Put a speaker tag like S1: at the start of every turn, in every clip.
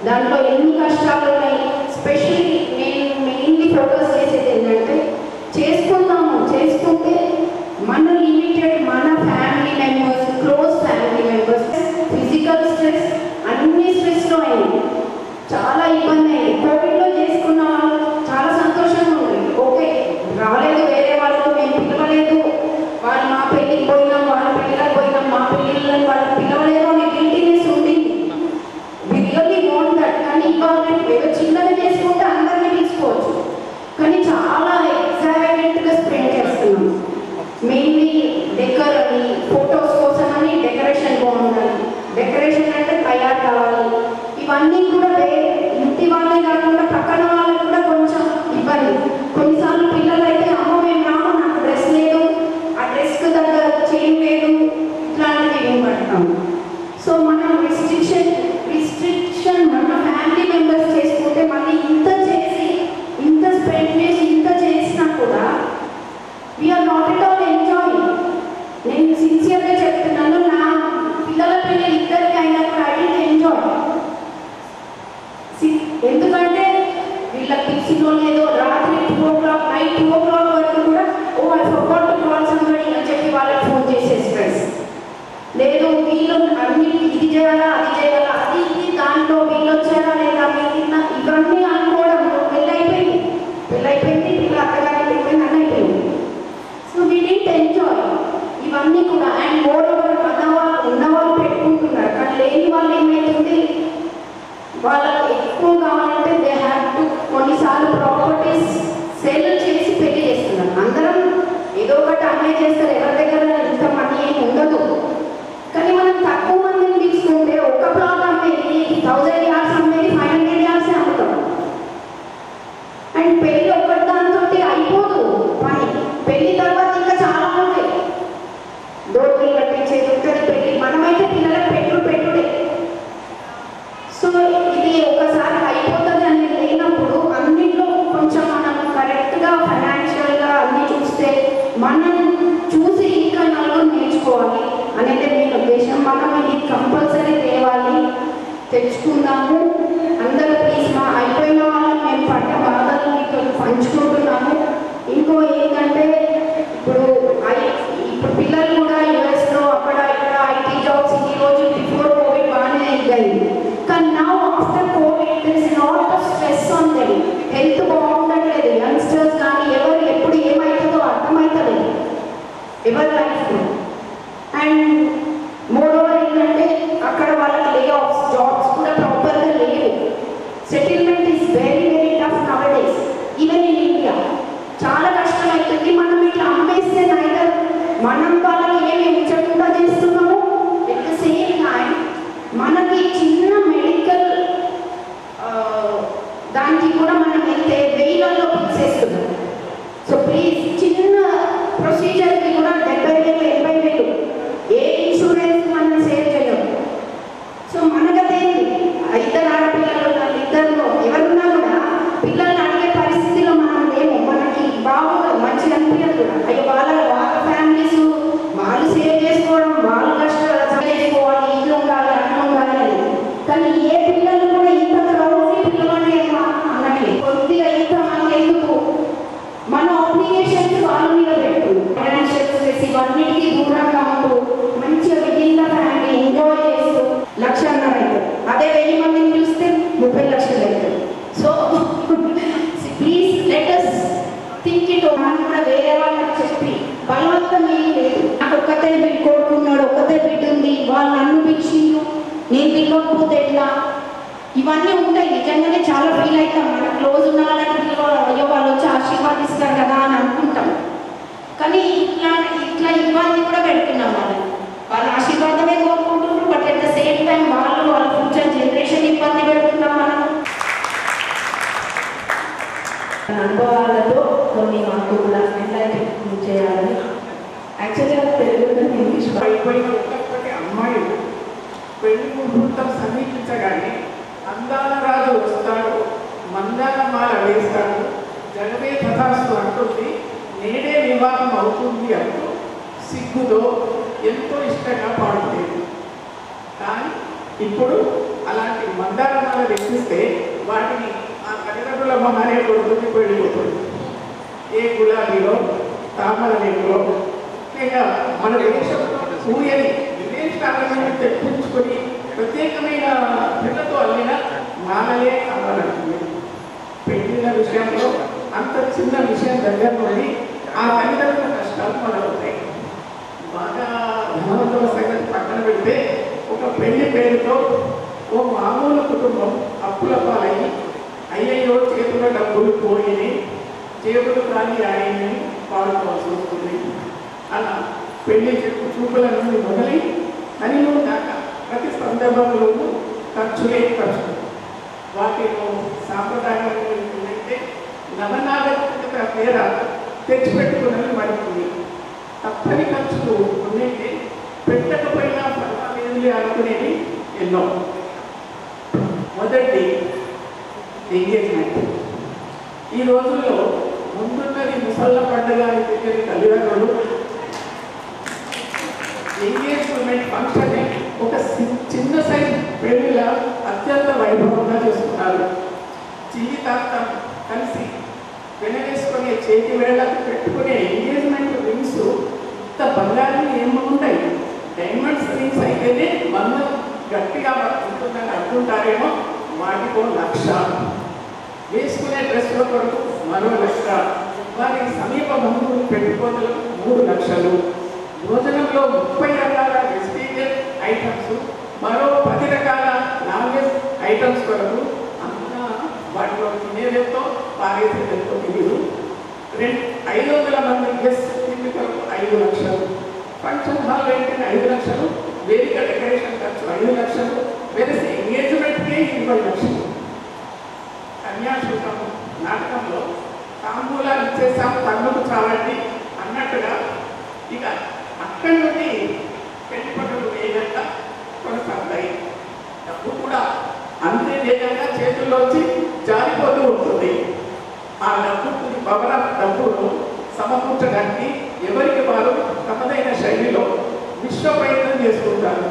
S1: దాంట్లో ఎన్ని కష్టాలు ఉన్నాయి. స్పెషల్లీ నేను మెయిన్లీ ఫోకస్ చేసేది ఏంటంటే చేసుకుంటే మన లిమిటెడ్ మన family members, close family members physical stress అన్ని స్ట్రెస్లో అయింది, చాలా ఇబ్బంది అయింది. కోవిడ్లో చేసుకున్న వాళ్ళు చాలా సంతోషంగా ఉంది. ఓకే, రాలేదు వేరే వాళ్ళు, మేము పిలవలేదు, వాళ్ళు మా పెళ్ళికి పోయినాం, వాళ్ళ పెళ్ళికి పోయినాం, మా పెళ్ళిళ్ళని వాళ్ళు పిలవలేదు అని గిల్టీనెస్ ఉండింది. We really want that. కానీ ఇవాళ ఏదో చిన్నగా చేసుకుంటే అందరినీ తీసుకోవచ్చు, కానీ చాలా ఎగ్జాక్ట్గా స్పెండ్ చేస్తున్నాం. మెయిన్లీ డెకర్ అని, ఫొటోస్ కోసం అని డెకరేషన్ బాగుండాలి, డెకరేషన్ అంటే తయారు కావాలి. ఇవన్నీ కూడా ఇంటి వాళ్ళే కాకుండా పక్కన వాళ్ళకి కూడా కొంచెం ఇబ్బంది. కొన్నిసార్లు పిల్లలు అయితే అమ్మ మేము రాము, నాకు డ్రెస్ లేదు, ఆ డ్రెస్కి దగ్గర చైన్ లేదు, ఇట్లాంటివి వినబడతాము. సో మనం రిస్ట్రిక్షన్ మన ఫ్యామిలీ మెంబర్స్ చేసుకుంటే మళ్ళీ ఇంత చేసి ఇంత స్పెండ్ చేసి ఇంత చేసినా కూడా we are not at all enjoying. నేను సిన్సియర్గా చెప్తున్నాను, నా పిల్లల పిల్లలు ఇద్దరికి అయినప్పుడు ఐ డోంట్ ఎంజాయ్. ఎందుకంటే వీళ్ళ పిలిచినో లేదో రాత్రి 2 o'clock నైట్ 2 o'clock వరకు కూడా I forgot to call somebody అని చెప్పి వాళ్ళకి ఫోన్ చేసే స్ట్రెస్ లేదు. వీళ్ళు అన్ని ఇది చేయాలా అది చేయాలా అది ఇది దాంట్లో వీళ్ళు వచ్చారా లేదా వీళ్ళు ఇవన్నీ అనుకోవడం. పెళ్ళైపోయింది పిల్ల అత్తగారి అయిపోయింది అని అయిపోయింది. సో వీ డిడ్ంట్ ఎంజాయ్ ఇవన్నీ కూడా. అండ్ మోర్ ఓవర్ ఉన్నవాళ్ళు పెట్టుకుంటున్నారు, కానీ లేని వాళ్ళు ఏమైతుంది, వాళ్ళకి ఎక్కువ కావాలంటే దే హ్యావ్ టు కొన్నిసార్లు ప్రాపర్టీస్ సేల్ చేసి పెళ్లి చేస్తున్నారు. అందరం ఏదో ఒకటి అమ్మే చేస్తారు, ఎవరి దగ్గర ఇంత మనీ ఏమి ఉండదు. కానీ మనం తక్కువ మందిని తీసుకుంటే ఒక ప్లాట్ అమ్మేది 1000 yards అమ్మేది 500 yards అమ్ముతాం. అండ్ పెళ్లి ఒకటి దాంతో అయిపోదు పని, పెళ్లి తర్వాత ఇంకా చాలా ఉంటాయి. డోర్లు కట్టించేది ఉంటుంది పెళ్లి. మనమైతే పిల్లలకు పెట్టుడే. సో ఇది ఒకసారి అయిపోతుంది అని లేనప్పుడు అన్నింటిలో కొంచెం మనం కరెక్ట్గా ఫైనాన్షియల్గా అన్ని చూస్తే మనం చూసి ఇంకా నలుగురు నేర్చుకోవాలి అనేది మీ ఉద్దేశం. మనం ఇది కంపల్సరీ తేవాలి, తెచ్చుకుందాము. అందరూ ప్లీజ్ మా అయిపోయిన వాళ్ళని మేము పడ్డ బాధలు మీకు పంచుకుంటున్నాము. ఇంకో ఏంటంటే ఇప్పుడు పిల్లలు కూడా యుఎస్లో అక్కడ ఇక్కడ ఐటీ జాబ్స్ ఈ రోజు బిఫోర్ కోవిడ్ బాగానే అయ్యాయి. కానీ now after COVID there is lot of stress on them. Health బాగుండట్లేదు, యంగ్స్టర్స్ కానీ ఎవరు ఎప్పుడు ఏమవుతుందో అర్థమవుతలేదు ఎవరి లైఫ్లో. అండ్ మోర్ ఓవర్ ఏంటంటే అక్కడ వాళ్ళకి లే ఆఫ్స్, జాబ్స్ కూడా ప్రాపర్గా లేవు. Settlement is very very tough now days. Even in India చాలా కష్టం అవుతుంది. మనం ఇట్లా అమ్మేస్తే నైదర్ మనం వాళ్ళకి ఏమి ఉంచకుండా చేస్తున్నాము, ఎట్ ద సేమ్ టైం మనకి చిన్న మెడికల్ దానికి కూడా మనం వెళ్తే 1000లలో చేస్తున్నాం. సో ప్లీజ్ చిన్న ప్రొసీజర్కి కూడా 70,000 80,000 ఏ ఇన్సూరెన్స్ మనం సేవ్ చేయము. సో మనకదేంటి, ఇద్దరు ఆడపిల్లలు ఇద్దరు ఎవరున్నా కూడా పిల్లల్ని అడిగే పరిస్థితిలో మనం లేము. మనకి బాగుంది, మంచిగా అనిపించదు కూడా. అయ్యో వాళ్ళ ఫ్యామిలీస్ వాళ్ళు సేవ్ చేసుకోవడం, వాళ్ళు కష్టాలు చేసుకోవాలి, ఇల్లు ఉండాలి అన్నం ఉండాలి అని. కానీ ఏ పిల్లలు కూడా ఇంత క్రౌడ్ని పిల్లలనే అనట్లేదు. కొద్దిగా ఇంత మనకి ఎందుకు, మన ఆబ్లిగేషన్స్ వాళ్ళ మీద పెట్టు, ఫైనాన్షియల్ స్ట్రెస్ ఇవన్నిటికీ దూరంగా ఉంటూ మంచిగా విధిన్న ఫ్యామిలీ ఎంజాయ్ చేస్తూ 1,00,000 అవుతుంది. అదే 1000 మందిని చూస్తే 30 లక్షలు అవుతుంది. So please let us think it. మనం కూడా వేరే వాళ్ళకి చెప్పి బలవంతం ఏం లేదు. నాకు ఒక్కతే బిడ్డ కొడుకున్నాడు, ఒక్కతే బిడ్డ ఉంది, వాళ్ళు నన్ను పిలిచిండు, నేను పిలవకపోతే ఎట్లా, ఇవన్నీ ఉంటాయి. నిజంగానే చాలా ఫీల్ అవుతాం. మన క్లోజ్ ఉన్న వాళ్ళకి అయ్యో వాళ్ళు వచ్చి ఆశీర్వాదిస్తారు కదా అని అనుకుంటాం. కానీ ఇట్లా ఇబ్బంది కూడా పెడుతున్నాం. వాళ్ళ ఆశీర్వాదమే కోరుకుంటున్నారు, but at the same time వాళ్ళ ఫ్యూచర్ జనరేషన్ ఇబ్బంది పెడుతున్నాం. మనం
S2: అనుభవాలతో కొన్ని మాకు కూడా ఎంటర్టైన్ చేయాలని యాక్చువల్గా తెలుగు ఇంగ్లీష్
S3: అయిపోయిన ఒక్కొక్కటి అమ్మాయి పెళ్లి ముహూర్తం సమీపించగానే అందాల రాజు వస్తాడు, మందాల మాల వేస్తాడు, జగమే తథాస్తు అంటుంది, నేడే వివాహం అవుతుంది అంటూ సిగ్గుతో ఎంతో ఇష్టంగా పాడుతుంది. కానీ ఇప్పుడు అలాంటి మందార మాల తెచ్చిస్తే వాటిని ఆ తల్లిదండ్రుల మొహానే కొడుకుని వెళ్ళిపోతుంది. ఏ గులాబీలో తామర రేకులో ఇక మన దేశంలో పూయని విదేశాల నుండి తెప్పించుకొని ప్రత్యేకమైన పిల్లతో అల్లిన మాలలే కావాలంటుంది. పెళ్లిళ్ళ విషయంలో అంత చిన్న విషయం దగ్గర నుండి ఆ తల్లిదండ్రుల కష్టాలు మొదలవుతాయి. బాగా ధనవంతుల సంగతి పక్కన పెడితే ఒక పెళ్లి పేరుతో ఓ మామూలు కుటుంబం అప్పుల పాలయ్యి అయ్యయ్యో చేతుల డబ్బులు పోయి జేబులు కానీ ఆయన్ని పాడుకోవాల్సి వస్తుంది. అలా పెళ్లి చూపుల నుండి మొదలై హనీమూన్ దాకా ప్రతి సందర్భంలోనూ ఖర్చులే ఖర్చు. వాటిలో సాంప్రదాయంగా ఏంటంటే నవనాగరికత పేర తెచ్చిపెట్టుకున్నవి మరికొన్ని తప్పని ఖర్చులు ఉన్నైతే పెట్టకపోయినా పర్వాలేదులే అనుకునేవి ఎన్నో. మొదటి ఎంగేజ్మెంట్. ఈ రోజుల్లో ముందున్నది ముసళ్ళ పండుగ అని తెలియని తల్లిదండ్రులు ఎంగేజ్మెంట్ ఫంక్షన్ ఒక చిన్న సైజ్ పెళ్లిలా అత్యంత వైభవంగా చేస్తున్నారు. చిల్లి తాత కలిసి వెనవేసుకునే చేతి వేళకు పెట్టుకునే ఎంగేజ్మెంట్ రింగ్స్ ఇంత బంగారం ఏమో ఉంటాయి. డైమండ్స్ రింగ్స్ అయితేనే బంధం గట్టిగా ఉంటుందని అనుకుంటారేమో. వాటికో 1,00,000, వేసుకునే డ్రెస్ల కొరకు మరో 1,00,000, వారి సమీప బంధువులు పెట్టుకోవడం 3,00,000, భోజనంలో 30 రకాల వెజిటేరియన్ ఐటమ్స్, మరో 10 రకాల నాన్ వెజ్ ఐటమ్స్ కొరకు అంతా వాటిలో తినేదేతో పారేసేదేతో తెలియదు. 500 మంది గెస్ట్ తిండి కొరకు 5,00,000, ఫంక్షన్ హాల్ వెంటనే 5,00,000, వేదిక డెకరేషన్ ఖర్చు 5,00,000, వేరే ఎంగేజ్మెంట్కే 20,00,000. కన్యాశుల్కం నాటకంలో తాంబూలాలు ఇచ్చేసాం తన్నుకు చాలండి అన్నట్టుగా ఇక అక్కడి నుండి పెళ్లి పనులు వేగంగా కొనసాగుతాయి. డబ్బు కూడా అంతే వేగంగా చేతుల్లోంచి జారిపోతూ ఉంటుంది. ఆ డబ్బును సమకూర్చడానికి ఎవరికి వారు తమదైన శైలిలో విశ్వ ప్రయత్నం చేసుకుంటారు.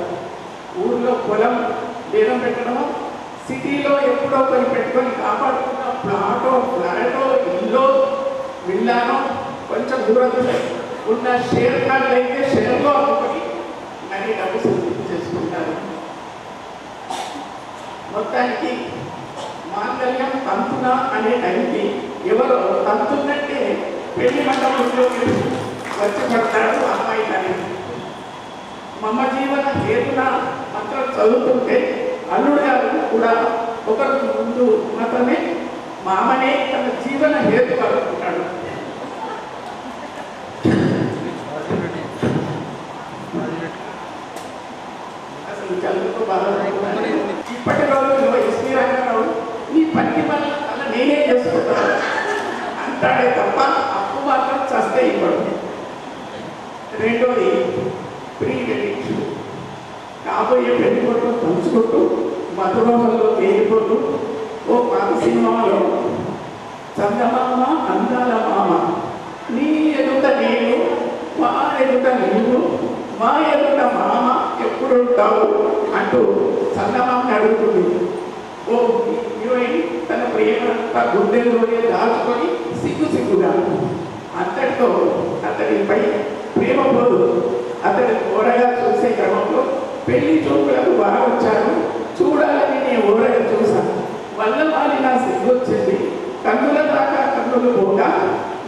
S3: ఊళ్ళో పొలం వేలం పెట్టడమో, సిటీలో ఎప్పుడో కొని పెట్టుకొని కాపాడుకున్న ప్లాటో ఫ్లాటో ఇల్లో విల్లానో కొంచెం దూరం ఉన్న షేర్ కార్డులు అయితే షేర్లో అమ్ముకొని మరీ డబ్బు చేసుకుంటారు. మొత్తానికి మాంగళ్యం తంతున అనే టైంకి ఎవరో తంతున్నట్టే పెళ్లి మండపంలోకి వచ్చి పడతాడు అమ్మాయి కానీ. మమ్మ జీవన హేతున మంత్రం చదువుతుంటే అల్లుడు గారు కూడా ఒకరు ముందు మాత్రమే మామనే తన జీవన హేతు అనుకుంటాడు. అసలు చదువుతో బాగా ఇప్పటి రోజుల్లో ఎస్వీ రంగారావు ఈ పనికి వల్ల అలా నేనే చేసుకుంటాను అంటాడే తప్ప అప్పు మాత్రం చస్తే ఇవ్వడు. రెండోది ప్రీ వెడ్డింగ్ షూట్. కాబోయే పెళ్లి కొడుకు పంచుకుంటూ మధురోహంలో తేలిపోతూ ఓ పాత సినిమాలో చందమామ అందాల మామ నీ ఎదుట నేను మా ఎదుట నీవు మా ఎదుట మామ ఎప్పుడు ఉంటావు అంటూ చందమామని అడుగుతుంది. ఓ హీరోయిన్ తన ప్రేమంతా గుండెల్లోనే దాచుకొని సిగ్గుగా అంతటితో అతడిపై ప్రేమ పోదు. అతడి ఓరగా చూసే క్రమంలో పెళ్లి చూపులకు బాగా వచ్చాను, చూడాలని నేను ఓరగా చూశాను, వల్ల వాలి నా సిగ్గు వచ్చింది, కన్నుల దాకా కన్నులు పోగా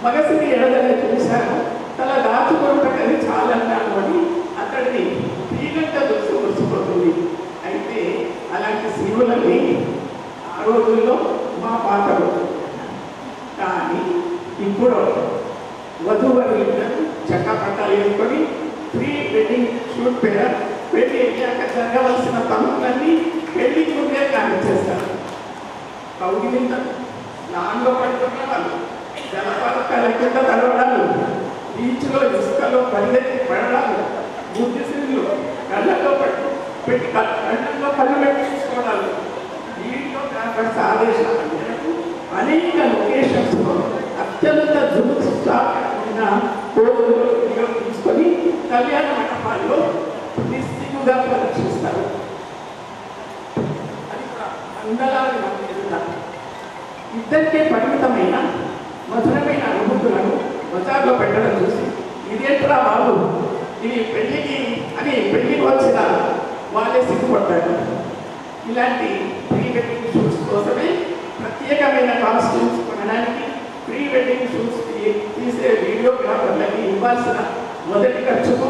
S3: మగసిని ఎడదని చూశాను, తల దాచుకుంటది చాలన్నాను అని అతడిని తీగంట దూసి మురిసిపోతుంది. అయితే అలాంటి సీనులని ఆ రోజుల్లో మా పాత రోజు. కానీ ఇప్పుడు వధూవరులిద్దరూ చక్కపట్టాలు వేసుకొని ప్రీ వెడ్డింగ్ షూట్ పేర పెళ్లి అయ్యాక జరగవలసిన పనులన్నీ పెళ్లి ముందే కానిచ్చేస్తారు. కౌగిలింత నాన్లో పడుతున్న వాళ్ళు, జలపాతాల కింద తడవడాలు, బీచ్లో ఇసుకలో పరిగెత్తి పడడాలు, బుద్ధిశీలు కళ్ళలో పెట్టి కళ్ళల్లో కళ్ళు పెట్టించుకోవడాలు, వీటిలో కాకపోతే ఆదేశాలు అనేక లొకేషన్స్లో అత్యంత దురుత్సాహమైన కోరులు ఉపయోగించుకొని కళ్యాణ మండపాల్లో నిశ్చితంగా ప్రదర్శిస్తారు. అది కూడా ఉండాలని నాకు ఎదుగుతాను. ఇద్దరికే పరిమితమైన మధురమైన అనుభూతులను బజార్లో పెట్టడం చూసి ఇదేంట్రా బాబు ఇది పెళ్ళికి అని పెళ్ళికి వచ్చిన వాళ్ళే సిగ్గుపడతారు. ఇలాంటి ప్రీ వెడ్డింగ్ షూట్స్ కోసమే ప్రత్యేకమైన కాస్ట్యూమ్స్ కొనడానికి ప్రీ వెడ్డింగ్ షూట్స్ తీసే వీడియోగ్రాఫర్లకి ఇవ్వాల్సిన మొదటి ఖర్చుకు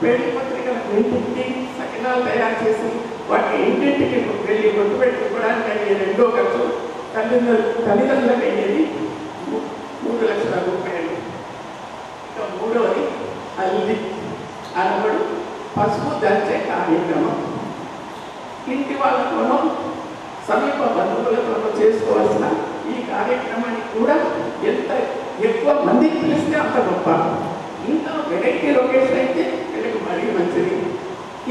S3: పెళ్లి పత్రికల ప్రింటింగ్కి సకినాలు తయారు చేసి వాటి ఇంటింటికి వెళ్ళి ఒట్టు పెట్టుకోవడానికి అయ్యే రెండో ఖర్చు తల్లిదండ్రులకు అయ్యేది 3 లక్షల రూపాయలు. ఇక మూడవది హల్దీ అనబడు పసుపు దంచే కార్యక్రమం. ఇంటి వాళ్ళతోనో సమీప బంధువులతోనో చేసుకోవాల్సిన ఈ కార్యక్రమానికి కూడా ఎంత ఎక్కువ మందికి పిలిస్తే అంత గొప్ప. ఇంకా వెరైటీ లొకేషన్ అయితే వీళ్ళకి మరీ మంచిది.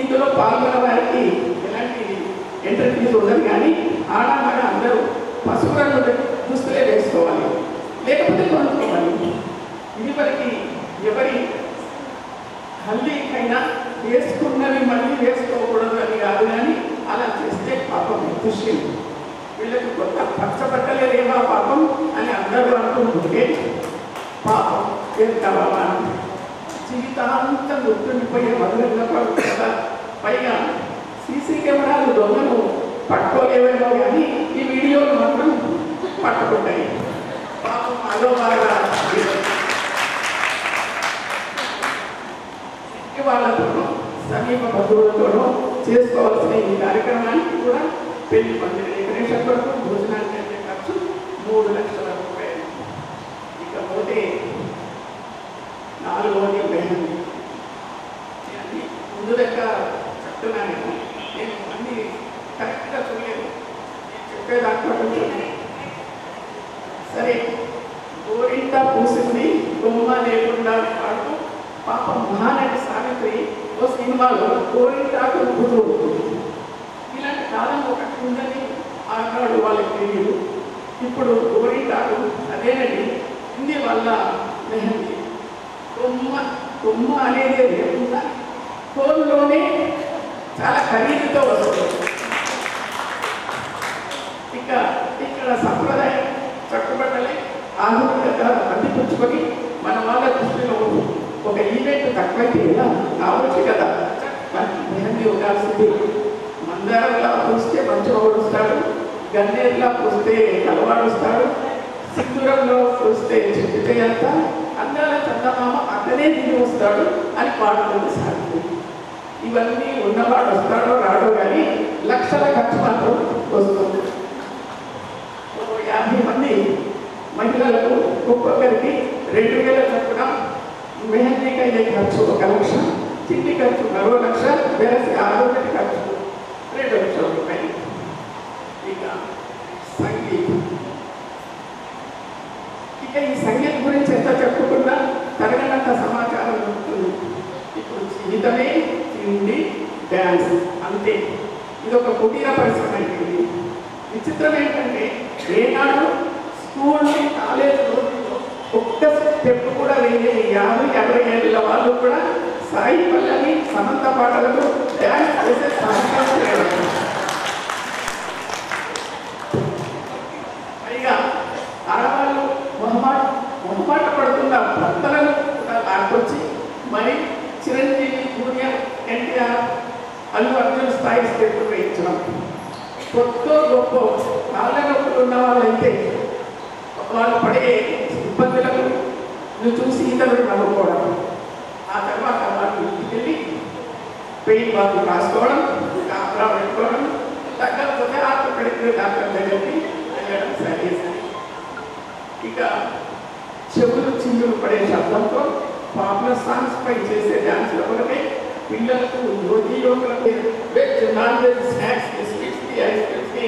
S3: ఇందులో పాల్గొన్న వారికి ఎలాంటి ఎంట్రీ ఫీజు ఉండదు, కానీ ఆడమగ అందరూ పసుపు రంగు దుస్తులే వేసుకోవాలి, లేకపోతే కొనుక్కోవాలి. ఇది వరకు ఎవరి హల్దీకైనా వేసుకున్నవి మళ్ళీ వేసుకోకూడదు అని కాదు, కానీ అలా చేస్తే పాపం దృష్టి వీళ్ళకి కొత్త పచ్చబట్టలేదేమా పాపం అని అందరూ అనుకుంటుంటే పాపం ఎంత బాబా జీవితాంతం గుర్తుండిపోయే మధురంగా పడుతుంది కదా. పైగా సీసీ కెమెరాలు దొంగలు పట్టుకోలేవేమో కానీ ఈ వీడియోలు మాత్రం పట్టుకుంటాయి. పాపం అదో బాగా వాళ్ళతోనూ సమీప బంధువులతోనూ చేసుకోవాల్సిన ఈ కార్యక్రమానికి కూడా పెళ్లి పందిరి డెకరేషన్ వరకు భోజనానికి అయితే ఖర్చు 3 లక్షల రూపాయలు. ఇకపోతే 4వది మెహందీ. అన్నీ ముందు దగ్గర చెప్తున్నాను, నేను అన్నీ కరెక్ట్గా చూడలేదు, చెప్పేదాంట్లో సరే. గోరింట పూసింది బొమ్మ లేకుండా పాడుతూ పాపం మహానటి సావిత్రి ఓ సినిమాలో గోరింటాకు పుట్టు. ఇలాంటి కాలం ఒకటి ఉందని ఆనాడు వాళ్ళకి తెలియదు. ఇప్పుడు గోరింటాకు అదేనండి హిందీ వల్ల మెహందీ. కొమ్మ అనేది లేకుండా ఫోన్లోనే చాలా ఖరీదుతో వస్తుంది. ఇక్కడ సంప్రదాయం చట్టుబట్టలే ఆధునికత అందిపుచ్చుకొని మన వాళ్ళ దృష్టిలో ఒక ఈవెంట్ తక్కువైతే ఎలా కావచ్చు కదా, మెహందీ ఉండాల్సింది. మందారంలా పూస్తే మంచివాడు వస్తాడు, గన్నేరులా పూస్తే కలవాడు వస్తాడు, సింధూరంలో పూస్తే చెట్టు అంతా అందాల చందమామ అక్కడే దిగి వస్తాడు అని పాడుతుంది సాగుతుంది. ఇవన్నీ ఉన్నవాడు వస్తాడో రాడో కానీ లక్షల ఖర్చు మాత్రం వస్తుంది. 50 మంది మహిళలకు ఒక్కొక్కరికి 2000 చొప్పున మెహందీకి అయ్యే ఖర్చు 1 లక్ష, తిండి ఖర్చు 1 లక్ష, వేరే ఆరోగ్య ఖర్చు 2 లక్షల రూపాయలు. ఇక సంగీతం. ఈ సంగీతం గురించి ఎంత చెప్పుకున్నా తరగనంత సమాచారం ఉంటుంది. ఇప్పుడు జీవితమే తిండి డ్యాన్స్ అంతే. ఇది ఒక కుటీర పరిశ్రమ అయిపోయింది. విచిత్రం ఏంటంటే ఏనాడు స్కూల్ కాలేజీలో ఒక్క స్టెప్ కూడా వేయలేని 50-60 ఏళ్ళ వాళ్ళు కూడా సాయి పల్లవి సమంత పాటలకు డ్యాన్స్ చేసే సాహసం లేదు. పైగా ఆడవాళ్ళు మొహమాట పడుతున్న భర్తలను కూడా లాక్కొచ్చి మరి చిరంజీవి, జూనియర్ ఎన్టీఆర్, అల్లు అర్జున్ స్థాయి స్టెప్పులు వేయించడం. కొత్త గొప్ప కాళ్ళ నొప్పులు ఉన్న వాళ్ళైతే వాళ్ళు పడే ఇబ్బందులకు చూసి ఇతరులు నవ్వుకోవడం. ఆ తర్వాత వాళ్ళు ఇంటికి వెళ్ళి పెయిన్ వాళ్ళు రాసుకోవడం, కాపలా పెట్టుకోవడం, తగ్గకపోతే ఆర్థోపెడిక్ డాక్టర్ దగ్గరికి వెళ్ళడం సరే. ఇక చెవులు చిందులు పడే శబ్దంతో పాపులర్ సాంగ్స్ పై చేసే డ్యాన్స్ల కొరకే పిల్లలకు, యువకులకు వెజ్ నాన్ వెజ్ స్నాక్స్, బిస్కెట్స్కి, ఐస్ క్రీమ్స్కి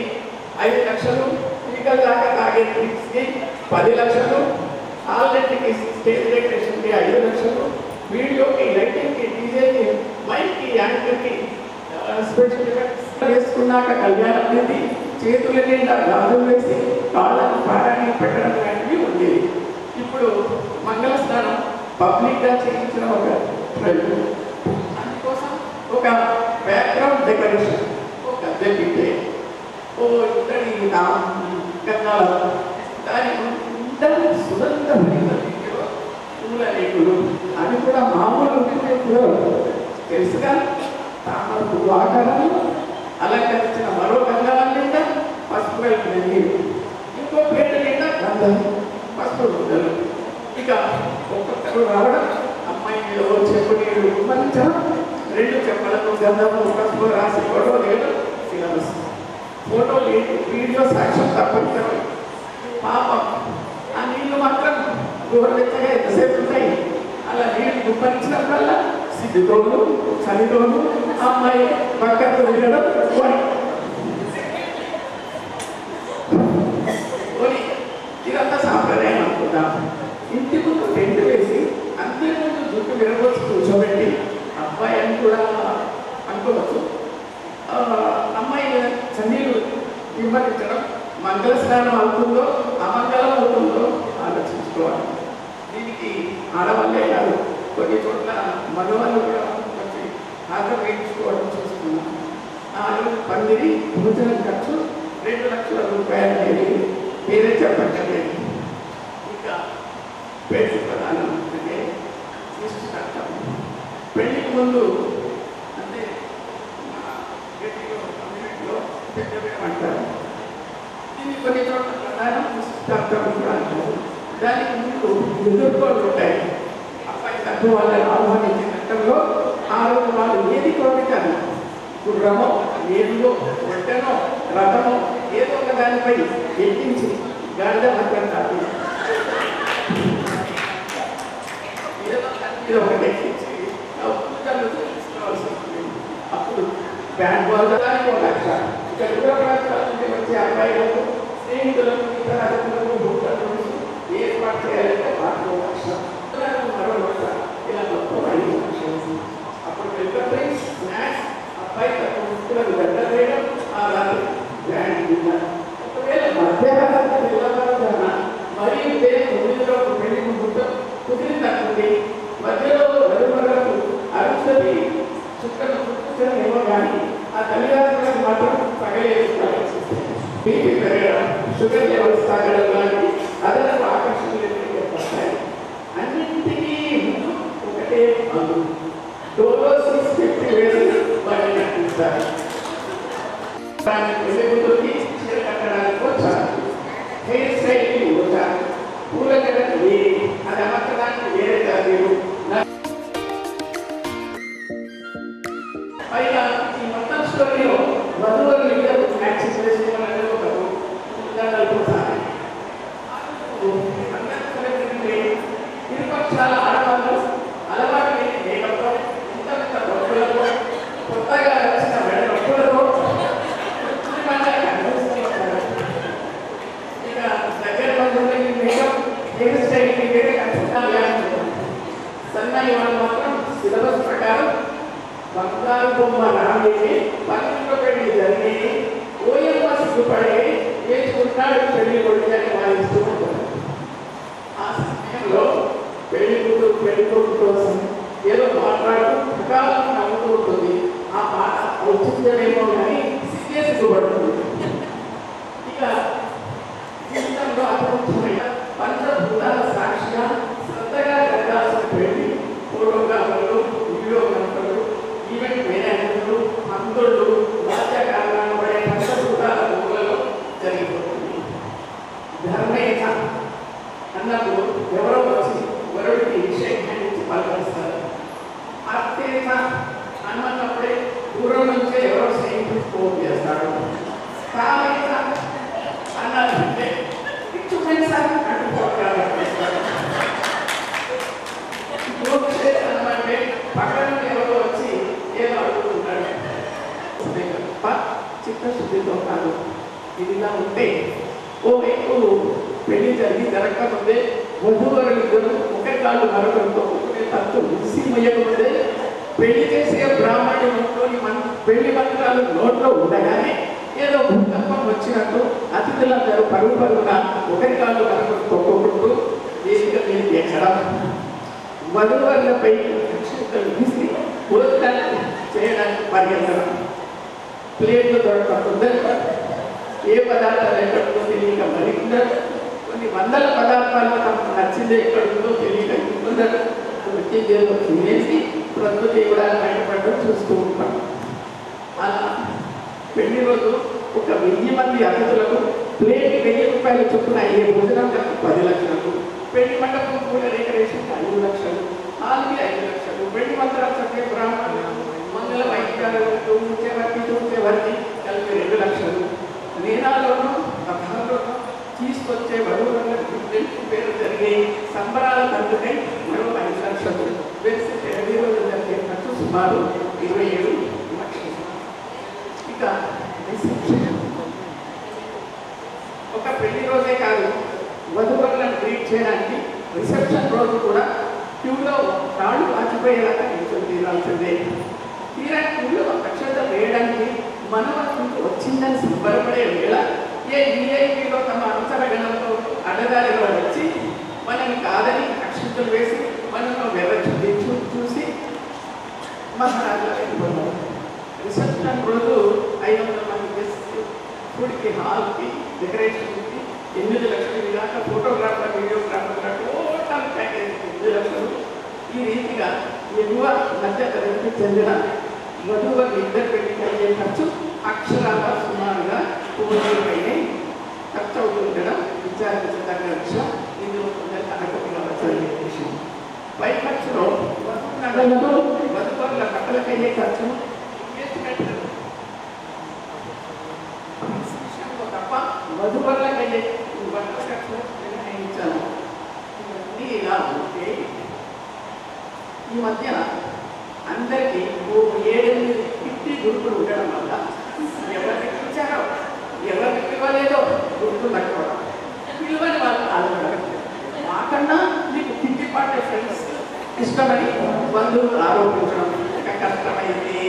S3: 5 లక్షలు, పీకల దాకా తాగే డ్రింక్స్కి 10 లక్షలు, ఆల్రెడీకి స్టేజ్ డెకరేషన్కి 5 లక్షలు, వీడియోకి, లైటింగ్కి, డీజేకి, మైక్కి, యాంకర్కి స్పెషల్ ఎఫెక్ట్స్ వేసుకున్నాక కళ్యాణం అనేది చేతుల నిండా గాజులు వేసి కాళ్ళకు పారాన్ని పెట్టడం లాంటివి ఉండేవి. ఇప్పుడు మంగళ స్నానం పబ్లిక్గా చేయించిన ఒక ట్రెండ్. అందుకోసం ఒక బ్యాక్గ్రౌండ్ డెకరేషన్, ఒక గద్దె పిట్టే, ఓ ఇద్దరు గంగాళం దాని అందరూ సుగంధ పూల రేకులు అవి కూడా మామూలు రేకులు తెలుసుగా తామర పువ్వు ఆకారంలో అలంకరించిన మరో గంగాళం నిండా పసుపు కలిపిన నీరు, ఇంకో పేట నిండా గంధం పసుపు గుడ్డలు. ఇక ఒక్కొక్కరు రావడం, అమ్మాయి మీద ఓ చెప్పు నీరు గుమ్మంచడం, 2 చెప్పలకు గంధము పసుపు రాసి ఫోటో లేదు సిలబస్. ఫోటో వీడియో సాక్ష్యం తప్పనిసరి. పాపం ఆ నీళ్లు మాత్రం గోరువెచ్చగా ఎంతసేపు ఉంటాయి. అలా నీళ్ళు గుప్పరించినప్పుడల్లా సిద్ధితోను చలితోను అమ్మాయి పక్కకు వెళ్ళడం ఇదంతా సాంప్రదాయం అనుకుంటాం. ఇంటి ముందు టెంట్ వేసి అందరి ముందు జుట్టు విరగొచ్చి కూర్చోబెట్టి అబ్బాయి అని కూడా అనుకోవచ్చు. అమ్మాయి చన్నీళ్ళు నిమ్మరించడం మంగళ స్నానం అవుతుందో అమంగళం అవుతుందో ఆలోచించుకోవాలి. దీనికి ఆడవాళ్ళే కాదు, కొన్ని చోట్ల మగవాళ్ళు కూడా వచ్చి హాజరు వేయించుకోవడం చూస్తున్నాం. పందిరి భోజనం ఖర్చు 2 లక్షల రూపాయలు అనేది మీరే చెప్పట్లేదు. ఇంకా పెళ్లి ప్రధానం అంటే నిశ్చితార్థం. పెళ్లికి ముందు అంటే కమ్యూనిటీలో పెద్దగా అంటారు. దీన్ని కొన్ని చోట్ల ప్రధానం నిశ్చితార్థం కూడా అంటారు. దానికి ముందు ఎదుర్కోలు ఉంటాయి. అబ్బాయి తగ్గు వాళ్ళని ఆహ్వానించే ఘట్టంలో ఆ రోజు వాళ్ళు ఏది కోరుతారు, గుర్రమో ఏదో ఒంటెనో రథమో ఏదో ఒక దానిపై ఎక్కించి గాడిద మధ్యం కాదు ఏదో ఒకటి ఎక్కించి పూజలు తీసుకోవాల్సి ఉంటుంది. అప్పుడు బ్యాండ్ వాళ్ళకి 1 లక్ష. ఇక్కడ దూర ప్రాంతాల నుండి వచ్చే అబ్బాయిలకు స్నేహితులకు ఇతర అతిథులకు భూతాలు ఏర్పాటు చేయాలంటే వాటికి 1 లక్ష, మరో 1 లక్ష, ఇలా మొత్తం 5 లక్షలు. అప్పుడు వెల్కమ్ డ్రింక్స్, స్నాక్స్, అబ్బాయి తక్కువ ముక్కులకు గడ్డ వేయడం, ఆ రాత్రి బ్యాండ్ డిన్నర్. ఒకవేళ మధ్యాహ్నం మరియు 9 పెళ్లి ముహూర్తం కుదిరిందనుకుంది, మధ్యలో వరుమలకు అరుంధతి చుక్కను పుట్టించడం ఏమో కానీ ఆ తల్లిదండ్రులకు మాత్రం పగలేదు. బీపీ పెరగడం, షుగర్ లెవెల్స్ తాగడం లాంటి అదనపు ఆకర్షణలు ఏర్పడతాయి. అన్నింటికీ ముందు ఒకటే మందు, డోలో 650 వేసి వాటిని నటిస్తారు. పెళ్లి కూతురికి చీర కట్టడానికి వచ్చారు, హెయిర్ స్టైల్కి వచ్చారు, పూల జగన్ అది అమర్చడానికి వేరే జాతీయులు. పైగా ఈ మొత్తం స్టోరీలో వధువులు ఇద్దరు యాక్సెస్ చేసుకోవాలని ఒక సారి ఇరుపక్షాల ఆడవాళ్ళు అలవాటు లేని మేకప్తో, ఇంత భక్తులతో, కొత్తగా వచ్చిన వెడలతో ఇక దగ్గర బంధువులకి మేకప్, హెయిర్ స్టైల్కి వేరే సన్నాయి వాళ్ళు మాత్రం సిలబస్ ప్రకారం బంగారు బొమ్మ రామేది, పక్కన పెళ్లి జరిగేది, ఓయమ్మ సిగ్గుపడే వేసుకుంటాడు పెళ్లి కొడుకు అని భావిస్తూ ఉంటారు. ఆ సమయంలో పెళ్లి కూతురు పెళ్లి కొడుకు కోసం ఏదో మాట్లాడుతూ ప్రకారం నవ్వుతూ ఉంటుంది. ఆ మాట ఔచిత్యమేమో కానీ సిగ్గుపడుతుంది. ఇక జీవితంలో అద్భుతమైన పంచభూతాల సాక్షిగా శ్రద్ధగా జరగాల్సిన పెళ్లి ఫోటోగ్రాఫర్లు, వీడియోగ్రాఫర్లు, ఈవెంట్ మేనేజర్లు, మంత్రులు, రాజ్యకారణాలు పడే పంచభూతాల భూములలో జరిగిపోతుంది. ధర్మేత అన్నప్పుడు ఎవరో వచ్చి వరుడికి షేక్ హ్యాండ్ ఇచ్చి పలకరిస్తారు. అర్థేత అన్నప్పుడే దూరం నుంచే ఎవరో స్నేహితుడు ఫోన్ చేస్తాడు. కావేత అన్నారంటే ఇచ్చుకొని సార్ అంటూ ఫోటోగ్రాఫర్ అంటే పక్కన ఎవరో వచ్చి ఏదో అడుగుతుంటాడు. చిత్తశుద్ధితో కాదు. ఇదిలా ఉంటే ఓవైపు పెళ్లి జరిగి జరగకముందే వధువరులు ఇద్దరు ఒకరి కాళ్ళు మరొకరితో ఒకటే తత్తు ముసి ముయ్యకముందే పెళ్లి చేసే బ్రాహ్మణి నోట్లోని పెళ్లి మంత్రాలు నోట్లో ఉండగానే ఏదో భూకంపం వచ్చినట్టు అతిథులందరూ పరుగు పరుగున ఒకరి కాళ్ళు మరొకరు తొక్కుకుంటూ వేదిక మీద ఎక్కడం, వధువరులపై అక్షంతలు విసిరి భోజనాలు చేయడానికి పరిగెత్తడం, ప్లేట్లు దొరకకుండా ఏ పదార్థాలు ఎక్కడుందో తెలియక మరి కొన్ని వందల పదార్థాల్లో తమకు నచ్చింది ఎక్కడుందో తెలియక కొందరు వచ్చేదేదో తినేసి ప్రకృతి కూడా బయటపడడం చూస్తూ ఉంటాం. అలా పెళ్లి రోజు ఒక 1000 మంది అతిథులకు ప్లేట్ 1000 రూపాయలు చొప్పున అయ్యే భోజనం 10 లక్షలు, పెళ్లి మండపం కూడా డెకరేషన్ 5 లక్షలు, హాల్కి 5 లక్షలు, పెళ్లి మంత్రాలు చదివే బ్రాహ్మణులు మంగళ వైద్యాలకు ఉంచేవారికి కలిపి 2 లక్షలు, నేనాల్లోనూ రథాల్లోనూ తీసుకొచ్చే వధువులకు పేరు జరిగే సంబరాల తండ్రికై మరో 5 లక్షలు వేసి పెళ్లి రోజు జరిగే ఖర్చు సుమారు 27 లక్షలు. ఇక ఒక పెళ్లి రోజే కాదు, వధువులను ట్రీట్ చేయడానికి రిసెప్షన్ రోజు కూడా క్యూలో రాళ్ళు ఆచిపోయేలాగా నిల్చొని తీరాల్సిందే. తీరా క్యూలో అక్షత వేయడానికి మనవకు వచ్చిందని సంబరపడే వేళ ఏ విఐపిలో తమ అంతరగణంతో అడ్డదారిలో వచ్చి మనని కాదని అక్షంతలు వేసి మనలో వెర్ర చూసి మహారాజా వెళ్ళిపోతారు. రిసెప్షన్ రోజు 500 మంది గెస్ట్, ఫుడ్కి, హాల్కి, డెకరేషన్కి 8 లక్షలు దాకా, ఫోటోగ్రాఫర్, వీడియోగ్రాఫర్గా టోటల్ ప్యాకేజ్ 8 లక్షలు. ఈ రీతిగా ఎగువ మధ్య తరగతికి చెందిన వధువులు ఇద్దరు పెళ్లికి అయ్యే ఖర్చు అక్షరాల సుమారుగా 1,000 ఖర్చు అవుతుండడం విచారించదగ్గ విషయం. ఇందులో కొందరు అనకపోయిన వచ్చే విషయం. పై ఖర్చులో వధువుల బట్టలకయ్యే ఖర్చు తప్ప వధువులకయ్యే బట్టల ఖర్చు నిర్ణయించాను. ఇవన్నీ ఇలా ఉంటే ఈ మధ్య అందరికీ 7-8 50 గ్రూపులు ఉండడం వల్ల ఎవరిని పిలిచారో ఎవరిని పిలవలేదో గుర్తు పట్టుకోవడం, పిలువని వాళ్ళు ఆలోచన మాకన్నా మీకు 50 పార్టీ ఫ్రెండ్స్ ఇష్టమని బంధువులు ఆరోపించడం కష్టమైంది.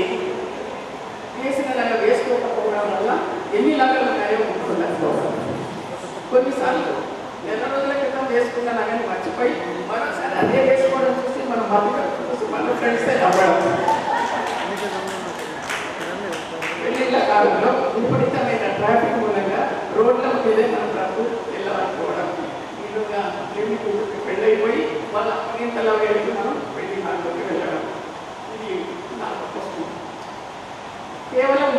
S3: వేసిన లాగా వేసుకోకపోవడం వల్ల ఎన్ని లాగాలు ఉన్నాయో ఉంటుందనుకోవడం. కొన్నిసార్లు నెల రోజుల క్రితం వేసుకున్న లాగానే మర్చిపోయి మరోసారి అదే వేసుకోవడం చూసి మనం మన ఫ్రెండ్సే అవ్వడం. పెళ్లిళ్ళ కాలంలో విపరీతమైన ట్రాఫిక్ మూలంగా రోడ్ల మీదే మన ట్రక్కు వెళ్ళాలనుకోవడం, వీలుగా పెళ్లి కూతురికి పెళ్ళైపోయి వాళ్ళ అప్పగింతలో వెళ్ళి మనం పెళ్లి హాల్లోకి వెళ్ళడం. ఇది నాకు కష్టం. కేవలం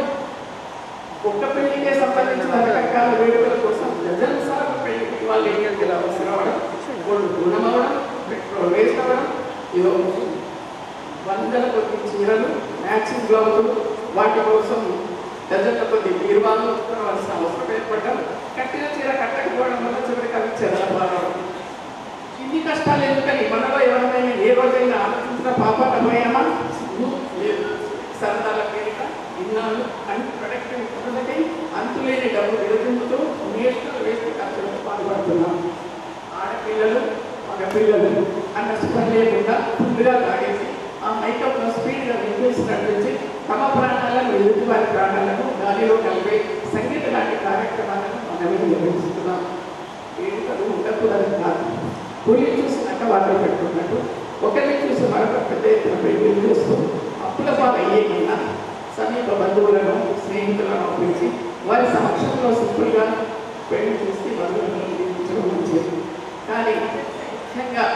S3: ఒక్క పెళ్లికే సంబంధించిన రకరకాల వేడుకల కోసం డజన్ సార్లు పెళ్లికి వాళ్ళు ఎక్కడికి అవసరం అవ్వడం, వాళ్ళు గుణమవడం, పెట్రోల్ వేస్ట్ అవ్వడం, ఇదో వందల కొద్ది చీరలు, మ్యాచింగ్ బ్లౌజులు, వాటి కోసం డజన్ల కొద్ది బీరువాలు కొనవలసిన అవసరం ఏర్పడడం, కట్టిన చీర కట్టకపోవడం వల్ల చివరికి అవి చెదలపారడం. ఇన్ని కష్టాలు ఎందుకని మనలో ఎవరైనా ఏ రోజైనా ఆలోచించిన పాపమయ్యామా? లేదు. సరదాల పేరిట ఇన్నాళ్ళు అన్ని ప్రొడక్టివ్ పనులకై అంతులేని డబ్బు విడుతుంటూ నేషనల్ వేస్ట్ ఖర్చులకు పాల్పడుతున్నాం. ఆడపిల్లలు మగపిల్లలు అన్న స్పృహ లేకుండా ఫుల్గా తాగేసి ఆ మైకప్లో స్పీడ్గా వినిపిస్తున్నట్టు తమ ప్రాణాలను ఎదుటి వారి ప్రాణాలను గాలిలో కలిపే సంగీత లాంటి కార్యక్రమాలను మనమే నిర్వహిస్తున్నాం. వేడుకలు ఉండకూడదు కాదు, పులి చూసి నక్క వాటర్ పెట్టుకున్నట్టు ఒకరిని చూసి మరొక పెద్ద ఎత్తున పెళ్లి చేస్తూ అప్పుల పాలు అయ్యే కన్నా సమీప బంధువులను, స్నేహితులను ఒప్పించి వారి సమక్షంలో సింపుల్గా పెళ్లి చేసి బంధువులను నిర్మించడం మంచిది. కానీ ముఖ్యంగా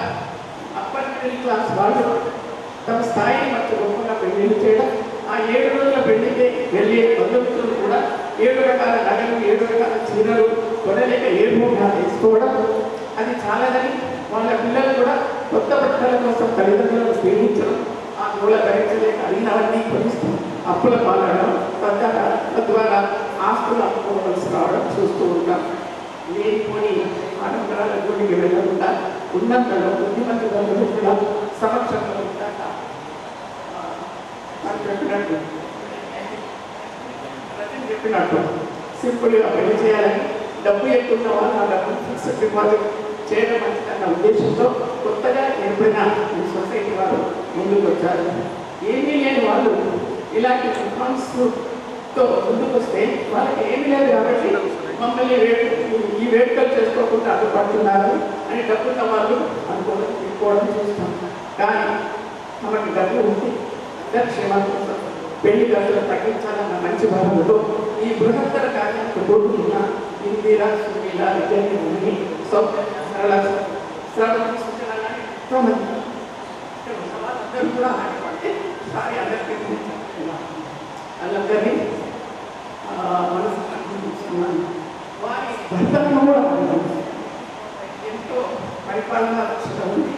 S3: అప్పర్ మిడిల్ క్లాస్ వాళ్ళు తమ స్థాయిని మధ్య గొప్పగా పెళ్లిళ్ళు చేయడం, ఆ 7 రోజుల పెళ్లికి వెళ్ళే బంధుమిత్రులు కూడా 7 రకాల నగలు, 7 రకాల చీరలు కొనలేక ఏడుగా వేసుకోవడం, అది చాలాదని వాళ్ళ పిల్లలు కూడా కొత్త బట్టల కోసం తల్లిదండ్రులను పీడించడం, ఆ మూల ధరించలేక అడిగినవన్నీ కొనిస్తూ అప్పుల పాలడం, తద్వారా ఆస్తులు అమ్ముకోవలసి రావడం చూస్తూ ఉంటాం. లేనిపోని ఆడంబరాల జోలికి వెళ్ళకుండా ఉన్నంతలో బుద్ధిమంతి బంధువులు కూడా సమక్షంలో ఉంటాక చెప్పినట్టు సింపుల్గా పెళ్లి చేయాలని, డబ్బు ఎక్కువ వాళ్ళు ఆ డబ్బు ఫిక్స్డ్ డిపాజిట్ చేయడం మంచిదన్న ఉద్దేశంతో కొత్తగా ఏర్పడిన ఈ సొసైటీ వారు ముందుకు వచ్చారు. ఏమీ లేని వాళ్ళు ఇలాంటి రిఫార్మ్స్తో ముందుకు వస్తే వాళ్ళకి ఏమీ లేదు కాబట్టి మమ్మల్ని ఈ వేడుకలు చేసుకోకుండా అడ్డుపడుతున్నారు అని డబ్బున్న వాళ్ళు అనుకోవడం చూస్తాం. కానీ మనకి డబ్బు ఉంది, అందరి క్షేమాల కోసం పెళ్లి ఖర్చులు తగ్గించాలన్న మంచి భావనతో ఈ బృహత్తర కార్యానికి కోరుకుంటున్న ఇందిరా సుమీల విజయముని సౌకర్య సరళ సూచనలు వాళ్ళందరూ కూడా ఆడపడితే సారీ అందరికీ వాళ్ళందరినీ మనసు అనిపించుకున్నాను. వారి భర్తలను కూడా ఎంతో పరిపాలన దక్షత ఉంది.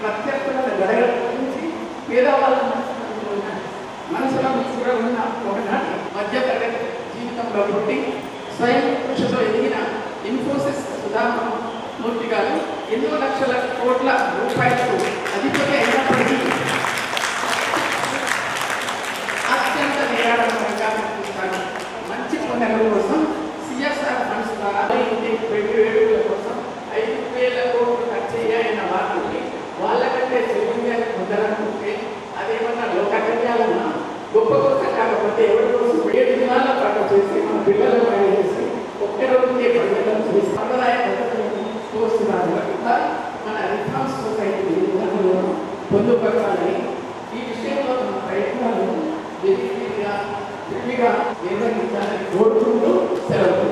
S3: ప్రత్యర్థులను గడగడ గురించి పేదవాళ్ళ మనసులో కూడా ఉన్న ఒకనాటి మధ్యతరగతి జీవితంలో పుట్టి స్వయం కృషితో ఎదిగిన ఇన్ఫోసిస్ సుధామూర్తి గారు ఎన్నో లక్షల కోట్ల రూపాయలకు అధిపతి అయినప్పటికీ అత్యంత నిరాడంబరంగా కనిపిస్తారు. మంచి పనుల కోసం సిఎస్ఆర్ ఫండ్స్ ద్వారా వేడుకల కోసం 5,000 కోట్లు ఖర్చు అయ్యాయన్న వాటిని వాళ్ళకంటే చెల్లిందని పొందడానికి అదేమన్నా లోక కళ్యాణమా గొప్ప కోసం కాకపోతే ఎవరి కోసం 7 దినాల పాటు చేసి మన పిల్లలు చేసి ఒకే రోజుకే పండుగలు చేసి సంప్రదాయ పద్ధతులను చూస్తున్నారు. మన రిఫార్మ్స్ సొసైటీ పొందుపరచాలని ఈ విషయంలో మన ప్రయత్నాలు విరివిగా నిర్వహించాలని కోరుకుంటూ సెలవు.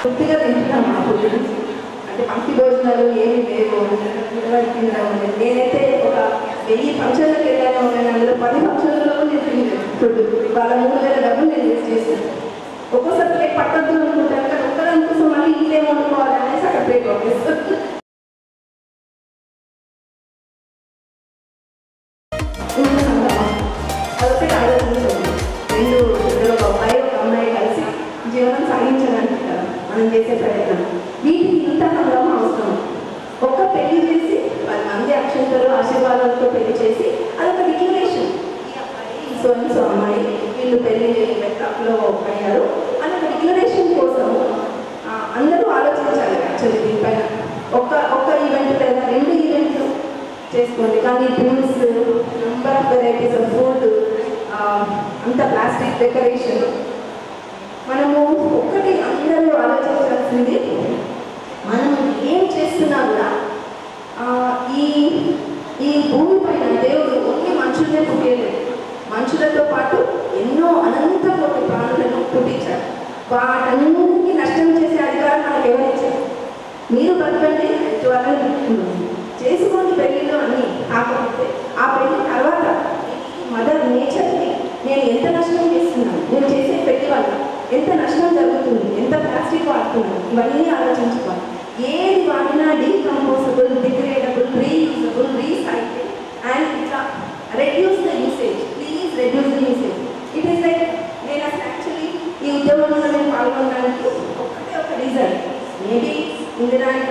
S2: పూర్తిగా తింటున్నాం మా ఫుడ్. అంటే పంక్తి భోజనాలు ఏమి లేవు, తినడం. నేనైతే ఒక 1000 ఫంక్షన్లకు వెళ్ళాను, నేను అందులో 10 ఫంక్షన్లలో నేను తినలేదు ఫుడ్. వాళ్ళ 3,000 డబ్బులు నేను వేస్ట్ చేశాను. ఒక్కోసారి ప్లేట్ పట్టద్దు అనుకుంటాను, కానీ ఒక్కదాని కోసం మళ్ళీ ఇంకేం వండుకోవాలి అనేసి అక్కడ ప్లేట్ పంపిస్తాను. అదొకటి ఆలోచించండి. 2 ఒక అబ్బాయి ఒక అమ్మాయి కలిసి జీవనం సాగించడానికి మనం చేసే ప్రయత్నం. వీటికి ఇంత హంగమా అవసరం. ఒక్క పెళ్లి చేసి 10 మంది అక్షంతలు ఆశీర్వాదాలతో పెళ్లి చేసి అదొక డిక్లరేషన్. ఈ అబ్బాయి ఈ సో అమ్మాయి వీళ్ళు పెళ్లి మెట్రాప్లో అయ్యారు అని ఒక డిక్లరేషన్ కోసం అందరూ ఆలోచించాలి. యాక్చువల్లీ దీనిపైన ఒక్క ఈవెంట్ లేదా 2 ఈవెంట్లు చేసుకోండి, కానీ drinks, number of varieties of food, అంత ప్లాస్టిక్ డెకరేషన్. మనము ఒక్కటి అందరూ ఆలోచించాల్సింది, మనం ఏం చేస్తున్నా కూడా ఈ భూమి పైన దేవుడు ఓన్లీ మనుషులనే పుట్టేయలేదు. మనుషులతో పాటు ఎన్నో అనంత కోటి ప్రాణులను పుట్టించారు. వాటన్నింటినీ నష్టం చేసే అధికారం మనకు ఎవరిచ్చారు? మీరు బతకండి, వాళ్ళని చేసుకోండి పెళ్ళిలో అన్నీ. కాకపోతే ఆ పెళ్ళి తర్వాత మదర్ నేచర్ని నేను ఎంత నష్టం చేస్తున్నాను, నేను చేసే పెళ్లి వల్ల ఎంత నష్టం జరుగుతుంది, ఎంత ప్లాస్టిక్ వాడుతున్నాను, ఇవన్నీ ఆలోచించుకోవాలి. ఏది వాడినా decomposable, degradable, reusable, recycle and ఇట్లా reduce the usage. Please reduce the usage. It is like నేను అసలు యాక్చువల్లీ ఈ ఉద్యమంలో నేను పాల్గొనడానికి ఒక్కటే ఒక రీజన్. మేబీ ఇందిరాని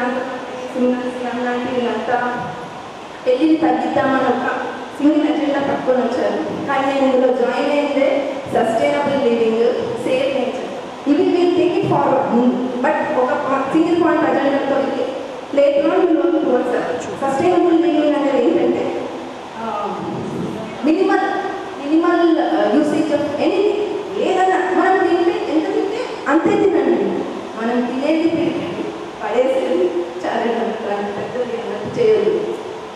S2: లాంటి వీళ్ళంతా పెళ్ళిని తగ్గిద్దామని ఒక సింగిల్ అజెండా పట్టుకొని వచ్చారు. కానీ నేను ఇందులో జాయిన్ అయిందే సస్టైనబుల్ లివింగ్, సేఫ్ నేచర్. ఇవి will take it forward. But ఒక సింగిల్ పాయింట్ అజెండాతో later on will work towards sustainable living అనేది ఏంటంటే మినిమల్ యూసేజ్ ఆఫ్ ఎనీథింగ్. ఏదైనా మనం తింటే ఎంత తింటే అంతే తినండి. మనం తినేది పడేసేది చాలా పెద్దది అన్నట్టు చేయదు.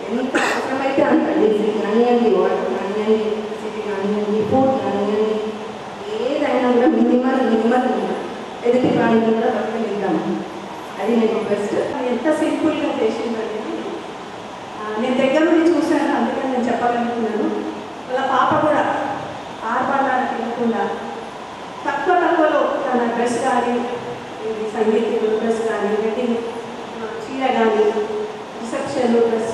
S2: ఎంత అవసరమైతే అంత డీజిల్ కానివ్వండి, వాటర్ కానివ్వండి, సిటీ కానివ్వండి, ఫుడ్ కానివ్వండి, ఏదైనా కూడా మినిమల్ ఎదుటి ప్రాణులు కూడా బతకనిద్దాం. అది నేను బెస్ట్.
S4: ఎంత సింపుల్గా చేసిందండి. నేను దగ్గర నుండి చూశాను, అందుకని నేను చెప్పగలుగుతున్నాను. వాళ్ళ పాప కూడా ఆర్భాటానికి వెళ్ళకుండా తక్కువలో తన డ్రెస్ కానీ, సంగీత డ్రెస్ కానీ, వెడ్డింగ్ చీర కానీ, రిసెప్షన్ డ్రెస్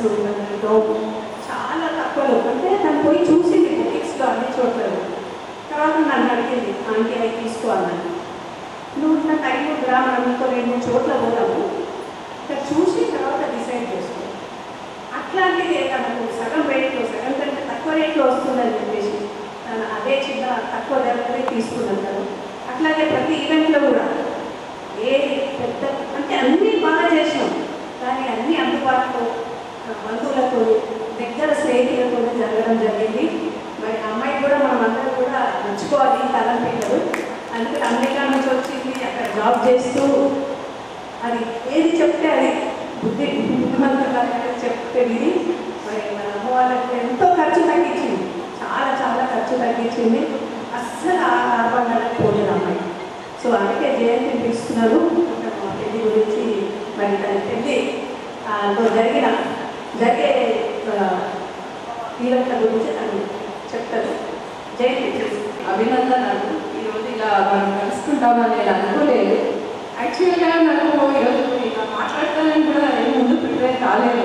S4: చాలా తక్కువలో, అంటే తను పోయి చూసింది బుకింగ్స్లో అన్ని చోట్ల. తర్వాత నన్ను అడిగింది, ఆంటీ అవి తీసుకోవాలని. నువ్వు నా టైం రా, మనం ఇంకో 2-3 చోట్ల పోదాము, ఇక్కడ చూసి తర్వాత డిసైడ్ చేసుకో. అట్లాంటిది తనకు సగం రేట్లో, సగం కంటే తక్కువ రేట్లో వస్తుందని చెప్పేసి తను అదే చిన్న తక్కువ ధరలోనే తీసుకున్నాను తను. అట్లాగే ప్రతి ఈవెంట్లో కూడా ఏది పెద్ద అంటే అన్నీ బాగా చేసినాం, కానీ అన్నీ అందుబాటులో బంధువులతో దగ్గర స్నేహితులు కూడా జరగడం జరిగింది. మరి అమ్మాయి కూడా మనమందరం కూడా మెచ్చుకోవాలి, తలంపిల్లలు. అందుకని అమెరికా నుంచి వచ్చింది, అక్కడ జాబ్ చేస్తూ అది ఏది చెప్తే అది బుద్ధిమంతంగా చెప్తే విని మరి మన అమ్మ వాళ్ళకి ఎంతో ఖర్చు తగ్గించింది, చాలా చాలా ఖర్చు తగ్గించింది. అస్సలు ఆర్భాటాలకు పోలేదు అమ్మాయి. సో అందుకే జయంతిని పిలుస్తున్నారు. మా పెళ్లి గురించి మరి దాని పెళ్లి జరిగే ఈవెంట్ల గురించి తను చెప్తారు. జయంతి
S2: అభినందనలు. ఈరోజు ఇలా మనం కలుసుకుంటామని నేను అనుకోలేదు. యాక్చువల్గా నాకు ఈరోజు ఇలా మాట్లాడతానని కూడా నేను ముందు ప్రిపేర్ కాలేదు.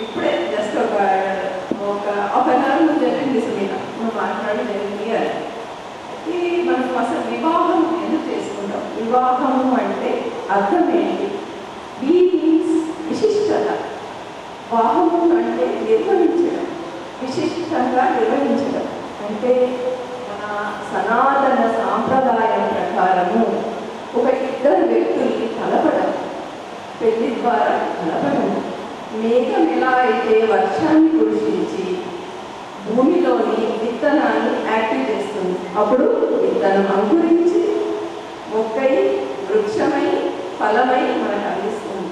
S2: ఇప్పుడే జస్ట్ ఒక హాఫ్ అన్ అవర్ ముందు జరిగింది సునీత నువ్వు మాట్లాడి జరిగింది అని. ఇది మనం అసలు వివాహం ఎందుకు చేసుకుంటాం? వివాహము అంటే అర్థం ఏంటి? బీ మీన్స్ విశిష్టత. వివాహము అంటే నిర్వహించడం, విశిష్టంగా నిర్వహించడం. అంటే మన సనాతన సాంప్రదాయం ప్రకారము ఒక ఇద్దరు వ్యక్తుల్ని కలపడం, పెళ్లి ద్వారా కలపడం. మేఘం ఎలా అయితే వర్షాన్ని కురిపించి భూమిలోని విత్తనాన్ని యాక్టివ్ చేస్తుంది, అప్పుడు విత్తనం అంకురించి మొక్కై వృక్షమై ఫలమై మనకు అందిస్తుంది.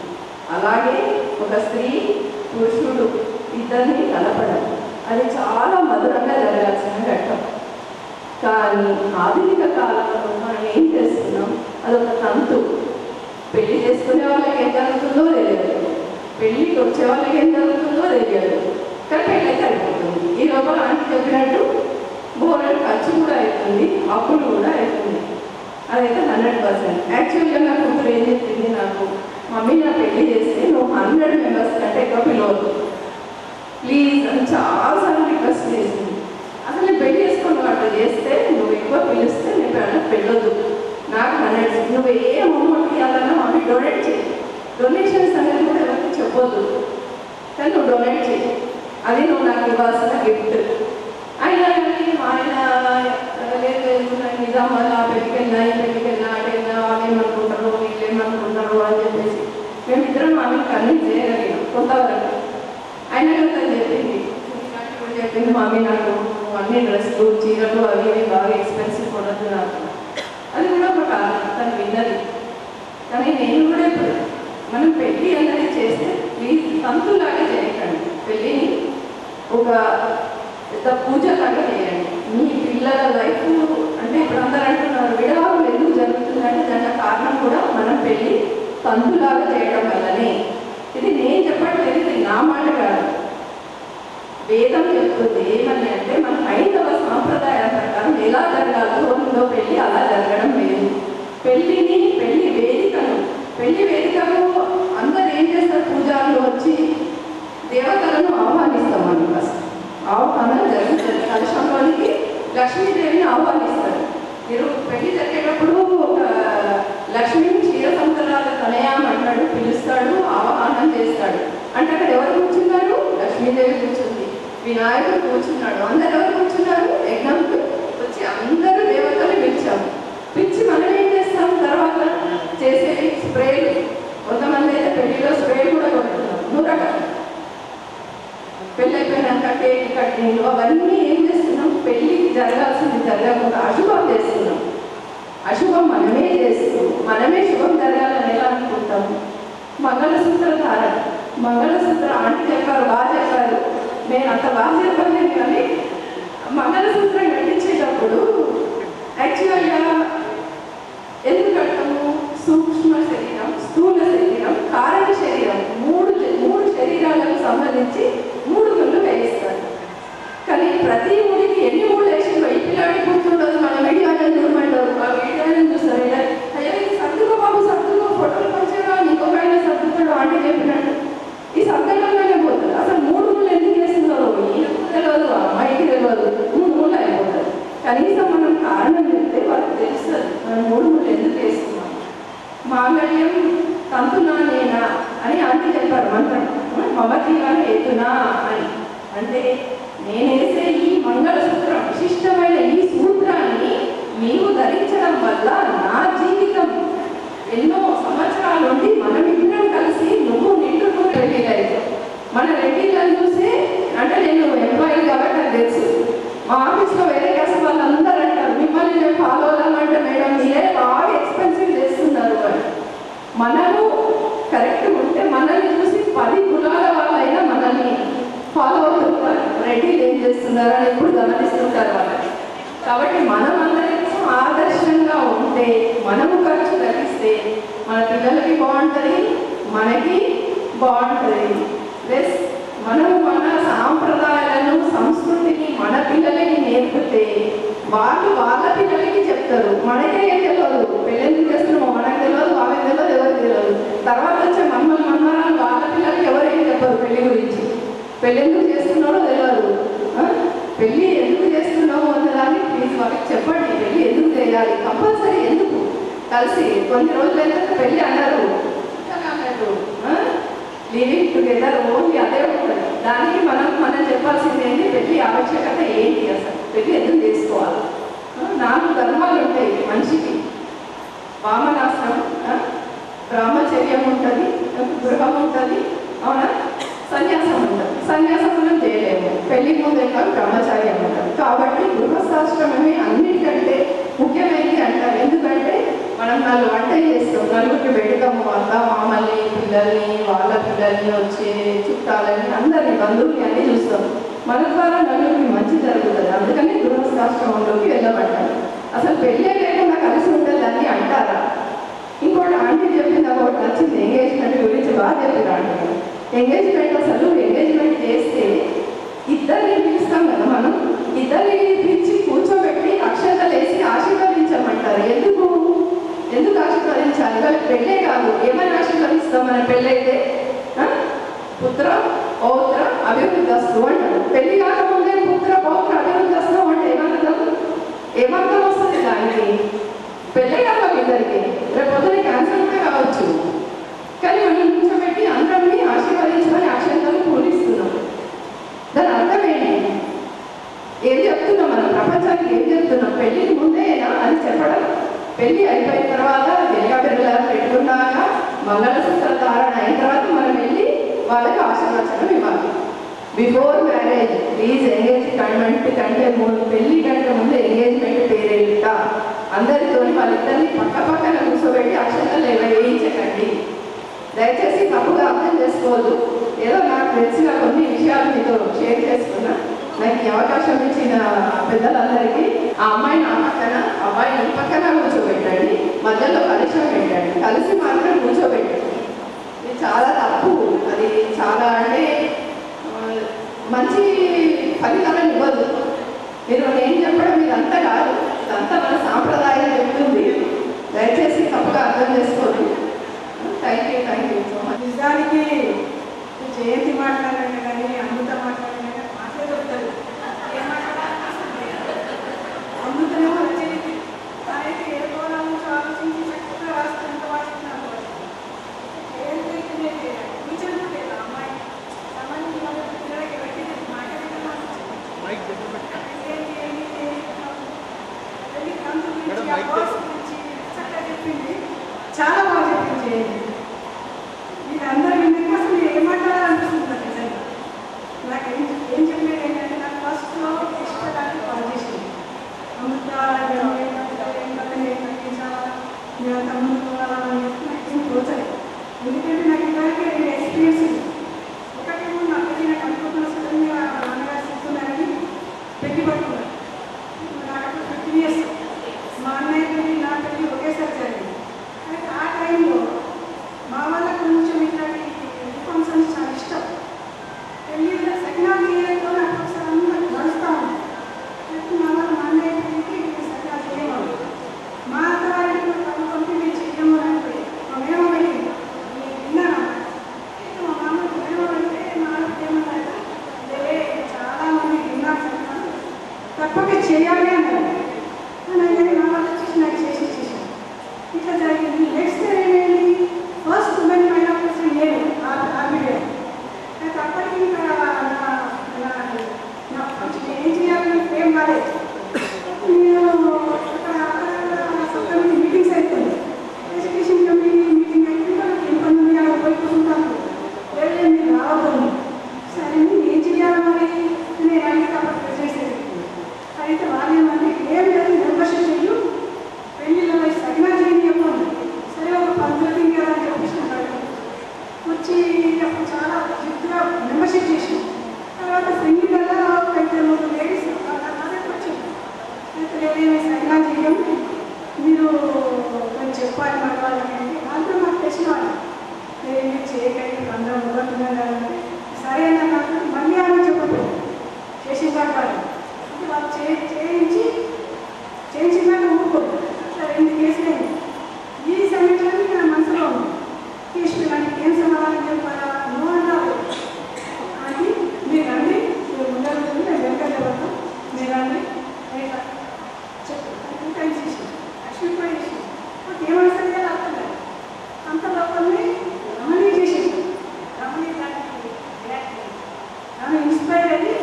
S2: అలాగే ఒక స్త్రీ పురుషుడు ఇద్దరిని కలపడం అది చాలా మధురంగా జరగాల్సిన ఘట్టం. కానీ ఆధునిక కాలంలో మనం ఏం చేస్తున్నాం? అదొక తంతు. పెళ్లి చేసుకునే వాళ్ళకి ఏం జరుగుతుందో తెలియదు, పెళ్ళికి వచ్చే వాళ్ళకి ఏం జరుగుతుందో తెలియదు. కానీ పెళ్ళి అయితే అయిపోతుంది. ఈ లోపల ఆంటీ చెప్పినట్టు బోరెడు ఖర్చు కూడా అవుతుంది, అప్పులు కూడా అవుతుంది. అదైతే 100%. యాక్చువల్గా నా కూతురు ఏం చెప్పింది నాకు, మమ్మీ నా పెళ్లి చేస్తే నువ్వు 100 మెంబర్స్ కంటే ఎక్కువ పిలవద్దు ప్లీజ్ అని చాలాసార్లు రిక్వెస్ట్ చేసింది. అసలు నేను పెళ్లి చేసుకుని వాటి చేస్తే నువ్వు ఎక్కువ పిలిస్తే నేను అన్నట్టు పెళ్ళొద్దు, నాకు 100. నువ్వు ఏ అమౌంట్ ఇవ్వాలన్నా మమ్మీ డొనేట్ చేయి, డొనేషన్స్ అనేది కూడా ఎవరికి చెప్పొద్దు, కానీ నువ్వు డొనేట్ చేయి, అది నువ్వు నాకు ఇవ్వాల్సిన గిఫ్ట్. అయినా కానీ ఆయన లేదు నిజామాబాద్ ఆ పెళ్ళికెళ్ళినా ఈ పెళ్ళికెళ్ళినా అటెళ్ళినా వాళ్ళు ఏమనుకుంటారు వీళ్ళు ఏమనుకుంటారు అని చెప్పేసి మేమిద్దరం ఆమెను కన్విన్స్ చేయగలిగాం కొంతవరకు. అయినా తను చెప్పింది చెప్పింది మమ్మీ నాకు అన్ని డ్రెస్సులు చీరలు అవి ఇవి బాగా ఎక్స్పెన్సివ్ కొనద్దు నాకు. అది కూడా ఒక కారణం తను విన్నది. కానీ నేను కూడా ఇప్పుడు మనం పెళ్ళి అన్నది చేస్తే ప్లీజ్ తంతులాగా చేయకండి, పెళ్ళిని ఒక పెద్ద పూజలాగా చేయండి. మీ పిల్లల లైఫ్ అంటే ఇప్పుడు అందరూ అంటున్నారు విడాకులు ఎందుకు జరుగుతుందంటే దానికి కారణం కూడా మనం పెళ్ళి తంతులాగా చేయడం వల్లనే. ఇది నేను చెప్పట్లేదు, ఇది నా మాట కాదు, వేదం చెప్తుంది. ఏమని అంటే మన హైందవ సాంప్రదాయం ప్రకారం ఎలా జరగాలో ఉందో పెళ్ళి అలా జరగడం లేదు. పెళ్లి వేదికను అందరు ఏం చేస్తారు? పూజారులు వచ్చి దేవతలను ఆహ్వానిస్తాం. మనం ఫస్ట్ ఆహ్వానం జరుగుతుంది. కలశంలోనికి లక్ష్మీదేవిని ఆహ్వానిస్తారు. మీరు పెళ్లి జరిగేటప్పుడు ఒక లక్ష్మిని క్షీరసముద్రాల తనయాం అంటాడు, పిలుస్తాడు, ఆవాహనం చేస్తాడు. అంటే అక్కడ ఎవరు కూర్చున్నారు? లక్ష్మీదేవి కూర్చుంది, వినాయకుడు కూర్చున్నాడు. అందరు ఎవరు కూర్చున్నారు? యజ్ఞంకు వచ్చి అందరూ దేవతలు పిలిచాము. పిలిచి మనం ఏం చేస్తాం? తర్వాత చేసేది స్ప్రేలు. కొంతమంది అయితే పెళ్లిలో స్ప్రేలు కూడా కొడుతున్నారు. 100 రకాలు. పెళ్ళి అయిపోయినాక కేక్ కటింగ్ అవన్నీ ఏం చేస్తున్నాం? పెళ్ళికి జరగాల్సింది జరగకుండా అశుభం చేస్తున్నాం. అశుభం మనమే చేస్తూ మనమే శుభం జరగాలని ఎలా అనుకుంటాము? మంగళసూత్ర ధారణ. మంగళసూత్ర ఆంటీ చెప్పారు, బాగా చెప్పారు. నేను అంత బాగా చెప్పలేదు, కానీ మంగళసూత్రం కట్టించేటప్పుడు యాక్చువల్గా ఎందుకు కడతాము? సూక్ష్మ శరీరం, స్థూల శరీరం, కారణ శరీరం, మూడు శరీరాలకు సంబంధించి 3 ముళ్ళు వేయిస్తారు. కానీ ప్రతి ముడికి ఎన్ని ముళ్ళు వేసిందో ఈ పిల్లాడి గుర్తుండదు. మన వీడియోలను చూడమంటారు, ఆ వీడియోలను చూస్తారు. అయ్యో ఇది సర్దుకో బాబు, సర్దుకో, ఫోటోలు పంచారా, ఇంకొక ఆయన సర్దుతాడు అంటే చెప్పినట్టు ఈ సర్దకంగానే పోతుంది. అసలు 3 ముళ్ళు ఎందుకు వేసిందో ఈయనకు తెలియదు, అమ్మాయికి తెలియదు, 3 ముళ్ళు అయిపోతుంది. కనీసం మనం కారణం చెప్తే వాళ్ళకి తెలుస్తుంది మనం 3 ముళ్ళు ఎందుకు వేస్తున్నాం. మాంగళ్యం తంతునా నేనా అని ఆంటీ చెప్పారు మంత్రం. మమతీవాన్ని ఎత్తునా అని అంటే నేనేసే ఈ మంగళసూత్రం, విశిష్టమైన ఈ సూత్రాన్ని నీవు ధరించడం వల్ల నా జీవితం ఎన్నో సంవత్సరాల నుండి మనం ఇద్దరం కలిసి నువ్వు నిండు రెడ్డిలు అయితే మన రెడ్డిలను చూసి అంటే మా ఆఫీస్లో వేరే క్యాస్ట్ వాళ్ళందరూ అంటారు, మిమ్మల్ని నేను ఫాలో అవ్వాలంటే మేడం మీరే బాగా ఎక్స్పెన్సివ్ చేస్తున్నారు అని. మనము కరెక్ట్గా ఉంటే మనల్ని చూసి 10 కులాల వాళ్ళైనా మనల్ని ఫాలో అవుతుంటారు. రెడ్డిలు ఏం చేస్తున్నారు అని ఎప్పుడు గమనిస్తుంటారు వాళ్ళని. కాబట్టి మనం అందరికీ ఆదర్శంగా ఉంటే, మనము ఖర్చు తగ్గిస్తే మన పిల్లలకి బాగుంటుంది, మనకి బాగుంటుంది. ప్లస్ మనము మన సాంప్రదాయాలను సంస్కృతిని మన పిల్లలకి నేర్పితే వాళ్ళు వాళ్ళ పిల్లలకి చెప్తారు. మనకే ఏం తెలియదు, పెళ్ళెందుకు చేస్తున్నామో మనకు తెలియదు, వాళ్ళకి తెలియదు, ఎవరికి తెలియదు. తర్వాత వచ్చే మన్మరాలు వాళ్ళ పిల్లలకి ఎవరు ఏం చెప్పరు పెళ్లి గురించి. పెళ్ళెందుకు చేస్తున్నారో తెలియదు. పెళ్ళి ఎందుకు చేస్తున్నామో అన్నదాన్ని ప్లీజ్ వాళ్ళకి చెప్పండి. పెళ్ళి ఎందుకు చేయాలి, కంపల్సరీ ఎందుకు కలిసి కొన్ని రోజులు అయితే పెళ్ళి అన్నారు అన్నట్టు లివింగ్ టుగెదర్ ఓన్లీ అదే ఉంటుంది. దానికి మనం చెప్పాల్సింది ఏంటి, పెళ్ళి ఆవశ్యకత ఏంటి, అసలు పెళ్ళి ఎందుకు చేసుకోవాలి. 4 ధర్మాలు ఉంటాయి మనిషికి. వామనాశ్రమం, బ్రహ్మచర్యం ఉంటుంది, గృహం ఉంటుంది, అవునా, సన్యాసం ఉంటుంది. సన్యాసం మనం చేయలేము, పెళ్లి ముందు కాదు బ్రహ్మచర్యం ఉంటుంది. కాబట్టి గృహస్థాశ్రమమే అన్నిటికంటే ముఖ్యమైనది అంటారు. ఎందుకంటే మనం 4 వంటలు చేస్తాం, నలుగురికి పెడతాము, అత్త మామల్ని, పిల్లల్ని, వాళ్ళ పిల్లల్ని, వచ్చే చుట్టాలని, అందరినీ, బంధువుల్ని అన్నీ చూస్తాం. మన ద్వారా నలుగురికి మంచి జరుగుతుంది. అందుకని గృహస్థాశ్రమంలోకి వెళ్ళమంటారు. అసలు పెళ్ళే లేకుండా కలిసి ఉంటుంది అని అంటారా? ఇంకోటి ఆంటీ చెప్పింది, ఒకటి నచ్చింది, ఎంగేజ్మెంట్ గురించి బాగా చెప్పారు. ఎంగేజ్మెంట్ అసలు ఎంగేజ్మెంట్ చేస్తే ఇద్దరిని పిలుస్తాం కదా, మనం ఇద్దరిని పిలిచి కూర్చోబెట్టి అక్షతలు వేసి ఆశీర్వదించమంటారు. ఎందుకు ఆశీర్వదించాలి? వాళ్ళకి పెళ్ళే కాదు, ఏమైనా ఆశీర్వదిస్తాం మన పెళ్ళైతే? పుత్ర పౌత్ర అభివృద్ధస్తు అంటారు. పెళ్లి కాకముందే పుత్ర పౌత్ర అభివృద్ధస్తు అంటే ఏమర్థం వస్తుంది దానికి? పెళ్ళే కావాలి ఇద్దరికి, రేపు పొద్దున క్యాన్సర్ కూడా కావచ్చు. కానీ మనం కూర్చోబెట్టి అందరినీ ఆశీర్వదించమని అక్షంతలు పూజిస్తున్నాం. దాని అర్థం ఏంటి? ఏం చెప్తున్నాం మనం ప్రపంచానికి? ఏం చెప్తున్నాం? పెళ్ళికి ముందేనా అని చెప్పడం? పెళ్ళి అయిపోయిన తర్వాత వెలుగా పెరుగులా పెట్టుకున్నాక మంగళసూత్ర ధారణ అయిన తర్వాత మనం వెళ్ళి వాళ్ళకి ఆశీర్వచనం ఇవ్వాలి. బిఫోర్ మ్యారేజ్ ప్లీజ్ ఎంగేజ్మెంట్ కంటే ముందు, పెళ్లి కంటే ముందు ఎంగేజ్మెంట్ పేరేట అందరితో వాళ్ళిద్దరిని పక్కన కూర్చోబెట్టి అక్షంతలు వేయించకండి. దయచేసి తప్పుగా అర్థం చేసుకోవద్దు. ఏదో నాకు తెలిసిన కొన్ని విషయాలు మీతో షేర్ చేసుకున్నా. నాకు ఈ అవకాశం ఇచ్చిన పెద్దలందరికీ, ఆ అమ్మాయిని ఆ పక్కన, అబ్బాయిని ఈ పక్కన కూర్చోబెట్టండి, మధ్యలో కలిసి పెట్టండి, కలిసి మాత్రం కూర్చోబెట్టండి. ఇది చాలా తప్పు. అది చాలా అంటే మంచి ఫలితాలను ఇవ్వదు. మీరు నేను చెప్పడం ఇదంతా కాదు, ఇదంతా మన సాంప్రదాయం చెప్తుంది. దయచేసి తప్పుగా అర్థం చేసుకోండి. Thank you so much.
S4: నిజానికి జయంతి మాట్లాడాలి కానీ అమృత మాట్లాడాలి కానీ మాటలే చెప్తారు. ఏం అమృతనేమో రచయిత, అయితే ఏ కోణం నుంచి ఆలోచించి చక్కగా రాస్తే ఎంత వాడుతున్నారు. ఏదైతే టీచర్ కూడా లేదు అమ్మాయి సంబంధించి వాళ్ళ పిల్లలకి పెట్టి చక్కగా చెప్పింది, చాలా బాగా చెప్పింది. మీరందరూ విన్నాక అసలు ఏం మాట్లాడాలనిపిస్తుంది నిజంగా. నాకు ఏం చెప్పలేదు ఏంటంటే, నాకు ఫస్ట్లో ఇష్టడానికి కాల్ చేసింది అమృత తమ్ముడు అని చెప్పి నాకేం తోచలేదు. ఎందుకంటే నాకు ఇలాగే ఎక్స్పీరియన్స్ ఉంది. ఒకటేమో నా పెళ్ళి నాకు అనుకుంటున్న సడన్గా నాన్నగారు చెప్తున్నారని పెళ్లి పట్టుకున్నారు. నాకు 15 years మా అన్నయ్య పెళ్ళి నా పెళ్ళి ఒకేసారి జరిగింది. అయితే ఆ టైంలో మా వాళ్ళకి కొంచెం ఇట్లాంటి ఫంక్షన్స్ చాలా ఇష్టం. పెళ్ళి సెకండ్ ఇయర్లో నాకు ఒకసారి అందరూ నడుస్తూ ఉంది. మా వాళ్ళు మా అన్నయ్య పెళ్ళికి సెకండ్ చేయమని, మా అత్తవారికి పంపి మేము చెయ్యము అంటే మా మేమ వెళ్ళింది. నేను విన్నాను. మా మామూలు మేమ వెళ్తే మా వాళ్ళకి ఏమన్నారు, చాలామంది విన్నారు చెప్తాను, తప్పక చేయాలి అన్నారు. అలాగే మా వాళ్ళు వచ్చేసి నాకు చేసేసాను. ఇట్లా జరిగింది. నెక్స్ట్ ఏమైంది, ఫస్ట్ ఉమెన్ మైన్ ఆఫీసర్ నేను ఆర్బీఐ. అయితే అప్పటికి ఇంకా కొంచెం ఏం చేయాలని ఏం కాలేదు. నేను అక్కడ మీటింగ్స్ అవుతుంది, ఎడ్యుకేషన్ కమిటీ మీటింగ్ అయితే వాళ్ళకి ఎంత మంది పోయి కూర్చుంటాను. లేదు మీరు రావద్దు. సరే నేను ఏం చేయాలి మరి నేను అన్ని కాబట్టి చేసేది. అయితే వాళ్ళేమంటే ఏం లేదు మెంబర్షిప్ చెయ్యు పెళ్ళిళ్ళ సగినా చేయని చెప్పండి. సరే ఒక 10 కదా అని చెప్పేసినాడు. వచ్చి అప్పుడు చాలా జిద్దుగా మెంబర్షిప్ చేసి తర్వాత పెళ్ళిళ్ళ పెద్ద లేడీస్ అదే వచ్చింది. అయితే లేదేమి సగినా చెయ్యం మీరు కొంచెం చెప్పాలి మన వాళ్ళకి అంటే మాకు తెలిసిన వాళ్ళు నేను చేయకండి అందరం మొదలుతున్నాను అంటే సరే అన్న నాకు మళ్ళీ ఆమె చెప్పదు చేసిన కాదు అంటే వాళ్ళు చేయించినాక ఊరుకోదు. అట్లా 2 కేసులు అయింది. ఈ సమయంలో నా మనసులో ఉంది తీసుకున్నాను ఏం సమాధానం చెప్పాలా నో అన్నారు. అది మీరు రండి మీరు ముందర నేను వెనకాల చెప్తాను మీరు రండి చెప్పు టైం చేసి లక్ష్మీపై చేసి ఏమవుతుంది కదా అర్థం కాదు. అంత లోపలనే రమణీ చేసేది. రమణీ ఆమె ఇన్స్పైర్ అయ్యి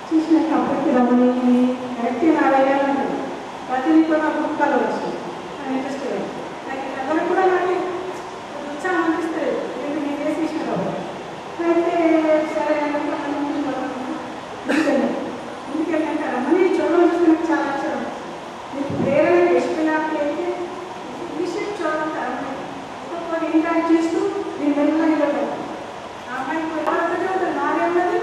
S4: చూసినాక అప్పటికి రమణీకి కరెక్ట్గా 40 ఏళ్ళు ఉంటుంది. ప్రతిదీ కూడా బుక్కాలు వచ్చింది ఇంట్రెస్ట్ నాకు ఎవరు కూడా నాకు ఉత్సాహం అనిపిస్తుంది. నేను చేసేసిన కాబట్టి అయితే సరే ఎందుకంటే రమణీ చూడడం చూస్తే నాకు చాలా ఇష్టం. మీకు ప్రేరణ ఎస్పిలాకి అయితే విషయం చూడాలి ఒక్కొక్కటి ఇంటాక్ట్ చేస్తూ నేను వెళ్ళిన ఆ అమ్మాయికి ఒకటే ఉంటుంది నాదే ఉన్నది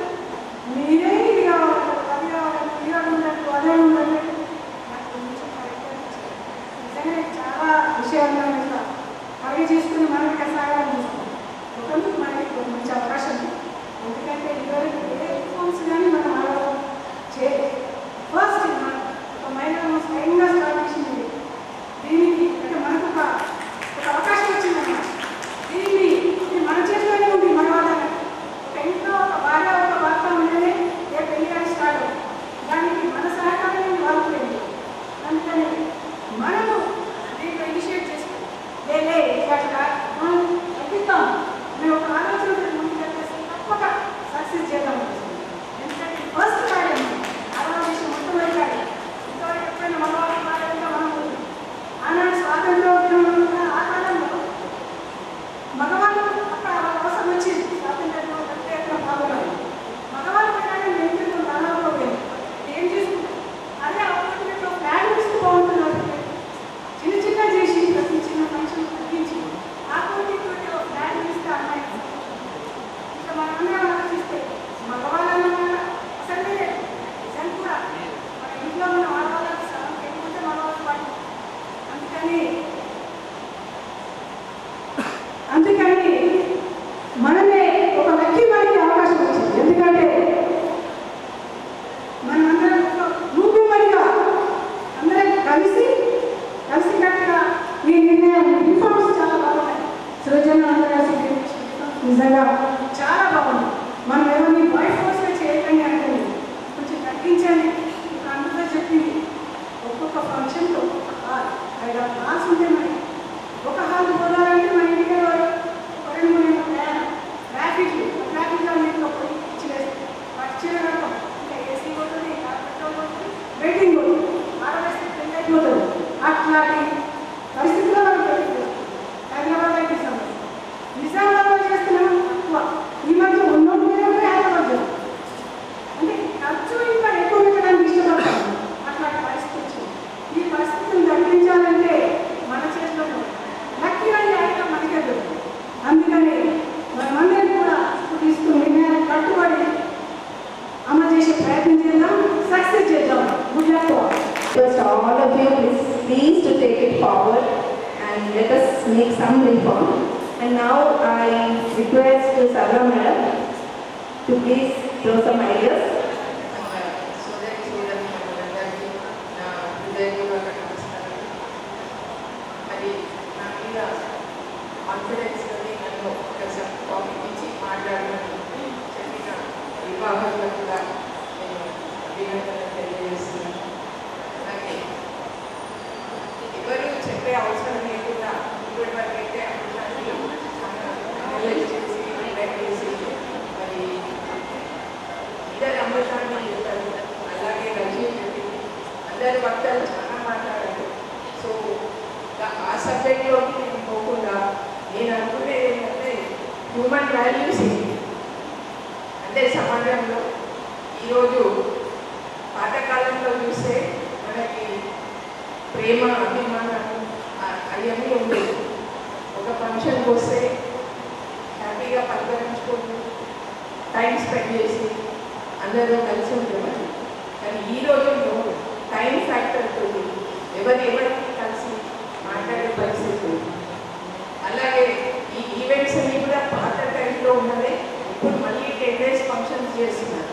S4: మీరే ఇది కావాలి అది కావాలి ఇలా ఉన్నట్టు అదే ఉన్నట్టు నాకు కొంచెం నిజంగా చాలా విషయాలు ఇట్లా అవి చేసుకుని మనం కసాగాలని చూస్తాం. ఒకరికి మనకి మంచి అవకాశం ఎందుకంటే ఇదివరకు ఏ ఫోన్స్ కానీ మనం ఫస్ట్ ఒక మహిళ స్వయంగా స్టార్ట్ చేసింది. దీనికి అంటే మనకు ఒక అవకాశం వచ్చిందన్నమాట. దీన్ని మన చేతిలోనే ఉంది. మన వాళ్ళ ఒక ఇంట్లో ఒక భార్య ఒక భర్త ఉండేనే ఏ పెళ్లి కానీ స్టార్ట్ అవుతుంది. దానికి మన సహకారం వాళ్ళకి అందుకని మనము దీంట్లో ఇనిషియేట్ చేసుకోవాలి. లేలే ఇట్లా తగ్గిస్తాం మేము ఒక ఆలోచన ముందుకెళ్ళేసి తప్పక సక్సెస్ చేద్దాం. ఎందుకంటే ఫస్ట్ కార్యం ఆలోచించి మొత్తం వెళ్ళాలి. ఇంతవరకు ఎప్పుడైనా మన వాళ్ళ కార్యంగా మనం ఆనాడు స్వాతంత్రం ఆ కాలంలో మగవాళ్ళు అక్కడ వాళ్ళ కోసం వచ్చింది. స్వాతంత్రంలో ప్రత్యేకంగా పాల్గొనాలి. మగవాళ్ళు పెట్టాలి ఎందుకు దాదాపు ఏం చేసుకుంటాం అదే ఆపర్చునిటీలో ఫ్లాగ్ ఇస్తూ బాగుంటున్నారు. చిన్న చిన్న చేసి ప్రతి చిన్న ఫంక్షన్ తగ్గించి ఆపర్చునిటీ ఫ్లాగ్ ఇస్తే అమ్మాయి ఇంకా మనందరం ఆలోచిస్తే మగవాళ్ళ అసలే నిజం కూడా మన ఇంట్లో ఉన్న ఆడవాళ్ళకి సగం ఎక్కుంటే మగవాళ్ళు పాటు అందుకని మనమే ఒక లక్కీ మనకి అవకాశం వచ్చింది. ఎందుకంటే మనమందరం రూపమడిగా అందరం కలిసికట్టుగా ఈ నిర్ణయం రిఫార్మ్స్ చాలా బాగున్నాయి. సృజన అందరూ నిజంగా చాలా బాగుంది. మనం ఎవరిని బై ఫోర్స్గా చేయకండి అంటే కొంచెం తగ్గించండి. ఇప్పుడు అందరూ చెప్పింది ఒక్కొక్క ఫంక్షన్లో ఒక్కొక్క హాల్ 5 హాల్స్ ఉంటే మనకి ఒక హాల్ పోదాలంటే మన ఇంటికి 2 3 ట్రాఫిక్లో నీటిలో పోయి ఇచ్చివేస్తాం. వచ్చిన ఇంకా ఏసీ పోతుంది, పెట్రోల్ పోతుంది, వెయిటింగ్ పోతుంది, ఆడవేస్తే పెళ్ళి అయిపోతుంది. అట్లాంటి పరిస్థితుల్లో మనం పెట్టుకుంటాం. హైదరాబాద్ అయితే సమస్య నిజామాబాద్లో చేస్తున్నాం తక్కువ. ఈ మధ్య ఉన్నోళ్ళు హైదరాబాద్ అంటే ఖర్చు ఇంకా ఎక్కువ పెట్టడానికి ఇష్టపడతాం. అట్లాంటి పరిస్థితి వచ్చింది. ఈ పరిస్థితిని తగ్గించాలంటే మన చేతిలో లక్కీ అని ఆయన మనకే దొరుకుతుంది. అందుకని మనమందరం కూడా తీసుకుని నిర్ణయాన్ని కట్టుబడి అమలు చేసే ప్రయత్నం చేద్దాం, సక్సెస్ చేద్దాం. Good luck to all.
S2: First, all of you please to take it forward and let us make some reform. And now I request Sarva Madam to please throw some ideas.
S3: Confidence నన్ను ఒకసారి topic ఇచ్చి మాట్లాడమని చెప్పిన విభాగంలో కూడా నేను అభినందనలు తెలియజేస్తున్నాను. అలాగే ఎవరు చెప్పే అవసరం లేకుండా ఇప్పటి వరకు అయితే అనలైజ్ చేసి అప్లైట్ చేసి మరి ఇద్దరు అమృతాన్ని చెప్తారు. అలాగే రజీ చెప్పింది. అందరి వక్తలు చాలా మాట్లాడారు. సో ఆ సబ్జెక్ట్లోకి నేను పోకుండా నేను అనుకునేది ఏంటంటే హ్యూమన్ వాల్యూస్ ఏంటి అంటే సమాజంలో ఈరోజు చూస్తే మనకి ప్రేమ అభిమానం అవన్నీ ఉండేవి. ఒక ఫంక్షన్కి వస్తే హ్యాపీగా పలకరించుకొని టైం స్పెండ్ చేసి అందరూ కలిసి ఉండేవారు. కానీ ఈ రోజుల్లో టైం ఫ్యాక్టర్తో ఎవరికి కలిసి మాట్లాడే పరిస్థితి. అలాగే ఈ ఈవెంట్స్ అన్ని కూడా పాత టైంలో ఉన్నదే ఇప్పుడు మళ్ళీ 10 days ఫంక్షన్స్ చేస్తున్నారు.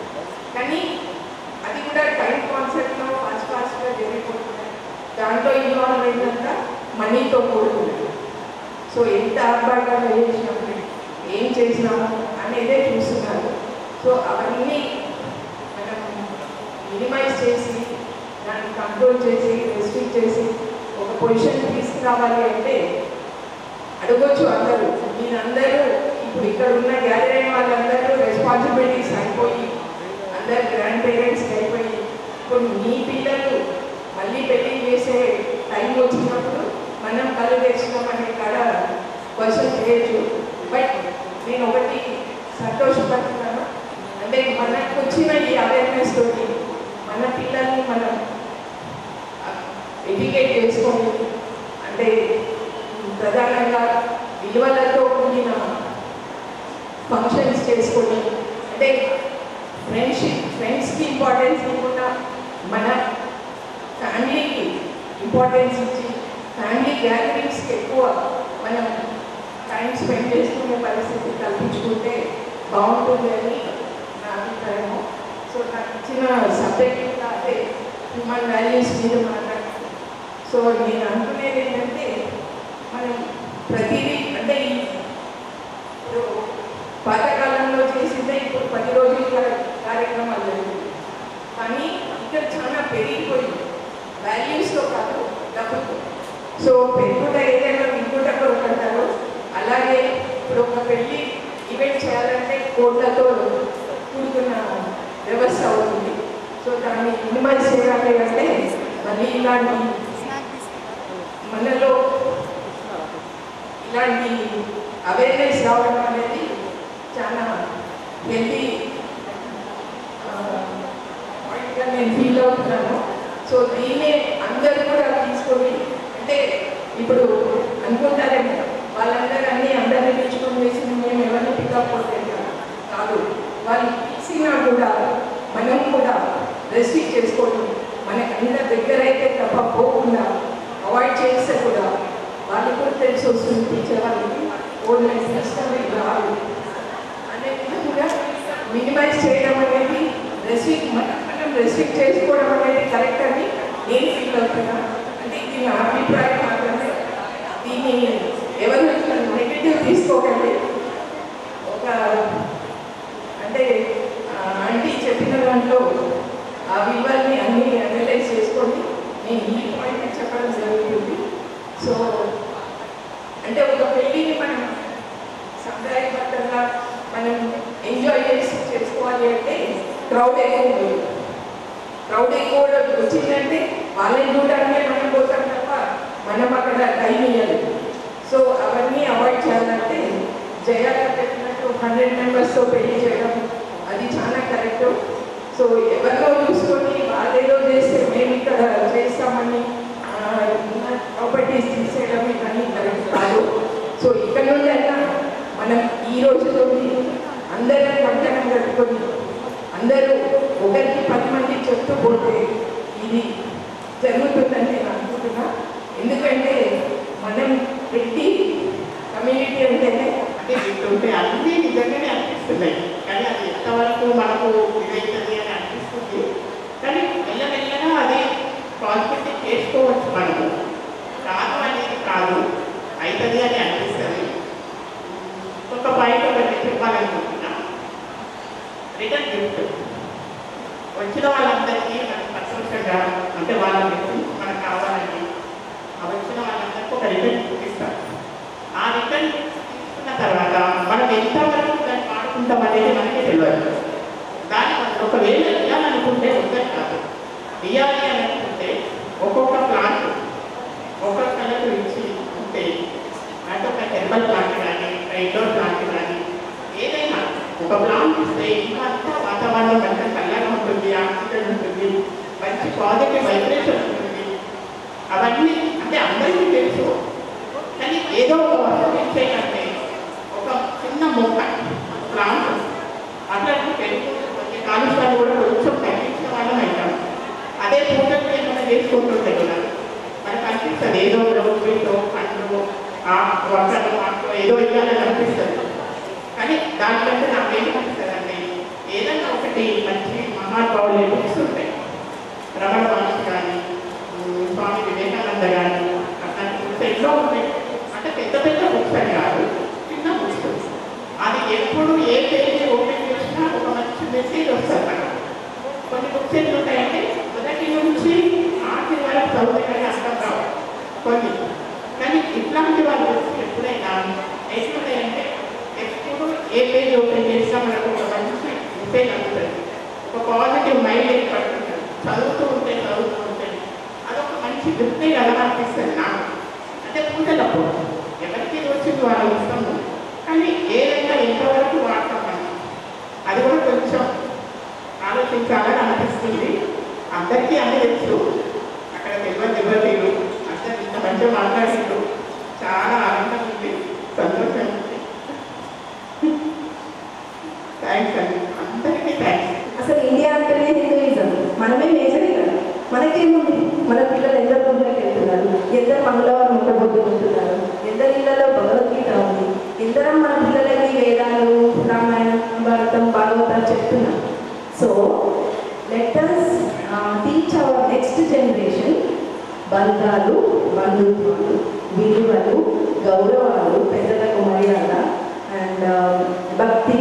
S3: కానీ అది కూడా టైం కాన్సెప్ట్లో ఫాస్ట్గా జరిగిపోతున్నాయి. దాంట్లో ఇన్వాల్వ్ అయిందంతా మనీతో కూడుకున్నది. సో ఎంత ఆర్భాటంగా చేసినప్పుడు ఏం చేసినాము అనేదే చూస్తున్నారు. సో అవన్నీ మనం మినిమైజ్ చేసి దాన్ని కంట్రోల్ చేసి రెస్ట్రిక్ట్ చేసి ఒక పొజిషన్ తీసుకురావాలి అంటే అడగొచ్చు అందరూ. మీరందరూ ఇప్పుడు ఇక్కడ ఉన్న గ్యాదర్ అయిన వాళ్ళందరూ రెస్పాన్సిబిలిటీస్ అయిపోయి అందరు గ్రాండ్ పేరెంట్స్కి అయిపోయి ఇప్పుడు మీ పిల్లలు మళ్ళీ పెళ్లి చేసే టైం వచ్చినప్పుడు మనం కళ్ళు తెచ్చినామనే కాడ క్వశ్చన్ చేయొచ్చు. బట్ నేను ఒకటి సంతోషపడుతున్నాను, అంటే మనకు వచ్చిన ఈ అవేర్నెస్ తోటి మన పిల్లల్ని మనం ఎడ్యుకేట్ చేసుకొని, అంటే ప్రధానంగా విలువలతో కూడిన ఫంక్షన్స్ చేసుకొని, అంటే ఫ్రెండ్స్కి ఇంపార్టెన్స్ ఇవ్వకుండా మన ఫ్యామిలీకి ఇంపార్టెన్స్ ఇచ్చి ఫ్యామిలీ గ్యాదరింగ్స్కి ఎక్కువ మనం టైం స్పెండ్ చేసుకునే పరిస్థితి కల్పించుకుంటే బాగుంటుంది అని నా అభిప్రాయము. సో నాకు ఇచ్చిన సబ్జెక్ట్ అదే హ్యూమన్ వాల్యూస్ మీద మాట్లాడుతున్నాను. సో నేను అనుకునేది ఏంటంటే మనం ప్రతిదీ అంటే ఇప్పుడు పాతకాలంలో చేసిందే ఇప్పుడు 10 రోజుల కార్యక్రమాలు జరుగుతుంది. కానీ ఇక్కడ చాలా పెరిగిపోయింది, వాల్యూస్తో కాదు డబ్బుతో. సో పెరుగుట ఏదైనా విరుగుట కొరకు అంటారు. అలాగే ఇప్పుడు ఒక పెళ్ళి ఈవెంట్ చేయాలంటే కోట్లతో కూడుకున్న వ్యవస్థ అవుతుంది. సో దాన్ని మినిమైజ్ చేయాలి అంటే మళ్ళీ ఇలాంటి మనలో ఇలాంటి అవేర్నెస్ రావడం అనేది చాలా హెల్తీ పాయింట్గా నేను ఫీల్ అవుతున్నాను. సో దీన్నే అందరూ కూడా తీసుకొని, అంటే ఇప్పుడు అనుకుంటారేమో వాళ్ళందరూ అందరినీ పిలుచుకొని వేసి మేము ఎవరిని పికప్ కాదు, వాళ్ళు పిలిచినా కూడా మనం కూడా రెస్ట్రిక్ట్ చేసుకోవడం, మనకు అందరి దగ్గర అయితే తప్ప పోకుండా అవాయిడ్ చేస్తే కూడా వాళ్ళకి కూడా తెలిసి వస్తుంది టీచర్ వాళ్ళకి ఓల్డ్ సిస్టమ్ రాదు అనే విధంగా మినిమైజ్ చేయడం అనేది మనం రెస్ట్రిక్ట్ చేసుకోవడం అనేది కరెక్ట్ అని నేను ఫీల్ అవుతున్నాను. అంటే ఇది నా అభిప్రాయం మాత్రమే. దీన్ని ఎవరు నెగిటివ్ తీసుకోకండి. ఒక అంటే ఆంటీ చెప్పిన దాంట్లో ఆ విలువల్ని అన్ని అనలైజ్ చేసుకొని నేను ఈ పాయింట్ చెప్పడం జరుగుతుంది. సో అంటే ఒక పెళ్ళిని మనం సంప్రదాయబద్ధంగా మనం ఎంజాయ్ చేసుకోవాలి అంటే క్రౌడ్ ఎక్కువ వచ్చిందంటే వాళ్ళని చూడడానికే మనం పోతాం తప్ప మనం అక్కడ టైం ఇవ్వాలి. సో అవన్నీ అవాయిడ్ చేయాలంటే జయాగా పెట్టినట్టు 100 మెంబర్స్తో పెళ్లి చేయడం అది చాలా కరెక్ట్. సో ఎవరిలో చూసుకొని వాళ్ళేదో చేస్తే మేము ఇక్కడ చేస్తామని ప్రాపర్టీస్ తీసేయడం ఇవన్నీ కరెక్ట్ కాదు. సో ఇక్కడ నుండి అయినా మనం ఈ రోజులో అందరూ కంకణం కట్టుకొని అందరూ ఒకరికి 10 మంది చెప్తూ పోతే ఇది జరుగుతుందని నేను అనుకుంటున్నా. ఎందుకంటే మనం పెట్టి కమ్యూనిటీ అంటేనే
S5: అంటే వింటుంటే అన్నీ నిజంగానే అనిపిస్తున్నాయి. కానీ అది ఎంతవరకు మనకు ఇదవుతుంది అని అనిపిస్తుంది. కానీ మెల్లమెల్లగా అది పాజిటివిటీ చేసుకోవచ్చు. మనము కాదు అనేది కాదు, అవుతుంది అని అనిపిస్తుంది. ఒక పాయింట్ ఒకటి చెప్పాలనుకుంటున్నా. రిటర్న్ గిఫ్ట్ వచ్చిన వాళ్ళందరికీ మనకు సంతోషంగా, అంటే వాళ్ళ మనకు కావాలని వచ్చిన వాళ్ళందరికీ ఒక రిటర్న్ గిఫ్ట్ ఇస్తారు. ఆ రిటర్న్ తీసుకున్న తర్వాత మనం ఎంతవరకు దాన్ని వాడుకుంటాం అనేది మనకి తెలియదు. దాని ఒకవేళ ఇవ్వాలనుకుంటే ఉండదు కాదు, ఇవ్వాలి అని అనుకుంటే ఒక్కొక్క ప్లాంట్ ఒక్కొక్క కలర్ ఇచ్చి ఉంటే, అంటే ఒక టెంపల్ ప్లాంట్ కానీ ఇండోర్ ప్లాంట్ కానీ ఏదైనా ఒక ప్లాంట్ ఇస్తే ఇంకా అంతా వాతావరణం అంతా చల్లగా ఉంటుంది, ఆక్సిజన్ ఉంటుంది, మంచి పాజిటివ్ వైబ్రేషన్ ఉంటుంది. అవన్నీ అంటే అందరికీ తెలుసు, కానీ ఏదో ఒక వస్తువు ఇచ్చేటంటే ఒక చిన్న మొక్క ప్లాంట్ అట్లాంటి పెరుగుతుంది. కొంచెం కాలుష్యాలు కూడా కొంచెం తగ్గించిన వాళ్ళం అవుతాం. అదే పూటకి ఏమైనా చేసుకుంటుంటే కూడా మనకు అనిపిస్తుంది ఏదో రోజులో పండ్లు వర్షాలు మాటలు ఏదో ఇవ్వాలని అనిపిస్తుంది. కానీ దానికంటే నాకు ఏమనిపిస్తుంది అంటే ఏదైనా ఒకటి మంచి మహానుభావులు బుక్స్ ఉంటాయి. రమణ మహర్షి కానీ స్వామి వివేకానంద కానీ అట్లాంటి బుక్స్ ఎన్నో ఉంటాయి. అంటే పెద్ద పెద్ద బుక్స్ అని కాదు, చిన్న బుక్స్. అది ఎప్పుడు ఏ పేజీ ఓపెన్ చేసినా ఒక మంచి మెసేజ్ వస్తుంది మనకు. కొన్ని బుక్స్ ఎట్లుంటాయంటే మొదటి నుంచి ఆఖరి వరకు చదువుతాయని అర్థం కావు కొన్ని. కానీ ఇట్లాంటి వాళ్ళ బుక్స్ ఎప్పుడైనా ఎట్లుంటాయంటే ఎప్పుడు ఏ పేజ్ ఓపెన్ చేసినా మనకు ఒక మంచి మెసేజ్ అందుతుంది, ఒక పాజిటివ్ మైండ్ ఏర్పడుతుంది. చదువుతూ ఉంటే అదొక మంచి దృష్టి ఎలా అనిపిస్తుంది నాకు. అంటే పూటలప్పుడు ఎవరికి వచ్చింది వాళ్ళ ఇష్టము, కానీ ఏదైనా ఎంతవరకు వాడతాం మనం అది కూడా కొంచెం ఆలోచించాలని అనిపిస్తుంది. అందరికీ అన్నీ తెలుసు, అక్కడ తెలియదు అందరూ ఇంత మంచిగా మాట్లాడిండ్రు. చాలా ఆనందం ఉంది, సంతోషం ఉంది. థ్యాంక్స్ అండి, అందరికీ థ్యాంక్స్.
S2: అసలు ఇండియా అంటేనే హిందూయిజం, మనమే మేజర్ ఇక్కడ. మనకేముంది, మన పిల్లలు ఎందరు గుళ్ళకి వెళ్తున్నారు, ఎందరు మంగళవారం ఒక బొద్దు ఉంటున్నారు, ఎందరి ఇళ్లలో భగవద్గీత ఉంది, ఎందరం మన పిల్లలకి వేదాలు, రామాయణం, భారతం, భాగవతాలు చెప్తున్నాం. So let us teach our next generation బంధాలు, బంధుత్వాలు, విలువలు, గౌరవాలు, పెద్దలకు మర్యాద అండ్ భక్తి,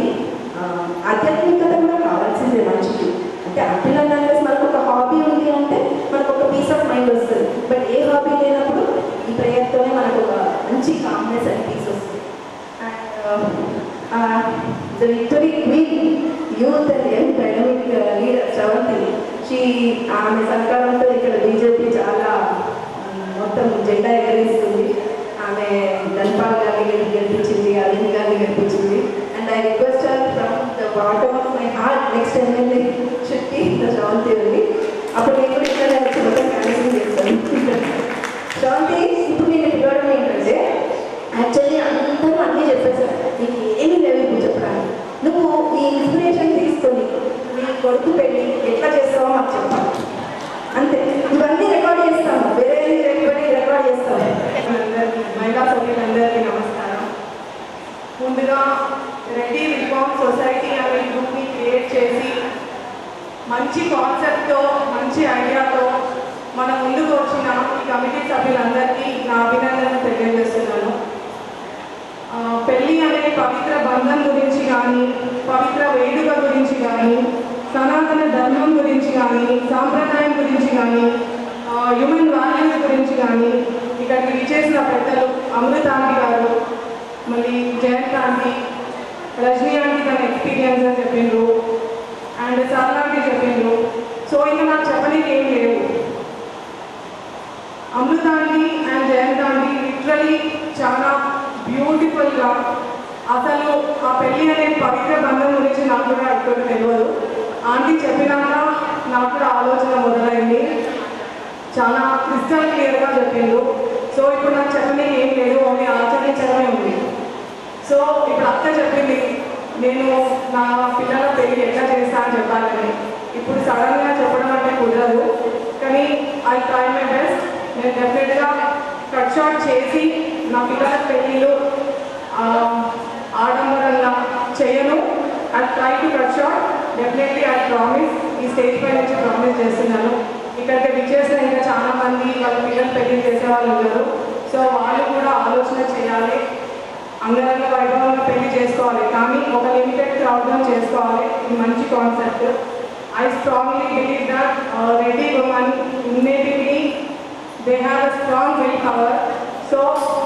S2: ఆధ్యాత్మికత కూడా కావాల్సిందే మనిషికి. అంటే అట్లా మనకు ఒక హాబీ ఉంది అంటే మనకు ఒక పీస్ ఆఫ్ మైండ్ వస్తుంది. బట్ ఏ హాబీ లేనప్పుడు ఈ ప్రేయర్తోనే మనకు ఒక మంచి కామ్నెస్ అండ్ పీస్ వస్తుంది. And the victory queen youth and young dynamic leader Sravanthi, ఆమె సహకారంతో ఇక్కడ బీజేపీ చాలా మొత్తం జెండా ఎగరేస్తుంది. ఆమె ధన్పాల్ గారిని గెలిపించింది, అరవింద్ గారిని గెలిపించింది. And I request her from the bottom of my heart next MLA చుట్టి శ్రవంతి ఉంది. అప్పుడు నేను కూడా ఇక్కడ మొత్తం క్యాన్సిల్ చేస్తాను. శ్రవంతి ఇప్పుడు నేను పిలవడం ఏంటంటే యాక్చువల్లీ అందరూ అన్నీ చెప్పేసారు, నీకు ఏమీ లేవు ఇప్పుడు చెప్పడానికి. నువ్వు ఈ ఇన్స్పిరేషన్ తీసుకొని నీ కొడుకు పెళ్ళి ఎట్లా చేస్తావో మాకు చెప్పాలి అంతే. ఇవన్నీ రికార్డ్ చేస్తాము, వేరే రికార్డ్ చేస్తాము.
S4: అందరికీ, మహిళా సభ్యులందరికీ నమస్కారం. ముందుగా రెడ్డి రిఫార్మ్ సొసైటీ అనే గ్రూప్ని క్రియేట్ చేసి మంచి కాన్సెప్ట్తో, మంచి ఐడియాతో మన ముందుకు వచ్చిన ఈ కమిటీ సభ్యులందరికీ నా అభినందనలు తెలియజేస్తున్నాను. పెళ్ళి అనే పవిత్ర బంధం గురించి కానీ, పవిత్ర వేడుక గురించి కానీ, సనాతన ధర్మం గురించి కానీ, సాంప్రదాయం గురించి కానీ, హ్యూమన్ వాల్యూస్ గురించి కానీ ఇక్కడికి విచ్చేసిన పెద్దలు అమృతాంటి గారు, మళ్ళీ జయంత్ ఆంటీ, రజనీ ఆంటీ తన ఎక్స్పీరియన్స్ అని చెప్పిండ్రు, అండ్ సర్లాంటి చెప్పిండ్రు. సో ఇంకా నాకు చెప్పడానికి ఏం లేవు. అమృతాంటి అండ్ జయంత్ ఆంటీ లిటరలీ చాలా బ్యూటిఫుల్గా, అసలు ఆ పెళ్ళి అనే పవిత్ర బంధం గురించి నాకు కూడా ఇప్పుడు తెలియదు. ఆంటీ చెప్పినాక నాకు కూడా ఆలోచన మొదలైంది. చాలా క్రిస్టల్ క్లియర్గా చెప్పిండు. సో ఇప్పుడు నాకు చెప్పడానికి ఏం లేదు, ఓన్లీ ఆచరించడమే ఉంది. సో ఇప్పుడు అక్క చెప్పింది నేను నా పిల్లల పెళ్ళి ఎట్లా చేస్తా అని చెప్పాలని. ఇప్పుడు సడన్గా చెప్పడం అంటే కుదరదు, కానీ ఐ ట్రై మై బెస్ట్. నేను డెఫినెట్గా కట్ షార్ట్ చేసి నా పిల్లల పెళ్ళిళ్ళు ఆడంబరంగా చేయను. I try to cut short, definitely I promise. ఈ స్టేజ్ పై నుంచి ప్రామిస్ చేస్తున్నాను. ఇక్కడికి విచ్చేసిన ఇంకా చాలా మంది వాళ్ళ పిల్లలు పెళ్లి చేసే వాళ్ళు ఉన్నారు. సో వాళ్ళు కూడా ఆలోచన చేయాలి, అంగరంగ వైభవంగా పెళ్లి చేసుకోవాలి, కానీ ఒక లిమిటెడ్ క్రౌడ్లో చేసుకోవాలి. ఇది మంచి concept. I strongly believe that ready women innately they have a strong will power. So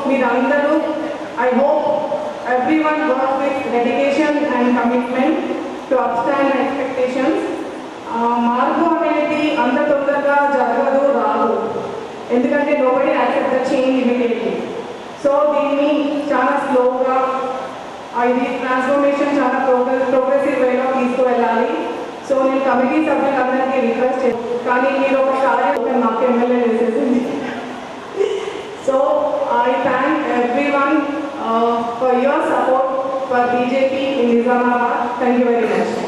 S4: మీరందరూ I hope everyone works with dedication and commitment to upstand expectations. మార్పు అనేది అంత తొందరగా జరగదు, రాదు. ఎందుకంటే nobody accepts the change immediately. So దీన్ని చాలా స్లోగా, ఇది ట్రాన్స్ఫర్మేషన్ చాలా ప్రోగ్రెసివ్ వేలో తీసుకువెళ్ళాలి. సో నేను కమిటీ సభ్యులందరికీ రిక్వెస్ట్ చేస్తాను,
S6: కానీ మీరు ఒకసారి మాకు ఎమ్మెల్యే చేసేసింది. So I thank everyone for your support for BJP in Nizamabad. Thank you very much.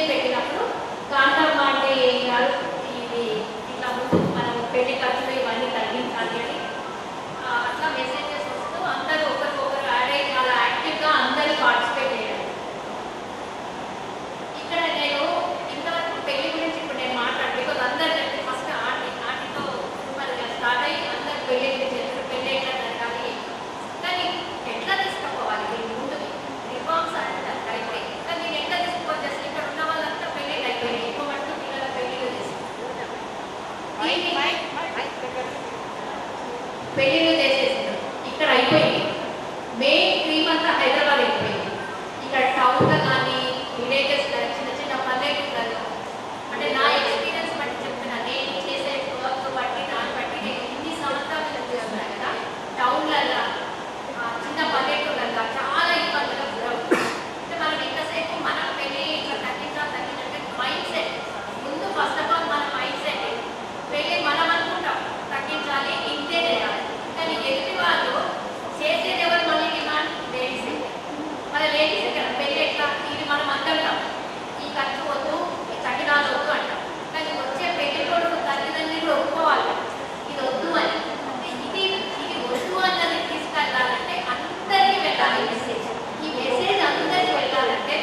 S1: పెట్టినప్పుడు కాంటమ్మ అంటే ఏం కాదు, ఇది ఇట్లా ముందు మనం పెళ్లి ఖర్చులు ఇవన్నీ తగ్గించాలి అని అట్లా మెసేజెస్ వస్తూ అందరూ ఒకరికొకరు యాడ్ అయ్యి చాలా యాక్టివ్గా అందరూ పార్టిసిపేట్ చేయాలి. ఇక్కడ నేను ఇంతవరకు పెళ్లి గురించి ఇప్పుడు నేను మాట్లాడు, బికాజ్ అందరు చెప్పి ఫస్ట్ ఆంటీతో సూపర్గా స్టార్ట్ అయ్యి అందరు పెళ్లి గురించి చెప్పారు, పెళ్లి ఎట్లా జరగాలి, కానీ ఎట్లా తీసుకుపోవాలి దీని ముందు రిఫార్మ్స్ అంటే అయిపోయి, కానీ నేను ఎట్లా తీసుకోవాలి జస్ట్ ఇక్కడ ఉన్న వాళ్ళంతా పెళ్లి అయిపోయినాయి, ఎక్కువ మటుకు పిల్లల పెళ్లిళ్ళు చేసేసారు. ఇక్కడ అయిపోయింది. మెయిన్ థీమ్ అంతా హైదరాబాద్ అయిపోయింది. ఇక్కడ టౌన్లో కానీ విలేజెస్ చిన్న చిన్న పల్లెటూళ్ళలో అంటే నా ఎక్స్పీరియన్స్ బట్టి చెప్తున్నా, నేను చేసే వర్క్ బట్టి దాన్ని బట్టి నేను ఇన్ని సంవత్సరాలు చూస్తున్నాను కదా, టౌన్లలో చిన్న పల్లెటూళ్ళల్లో చాలా ఇబ్బందులు గురవుతుంది. అంటే మనం ఎంతసేపు మనం పెళ్ళి ఇట్లా తగ్గించాలంటే మైండ్ సెట్ ముందు ఫస్ట్ ఆఫ్ ఆల్ మన మైండ్ సెట్ పెళ్ళి మనం అనుకుంటాం తగ్గించాలి ఇంతే చేయాలి, కానీ ఎదుటి వాళ్ళు చేసేది ఎవరు మళ్ళీ డిమాండ్ లేడీస్. మన లేడీస్ ఇక్కడ పెళ్ళి ఎట్లా ఇది మనం అంటాం, ఈ ఖర్చు వద్దు ఈ చకినాలు వద్దు అంటాం, కానీ వచ్చే పెళ్లి కొడుకు తల్లిదండ్రులు ఒప్పుకోవాలి ఇది వద్దు అని. ఇది వద్దు అన్నది తీసుకెళ్ళాలంటే అందరికీ వెళ్ళాలి మెసేజ్. ఈ మెసేజ్ అందరికీ వెళ్ళాలంటే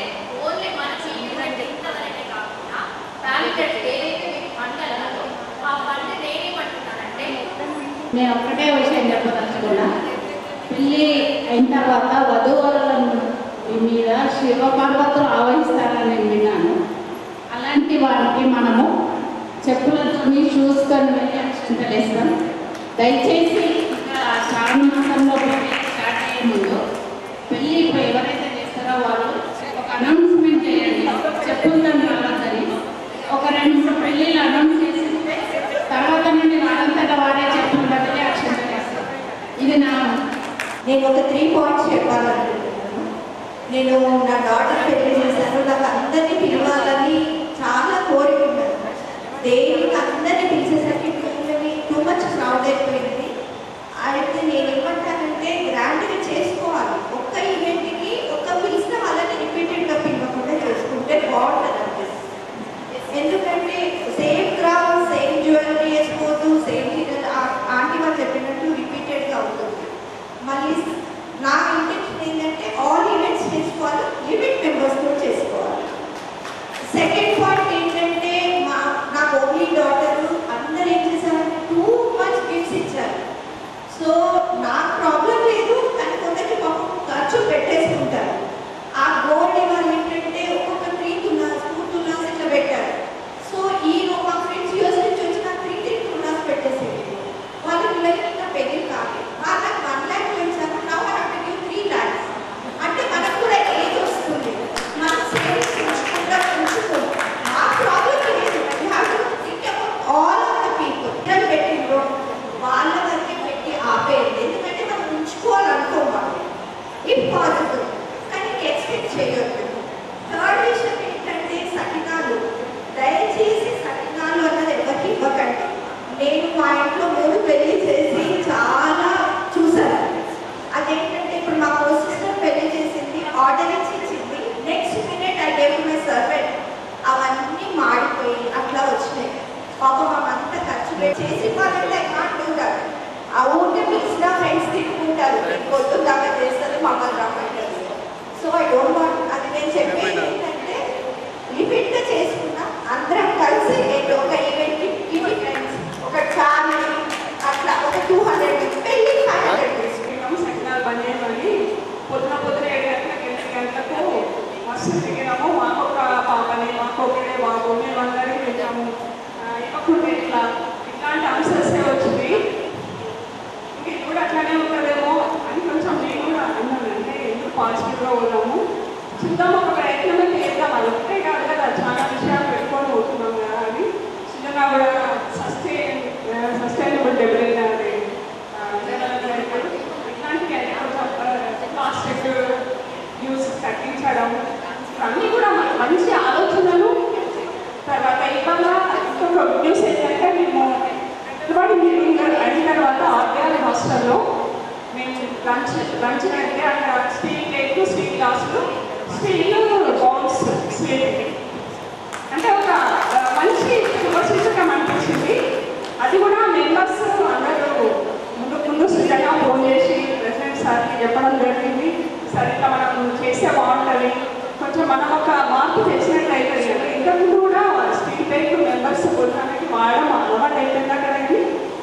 S1: ఓన్లీ మన చీటి ఇంతవరకే కాకుండా ఫ్యామిలీ ఏదైతే మీకు ఫండ్ అన్నారో ఆ ఫండ్ నేనేమంటున్నానంటే,
S7: నేను ఒక్కటే విషయం చెప్పదలుచుకున్నా, పెళ్ళి అయిన తర్వాత వధువరుల మీద శివ పార్వతులు ఆవహిస్తారని నేను విన్నాను. అలాంటి వారికి మనము చెప్పులతో షూస్కొని వెళ్ళి అక్షంతలేస్తాం. దయచేసి శ్రావణ మాసంలో పెళ్ళి స్టార్ట్ అయ్యే ముందు పెళ్ళి ఎవరైతే చేస్తారో వాళ్ళు ఒక అనౌన్స్మెంట్ చేయండి, చెప్పులతో రావద్దని. ఒక 2-3 పెళ్ళిళ్ళు అనౌన్స్ చేసిస్తే తర్వాత నుండి వారంతటా వాడే చెప్పులు బదిలీ అక్షంతలేస్తారు. ఇది
S2: నేను ఒక 3 పాయింట్స్ చెప్పాలనుకుంటున్నాను. నేను నా డాటర్ పెళ్లి చేశాను, నాకు అందరినీ పిలవాలని చాలా కోరిక ఉంటుంది. దేవుడికి అందరినీ పిలిచేసరికి పిల్లలని టూ మచ్ క్రౌడ్ అయిపోయింది. అయితే నేను ఏమంటానంటే గ్రాండ్గా చేసుకోవాలి. ఒక్క ఈవెంట్కి ఒక్క పిలిచిన వాళ్ళని రిపీటెడ్గా పిలవకుండా చేసుకుంటే బాగుంటుంది అనిపిస్తుంది. ఎందుకంటే సేమ్ క్రౌడ్ సేమ్ జ్యువెలరీ వేసుకోవద్దు, సేమ్ చీరలు ఆంటీ వాళ్ళు చెప్పినట్టు రిపీటెడ్గా అవుతుంది. మళ్ళీ నా ఇంటెన్షన్ ఏంటంటే ఆల్ ఈవెంట్స్ చేసుకోవాలి, లిమిట్ మెంబర్స్తో చేసుకోవాలి. సెకండ్ పాయింట్ ఏంటంటే నా ఓన్లీ డాటర్ అందరూ ఏం చేశారంటే టూ మచ్ గిఫ్ట్స్ ఇచ్చారు. సో నాకు ప్రాబ్లం లేదు, కానీ కొందరికి పాపం ఖర్చు పెట్టేసుకుంటారు. ఆ గోల్డ్ వాళ్ళు ఏంటంటే ఒక్కొక్క 3 తులాస్ 2 తులాస్ ఇట్లా పెట్టారు. సో ఈ మా ఫ్రెండ్స్ యూఎస్ నుంచి వచ్చిన 3 తులాస్ పెట్టేసేది. వాళ్ళ పిల్లలకి ఇంకా పెళ్లి కాదు, వాళ్ళకి 1 lakh పెంచారు. నా వాళ్ళకి 3 lakhs. అంటే మనకు కూడా ఏజ్ వస్తుంది, మన సేవింగ్స్ ఉంచుకుంటా ఉంచుకోండి. ఆ ప్రాబ్లం లేదు. You have to think about all of the people. పిల్లలు పెట్టిండ్రు వాళ్ళ వరకే పెట్టి ఆపేయండి, ఎందుకంటే మనం ఉంచుకోవాలనుకోవాలి ఇఫ్ పాసిబుల్, కానీ ఎక్స్పెక్ట్ చేయొద్దు. థర్డ్ విషయం ఏంటంటే సకినాలు. దయచేసి సకినాలు అన్నది ఎవరికి ఇవ్వకండి. నేను మా ఇంట్లో 3 పెళ్లి చేసి చాలా చూసాను. అదేంటంటే ఇప్పుడు మా సిస్టర్ పెళ్లి చేసింది, ఆర్డర్ ఇచ్చింది, next minute I gave my servant, అవన్నీ మాడిపోయి అట్లా వచ్చినాయి. పాపం అంతా ఖర్చు చేసి ఇవ్వాలంటే ఐ కాంట్ డూ దట్. ఆ ఊరికే పిలిచిన ఫ్రెండ్స్ తిట్టుకుంటారు, పొద్దున్న దాకా చేస్తారు మమ్మల్ని రమ్మంటారు. So I don't want. అది నేను చెప్పేది ఏంటంటే లిమిట్గా చేసుకున్నా అందరం కలిసి ఒక ఈవెంట్కి ఇవి ఫ్రెండ్స్ ఒక ఫ్యామిలీ అట్లా ఒక 200 పెళ్ళి 500
S6: తీసుకున్నాము. సకినాలు బంద్ చేయమని పొద్దున 7 గంటలకు 8 గంటలకు మస్తు దిగినాము. మాకు ఒక పాపని మాకు ఒకటే బాబు, మేము అందరికీ వెళ్ళాము. ఇప్పుడు ఇట్లాంటి అంశాలు వచ్చింది. ఇంక ఇది కూడా అట్లానే ఉంటుందేమో అని కొంచెం నేను కూడా అన్నాను. అంటే ఎందుకు పాజిటివ్గా ఉన్నాము, చూద్దాం, ఒక ప్రయత్నం చేద్దాం. అది ఒకటే కాదు కదా, చాలా విషయాలు పెట్టుకొని పోతున్నాం కదా అని డెబ్రిన్ ఇట్లాంటివి కొంచెం ప్లాస్టిక్ యూస్ తగ్గించడం అన్నీ కూడా మంచి ఆలోచనలు. తర్వాత ఇవాళ ఇంకొక న్యూస్ ఏంటంటే మేము పెద్దవాడి మీటింగ్ అయిన తర్వాత ఆర్గాన్ హాస్టల్లో మేము లంచ్ అయితే అక్కడ స్టీల్ ప్లేట్లు, స్టీల్ గ్లాసులు, స్టీల్ బౌల్స్, స్టీల్ అంటే ఒక మంచి శుభసూచకం అనిపించింది. అది కూడా మెంబర్స్ అందరూ ముందు శ్రీగా ఫోన్ చేసి ప్రెసిడెంట్ సార్కి చెప్పడం జరిగింది. సార్ ఇట్లా మనం చేస్తే బాగుంటుంది, కొంచెం మనం ఒక మార్పు తెచ్చినట్లయితే. ఇంతకుముందు కూడా స్టీల్ ప్లేట్లు మెంబర్స్ భోజనానికి వాడడం అలవాటు అయిపోయిందా కదండి.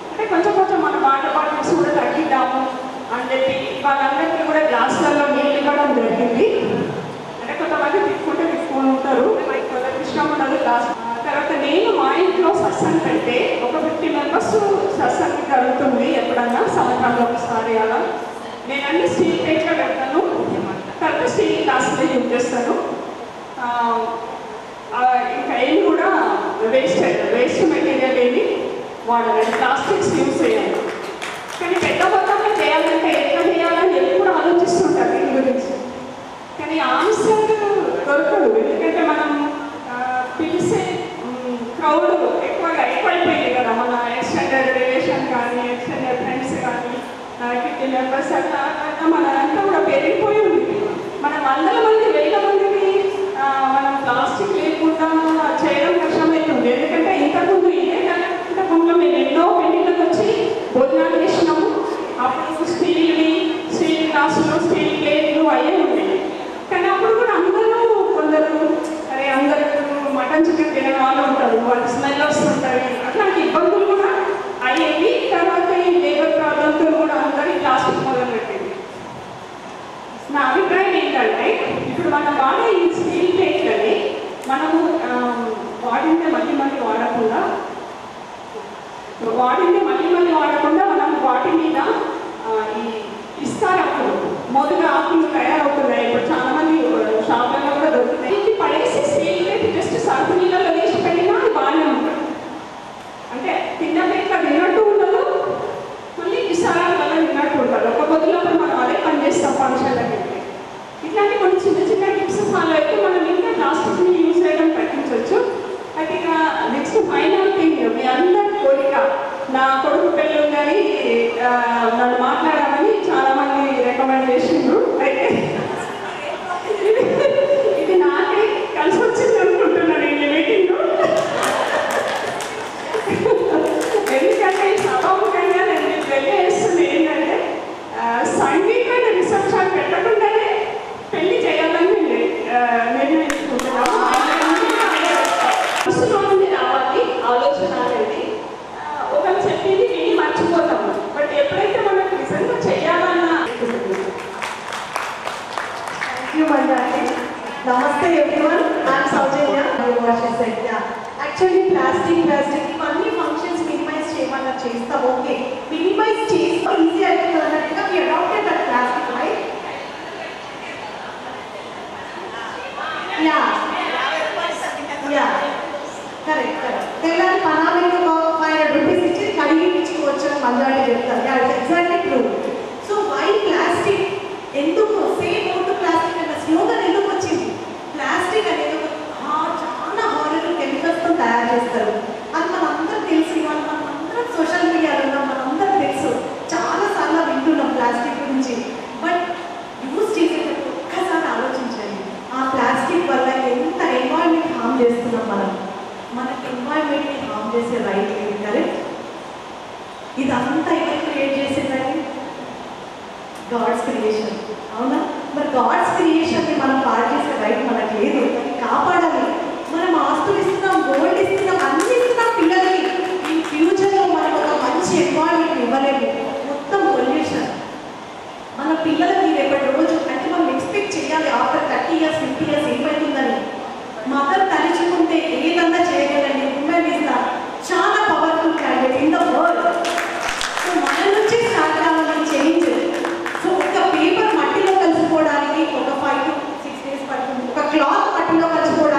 S6: అంటే కొంచెం మన వాటర్ బాటిల్స్ కూడా తగ్గిద్దాము అని చెప్పి వాళ్ళందరికీ కూడా గ్లాసులలో నీళ్ళు ఇవ్వడం జరిగింది. అంటే కొంతమంది తిప్పుకొని ఉంటారు, కొంతమంది ఇష్టం ఉండదు గ్లాస్. తర్వాత నేను మా ఇంట్లో సత్సంగ్ పెడితే ఒక 50 మెంబర్స్ సత్సంగ్ జరుగుతుంది ఎప్పుడన్నా సంవత్సరంలో ఒకసారి. అలా నేనన్నీ స్టీల్ ప్లేట్లో పెడతాను, తర్వాత స్టీల్ గ్లాసులో యూజ్ చేస్తాను. ఇంకా ఏమి కూడా వేస్ట్ మెటీరియల్ ఏమి వాడాలి, ప్లాస్టిక్స్ యూజ్ చేయాలి. కానీ పెద్ద మొత్తంలో చేయాలంటే ఎట్లా చేయాలని ఎప్పుడు ఆలోచిస్తుంటారు దీని గురించి. కానీ ఆన్సర్ దొరకదు, ఎందుకంటే మనం పిలిచే క్రౌడ్ ఎక్కువైపోయింది కదా. మన ఎక్స్టెండెడ్ రిలేషన్ కానీ, ఎక్స్టెండెడ్ ఫ్రెండ్స్ కానీ, 50 మెంబర్స్ అట్లా మన అంతా కూడా పెరిగిపోయి ఉంది. మనం 100 మంది 1000 మందిని మనం ప్లాస్టిక్ లేకుండా చేయడం కష్టమవుతుంది. ఎందుకంటే ఇంతకుముందు ఇంతకుముందు మేము ఎన్నో పెళ్లిళ్ళకి వచ్చి భోజనాలు చేసినాము. అప్పుడు స్టీల్ గ్లాసులు, స్టీల్ ప్లేట్లు అయ్యే ఉండేవి. కానీ అప్పుడు కూడా అందరూ కొందరు అందరూ మటన్ చికెన్ తినే వాళ్ళు ఉంటారు, వాళ్ళకి స్మెల్ వస్తుంటుంది, అట్లాంటి ఇబ్బందులు కూడా అయ్యేవి. తర్వాత ఈ లేబర్ ప్రాబ్లంతో కూడా అందరూ ప్లాస్టిక్ మొదలుపెట్టింది. నా అభిప్రాయం ఏంటంటే ఇప్పుడు మనం వాడే ఈ స్టీల్ ప్లేట్లని మనము వాడిందే మళ్ళీ వాడకుండా మనం వాటి మీద ఈ ఇస్తారాకులు, మొదటి ఆకులు తయారవుతున్నాయి. ఇప్పుడు చాలా మంది షాపులలో కూడా దొరుకుతాయి. ఇది పడేసి స్టీల్ ప్లేట్ జస్ట్ సర్ఫ్ నీళ్ళలో వేసి పెట్టినా అది బాగానే ఉంటుంది. అంటే తిన్న ప్లేట్లో తిన్నట్టు ఉండదు, మళ్ళీ ఇస్తారాకులలో తిన్నట్టు ఉంటుంది. ఒక పొద్దులప్పుడు మనం అదే పని చేస్తాం ఫంక్షన్లకి. ఇట్లాంటి కొన్ని చిన్న టిప్స్ ఫాలో అయితే మనం ఇంకా ప్లాస్టిక్ని యూజ్ చేయడం తగ్గించవచ్చు. అయితే ఇక నెక్స్ట్ ఫైనల్ థింగ్, మీ అందరి కోరిక, నా కొడుకు పెళ్ళి ఉందని నన్ను మాట్లాడామని చాలామంది రికమెండ్ చేసిండ్రు. అయితే ఇది నాకే కలిసి వచ్చింది అనుకుంటున్నాను ఈ మీటింగ్. ఎందుకంటే ఈ సభాముఖంగా నేను మీకు తెలియజేస్తుంది ఏంటంటే సంగీత రిసెప్షన్ పెట్టకుండానే పెళ్లి చేయాలని నిర్ణయించుకుంటున్నాను. మనసులో నుండి రావాలి ఆలోచన అనేది. ఒకరు చెప్పింది విని మర్చిపోతాము, బట్ ఎప్పుడైతే మనకు నిజంగా చేయాలన్న.
S8: నమస్తే everyone, I'm Soujanya. Actually plastic ఇవన్నీ ఫంక్షన్స్ మినిమైజ్ చేయమన్నా చేస్తాం. ఓకే, మినిమైజ్ చేస్తే ఈజీ అవుతుంది అన్నట్టుగా we adapted that plastic, right? Yeah correct. తెల్లారి పనామికి ఒక 500 రూపీస్ ఇచ్చి కడిగి ఇచ్చుకోవచ్చు అని మందాడి చెప్తారు. Exactly true. So why plastic, ఎందుకు సేమ్ ఓటు ప్లాస్టిక్ అన్న స్లోగన్ ఎందుకు వచ్చింది? ప్లాస్టిక్ అనేది చాలా హార్మఫుల్ కెమికల్స్తో తయారు చేస్తారు. అది మనందరం తెలుసు. మనందరం సోషల్ మీడియాలో ఉన్నాం, మనందరం తెలుసు, చాలాసార్లు వింటున్నాం ప్లాస్టిక్ గురించి. బట్ యూజ్ చేసేటప్పుడు ఒక్కసారి ఆలోచించండి, ఆ ప్లాస్టిక్ వల్ల ఎంత ఎన్వైరన్మెంట్ హార్మ్ చేస్తున్నాం మనం. మనకి ఎన్వైరన్మెంట్ని హార్మ్ చేసే రైట్ లేదు, కరెక్ట్? ఇదంతా ఎవరు క్రియేట్ చేసేదండి? గాడ్స్ క్రియేషన్, అవునా? మరి గాడ్స్ క్రియేషన్ని మనం పాడు చేసే రైట్ మనకు లేదు. కాపాడాలి. మనం ఆస్తులు ఇస్తున్నాం, గోల్డ్ ఇస్తున్నాం, అన్ని ఇస్తున్నాం పిల్లలకి. ఈ ఫ్యూచర్లో మనం ఒక మంచి ఎన్వైరన్మెంట్ ఇవ్వలేము. మొత్తం పొల్యూషన్. మన పిల్లలకి రేపటి రోజు అంటే మనం ఎక్స్పెక్ట్ చేయాలి ఆఫ్టర్ 30 years 50 years ఏమవుతుందని. మదర్ తలుచుకుంటే ఏదన్నా చేయగలండి. ఉమెన్ ఇస్ ద చాలా powerful candidate in the world. So మన నుంచి స్టార్ట్ కావాలి చేంజ్. సో ఒక పేపర్ మట్టిలో కలిసిపోవడానికి ఒక 5 to 6 days పడుతుంది. ఒక క్లాత్ మట్టిలో కలిసిపోవడానికి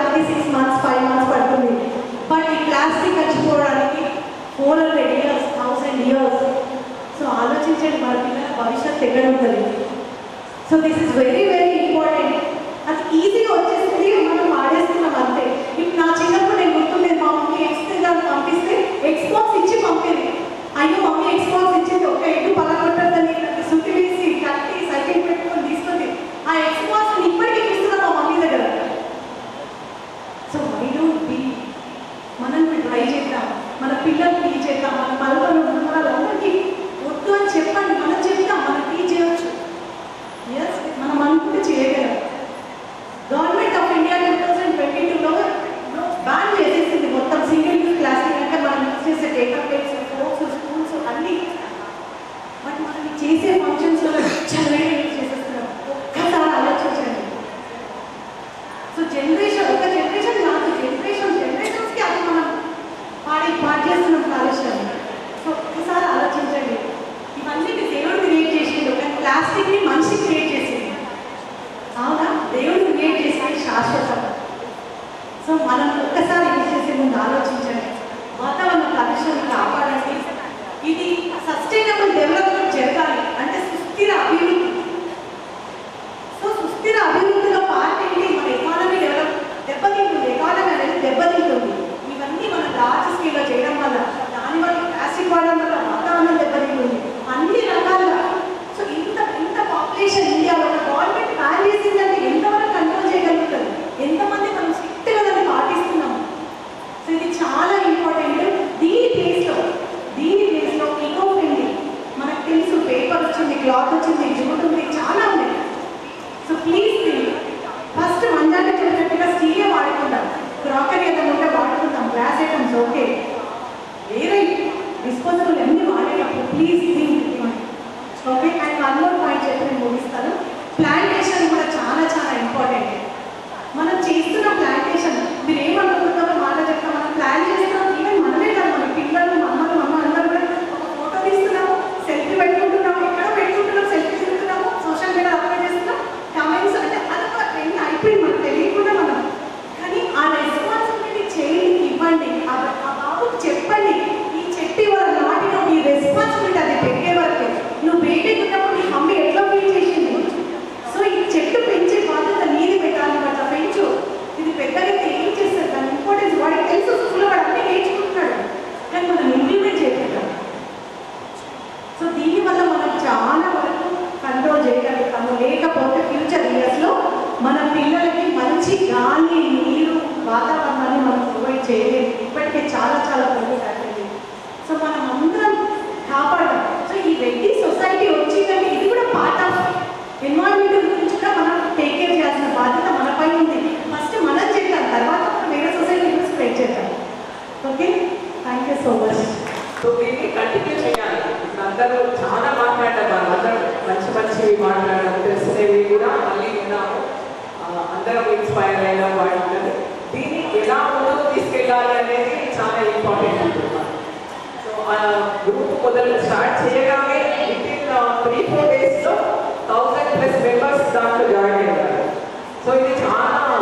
S8: భవిష్యత్తు ఎక్కడ ఉంటుంది. So this is very very important. అది ఈజీగా వచ్చేసింది, మనం వాడేస్తున్నాం అంతే. ఇప్పుడు నా చిన్నప్పుడు నేను గుర్తుండేది, మా మమ్మీ ఎక్స్గా పంపిస్తే ఎక్స్బాక్స్ ఇచ్చి పంపేది. అయ్యో మమ్మీ ఎక్స్బాక్స్ ఇచ్చింది, ఒక ఎగ్గు పగలగొట్టద్దని సుత్తి వేసి కట్టి సైకిల్ పెట్టుకొని తీసుకుంది. ఆ ఎక్స్బాక్స్ ఇప్పటికీ ఇస్తున్నాం మా మమ్మీ దగ్గర. సో వై డోంట్ బీ, మనం ట్రై చేద్దాం, మన పిల్లలు టీచ్ చేద్దాం, మన పలువురు వాళ్ళందరికీ వద్దు అని చెప్పండి, మనం చెప్తాం, మనం టీచ్ చేయవచ్చు. ఎస్, మనం అనుకుంటే చేయగలం. గవర్నమెంట్ ఆఫ్ ఇండియా 2022లో బ్యాన్ చేసేసింది మొత్తం సింగిల్ యూజ్ ప్లాస్టిక్. అంటే మనం యూజ్ చేసే పేపర్ ప్లేట్స్, ఫోర్క్స్, స్పూన్స్ అన్నీ. బట్ మనం చేసే ఫంక్షన్స్లో చాలా యూజ్ చేసేస్తున్నాం. ఒక్కసారి ఆలోచించండి. సో జనరేషన్, ఒక జనరేషన్ కాదు, జనరేషన్స్కి అది మనం పాటిస్తున్నాం కాలుష్యాన్ని. సో ఒక్కసారి ఆలోచించండి. ఇవన్నీ దేవుడు క్రియేట్ చేసిండు, కానీ ప్లాస్టిక్ని మనిషి క్రియేట్ చేసింది. అవునా? దేవుడు క్రియేట్ చేసేది శాశ్వతం. సో మనం ఒక్కసారి యూజ్ చేసే ముందు ఆలోచించండి. వాతావరణ కాలుష్యాన్ని కాపాడండి. ఇది సస్టైనబుల్ డెవలప్మెంట్ జరగాలి అంటే సుస్థిర అభివృద్ధి. సో సుస్థిర అభివృద్ధిలో పార్ట్ ఏంటి? మన ఎకానమీ దెబ్బతింటుంది, ఎకానమీ అనేది దెబ్బతింటుంది. ఇవన్నీ మనం లార్జ్ స్కేల్లో చేయడం వల్ల, దానివల్ల ప్లాస్టిక్ వాడడం వల్ల వాతావరణం దెబ్బతింటుంది అన్ని రకాలుగా. సో ఇంత పాపులేషన్ ఇండియాలో గవర్నమెంట్ ప్లాన్ చేసిందంటే ఎంతవరకు కంట్రోల్ చేయగలుగుతుంది? ఎంతమంది మనం స్ట్రిక్ట్గా దాన్ని పాటిస్తున్నాము? సో ఇది చాలా ఇంపార్టెంట్. దీని ప్లేస్లో ఈకో ఫ్రెండ్లీ, మనకు తెలుసు పేపర్ వచ్చింది, క్లాత్ వచ్చింది, జూట్ ఉంది, చాలా ఉన్నాయి. సో ప్లీజ్ ఫస్ట్ మంజాన్ని చెప్పినట్టుగా స్టీలే వాడుకుందాం, క్రాకరీ ఏదైనా ఉంటే వాడుకుందాం, గ్లాస్ ఐటమ్స్ ఓకే, వేరే డిస్పోజబుల్ అన్నీ వాడేటప్పుడు please think. Okay, and one more point చెప్పి నేను ముగిస్తాను. ప్లాంటేషన్ కూడా చాలా చాలా ఇంపార్టెంట్. మనం చేస్తున్న ప్లాంటేషన్, మీరు ఏమనుకుంటున్నారో మాట చెప్తాం, మనం ప్లాన్ చేస్తున్నాం. ఈవెన్ మనమే కాదు, మన పిల్లలు, అమ్మలు, అందరూ కూడా ఒక ఫోటో తీస్తున్నాము, సెల్ఫీ పెట్టుకుంటున్నాము, ఎక్కడ పెట్టుకుంటున్నాం, సెల్ఫీ తిరుగుతున్నాము, సోషల్ మీడియా అప్లోడ్ చేస్తున్నాం, కామెంట్స్, అంటే అదొక ట్రెండ్ అయిపోయింది మనకు తెలియకుండా మనం. కానీ ఆ రెస్పాన్సిబిలిటీ చేయండి, ఇవ్వండి, ఆ బాబుకి చెప్పండి, ఈ చెట్టు ఇవాళ నాటిన ఈ రెస్పాన్సిబిలిటీ అది పెట్టే వరకే. నువ్వు బేబీ ఉన్నప్పుడు నీ మమ్మీ ఎట్లా ఫీల్ చేసింది? సో ఈ చెట్టు పెంచే బాధ్యత నీది, పెట్టాలి, అట్లా పెంచు. ఇది పెద్దగైతే ఏం చేస్తారు, దాని ఇంపార్టెన్స్ వాడికి తెలుసు, స్కూల్లో వాడు అన్నీ నేర్చుకుంటున్నాడు, కానీ మనం ఇంప్లిమెంట్ చేయగలుగుతాం. సో దీనివల్ల మనం చాలా వరకు కంట్రోల్ చేయగలుగుతాము. లేకపోతే ఫ్యూచర్ ఇయర్స్లో మన పిల్లలకి మంచి గాలి, నీరు, వాతావరణాన్ని మనం ప్రొవైడ్ చేయలేదు. ఇప్పటికే చాలా చాలా ప్రోగ్రెస్ అయిపోయింది. సో మనం అందరం కాపాడాలి. సో ఈ రెడ్డి సొసైటీ వచ్చిందంటే ఇది కూడా పార్ట్ ఆఫ్ ఎన్వైరన్మెంట్ గురించి కూడా మనం టేక్ కేర్ చేయాల్సిన బాధ్యత మనపై ఉంది. ఫస్ట్ మనం చేద్దాం, తర్వాత మనం వేరే సొసైటీ గురించి స్ప్రెడ్ చేద్దాం. Okay, thank you so much.
S6: So దీన్ని కంటిన్యూ చేయాలి. అందరూ చాలా మాట్లాడారు, అందరూ మంచి మంచివి మాట్లాడారు, తెలిసినవి కూడా మళ్ళీ విన్నాము, అందరం ఇన్స్పైర్ అయిన వాళ్ళు. దీన్ని ఎలా ముందుకు తీసుకెళ్ళాలి అనేది చాలా ఇంపార్టెంట్ ఉంటుంది. సో గ్రూప్ స్టార్ట్ చేయగానే విత్ ఇన్ 3-4 డేస్లో 1000+ మెంబర్స్ దాంట్లో జాయిన్ అయ్యారు. సో ఇది చాలా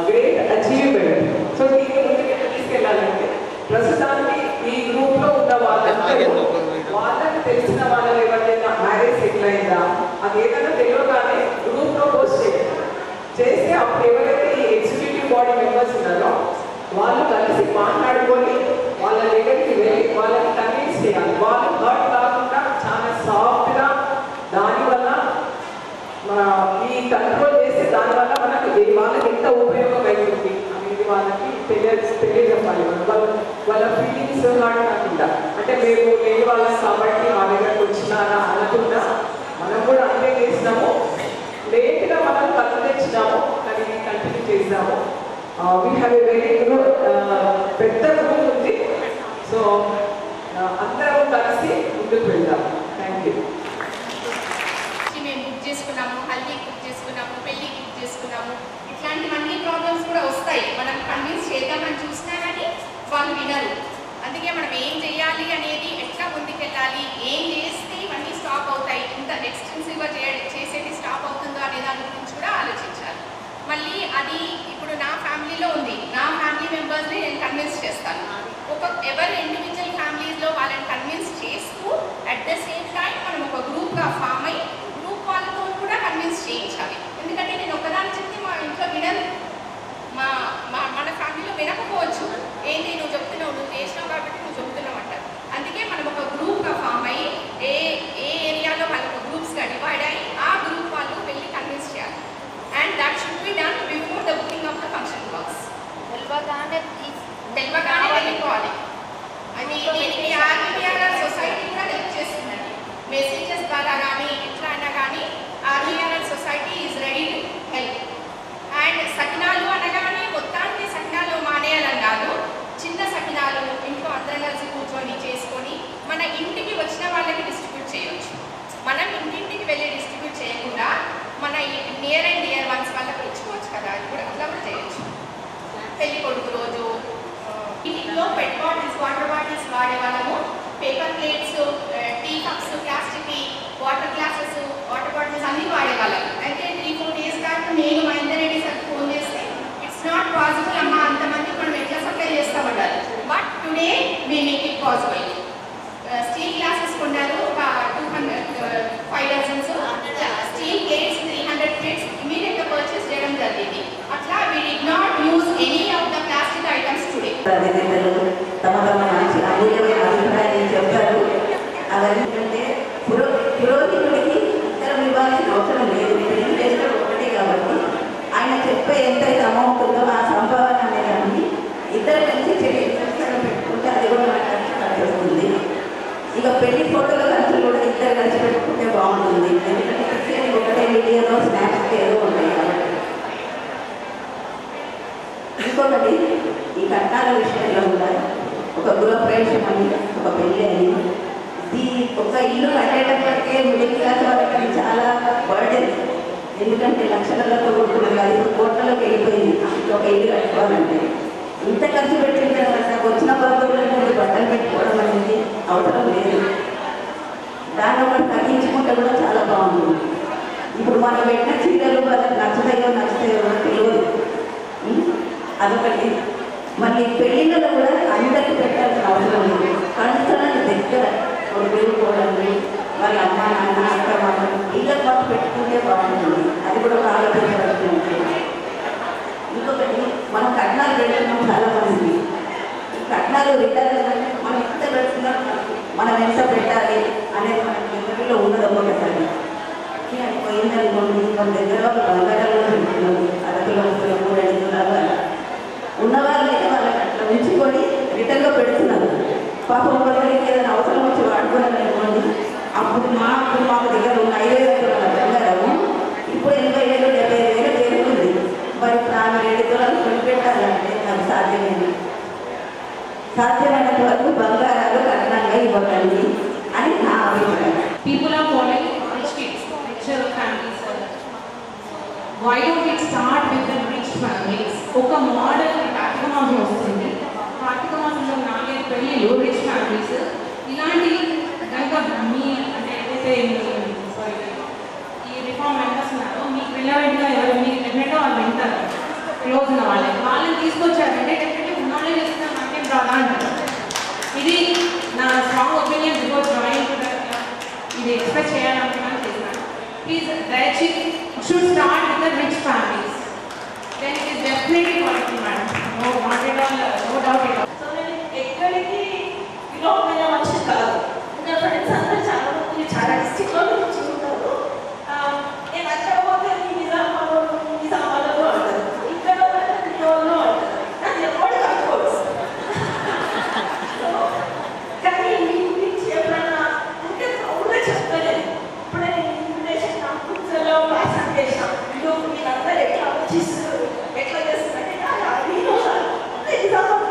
S6: గ్రేట్ అచీవ్మెంట్. సో దీన్ని ముందుకు తీసుకెళ్ళాలంటే ప్రస్తుతానికి ఈ గ్రూప్లో ఉన్న వాళ్ళకి తెలిసిన వాళ్ళు ఎవరైనా మ్యారేజ్ సెటిల్ అయిందా అది ఏదైనా తెలియగానే గ్రూప్లో పోస్ట్ చేస్తే అప్పుడు ఎవరైతే ఈ ఎగ్జిక్యూటివ్ బాడీ మెంబర్స్ ఉన్నారో వాళ్ళు కలిసి మాట్లాడుకొని వాళ్ళ దగ్గరికి వెళ్ళి వాళ్ళని కన్విన్స్ చేయాలి. వాళ్ళు హర్ట్ కాకుండా చాలా సాఫ్ట్గా, దానివల్ల ఈ కంట్రోల్ చేస్తే దానివల్ల మనకు వాళ్ళకి ఎంత ఉపయోగం అవుతుంది అనేది వాళ్ళకి తెలియజెప్పాలి. వాళ్ళ ఫీలింగ్స్ హర్ట్ కాకుండా, అంటే మేము లేని వాళ్ళం కాబట్టి మా దగ్గరకు వచ్చినారా అనకుండా మనం కూడా అంతే చేసినాము, లేట్గా మనం కథ తెచ్చినాము, కానీ కంటిన్యూ చేసినాము. వీ హ్యావ్ ఎ వెరీ పెద్ద గ్రూప్ ఉంది. సో అందరం కలిసి ముందుకు వెళ్దాం. Thank you.
S1: మేము బుక్ చేసుకున్నాము, హల్దీకి బుక్ చేసుకున్నాము, పెళ్ళికి బుక్ చేసుకున్నాము, ఇట్లాంటివన్నీ ప్రాబ్లమ్స్ కూడా వస్తాయి. మనం కన్విన్స్ చేద్దామని చూసినా కానీ వాళ్ళు వినరు. అందుకే మనం ఏం చేయాలి అనేది, ఎట్లా ముందుకెళ్ళాలి, ఏం చేస్తే ఇవన్నీ స్టాప్ అవుతాయి, ఇంత ఎక్స్టెన్సివ్గా చేసేది స్టాప్ అవుతుందో అనే దాని గురించి కూడా ఆలోచించాలి. మళ్ళీ అది ఇప్పుడు నా ఫ్యామిలీలో ఉంది, నా ఫ్యామిలీ మెంబర్స్ని నేను కన్విన్స్ చేస్తాను. ఎవరి ఇండివిజువల్ ఫ్యామిలీస్లో వాళ్ళని కన్విన్స్ చేస్తూ అట్ ద సేమ్ టైం
S9: ఇంటికి వచ్చిన వాళ్ళకి డిస్ట్రిబ్యూట్ చేయవచ్చు. మనం ఇంటింటికి వెళ్ళి డిస్ట్రిబ్యూట్ చేయకుండా మన నియర్ అండ్ డియర్ వన్స్ వాళ్ళకి ఇచ్చుకోవచ్చు కదా, అది కూడా అట్లా కూడా చేయొచ్చు. పెళ్లి కొడుకు రోజు ఇంటిలో పెట్ బాటిల్స్, వాటర్ బాటిల్స్ వాడే వాళ్ళము, paper plates, tea cups, plastic water glasses, water bottles అన్నీ వాడేవాళ్ళం. అయితే 3-4 days బ్యాక్ నేను మహేందర్ రెడ్డి సార్ ఫోన్ చేస్తే ఇట్స్ నాట్ పాసిబుల్ అమ్మా, అంతమందికి మనం ఎట్లా సప్లై చేస్తామన్నారు. But today we make it possible. Steel glasses కొన్నారు ఒక 5 dozens, స్టీల్ ప్లేట్స్ 300 ప్లేట్స్ ఇమీడియట్గా పర్చేస్ చేయడం జరిగింది. అట్లా we did not use any of the plastic items today.
S10: తమ తమ మంచి అమూల్యమైన అభిప్రాయాన్ని చెప్పారు. అవన్నీ పురోహితుడికి ఉత్తరం ఇవ్వాల్సిన అవసరం లేదు, పెళ్లి చేసిన ఒకటే కాబట్టి ఆయన చెప్పే ఎంతైతే అమౌంట్ ఉందో ఆ సంభావన అనేదాన్ని ఇద్దరు కలిసి పెట్టుకుంటే అది కూడా మనకు ఖర్చు పడుతుంది. ఇక పెళ్లి ఫోటోల ఖర్చులు కూడా ఇద్దరు కలిసి పెట్టుకుంటే బాగుంటుంది. ఎందుకంటే ఒకటే వీడియోలో స్నాప్స్ ఏదో ఉంటాయి కాబట్టి. ఇంకొకటి ఈ కట్నాల విషయంలో కూడా ఒక గృహప్రవేశం అని, ఒక పెళ్ళి అని, ఈ ఒక ఇల్లు కట్టేటప్పటికే మిడిల్ క్లాస్ వాళ్ళకి చాలా బర్డెన్. ఎందుకంటే లక్షలలో కొడుకున్నారు కాదు, ఇప్పుడు కోట్లలోకి వెళ్ళిపోయింది ఒక ఇల్లు కట్టుకోవాలంటే. ఇంత ఖర్చు పెట్టిన తర్వాత వచ్చిన బంధువులను బట్టలు పెట్టుకోవడం అనేది అవసరం లేదు. దాన్ని ఒకటి తగ్గించుకుంటే కూడా చాలా బాగుంటుంది. ఇప్పుడు మనం పెట్టిన చీరలు వాళ్ళకి నచ్చుతాయో తెలియదు, అదొకటి. మళ్ళీ పెళ్ళిళ్ళలో కూడా అందరికీ పెట్టాల్సిన అవసరం లేదు. కన్సర్న్ దగ్గర కొడుకులు కోడళ్ళు వాళ్ళ అమ్మ నాన్న అక్క మాత్రం వీళ్ళకి మాకు పెట్టుకుంటే బాగుంటుంది. అది కూడా ఒక ఆలోచించవలసి ఉంటుంది. ఇంకొకటి మనం కట్నాలు పెడుతున్నాం చాలా మంది. ఈ కట్నాలు రిటర్న్ మనం ఎంత పెడుతున్నాం, మనం ఎంత పెట్టాలి అనేది మనకి ఎవరిలో ఉన్నది ఒక్కొక్కసారి. అది పోయిందనుకోండి, మన దగ్గర బంగారాలు కూడా పెడుతున్నారు, అరకులు 3 తులాలు అలా ఉన్నవాళ్ళు అయితే వాళ్ళకి అట్లా ఉంచుకొని రిటర్న్లో పెడుతున్నారు. పాపం ఒకరికి ఏదైనా అవసరం వచ్చి వాడుకోవాలనుకోండి, అప్పుడు మాకు దగ్గర ఉన్న 5,000 తులాల బంగారము ఇప్పుడు 80,000 75,000 పెరుగుతుంది. మరి ఆమె 2 తులాలు కొని పెట్టాలంటే అది సాధ్యమైనంత వరకు బంగారాలు కట్నంగా ఇవ్వకండి అని నా అభిప్రాయం.
S11: People are following rich kids, richer families. Why don't we start with the rich families? ఒక మోడల్ కార్తీక మాసం వస్తుంది. కార్తీక మాసంలో 4 పెళ్ళిళ్ళు రిచ్ ఫ్యామిలీస్. ఇలాంటి కనుక మీ అంటే ఏదైతే ఈ రిఫార్మ్ మెంబర్స్ ఉన్నారో మీకు రిలవెంట్గా ఎవరు మీకు డెఫినెట్గా వాళ్ళు వింటారు, క్లోజ్ ఉన్న వాళ్ళని తీసుకొచ్చారంటే డెఫినెట్గా ఉన్నోళ్ళే చేస్తున్నారు, నాకేం రాదా అంటారు. ఇది నా స్ట్రాంగ్ ఒపీనియన్ బిఫోర్ జాయిన్. ఇది ఎక్స్పెక్ట్ చేయాలనుకున్నాను చేశాను. ప్లీజ్ దయచేసి should start with the rich families. Then it is definitely quality, madam. No, not at all, no doubt at all.
S12: So నేను ఎక్కడికి విలోమైన మనిషి కాదు. ఇంకా ఫ్రెండ్స్ అందరూ చాలా మంది చాలా డిస్ట్రిక్ట్లో నుంచి ఉంటారు. నేను అక్కడ పోతే నిజామాబాద్లో అంటారు, ఇక్కడ నియోలో అంటారు, నాకు ఎప్పుడు కనుకోవచ్చు. కానీ మీ గురించి ఎప్పుడన్నా అంటే ప్రౌడ్గా చెప్తలేదు. ఇప్పుడే ఇన్విటేషన్ నా కూర్చోలో ప్యాసన్ చేసాం. మీరందరూ ఎట్లా ఆలోచిస్తారు, ఎట్లా చేస్తారంటే నేను నిజామాబాద్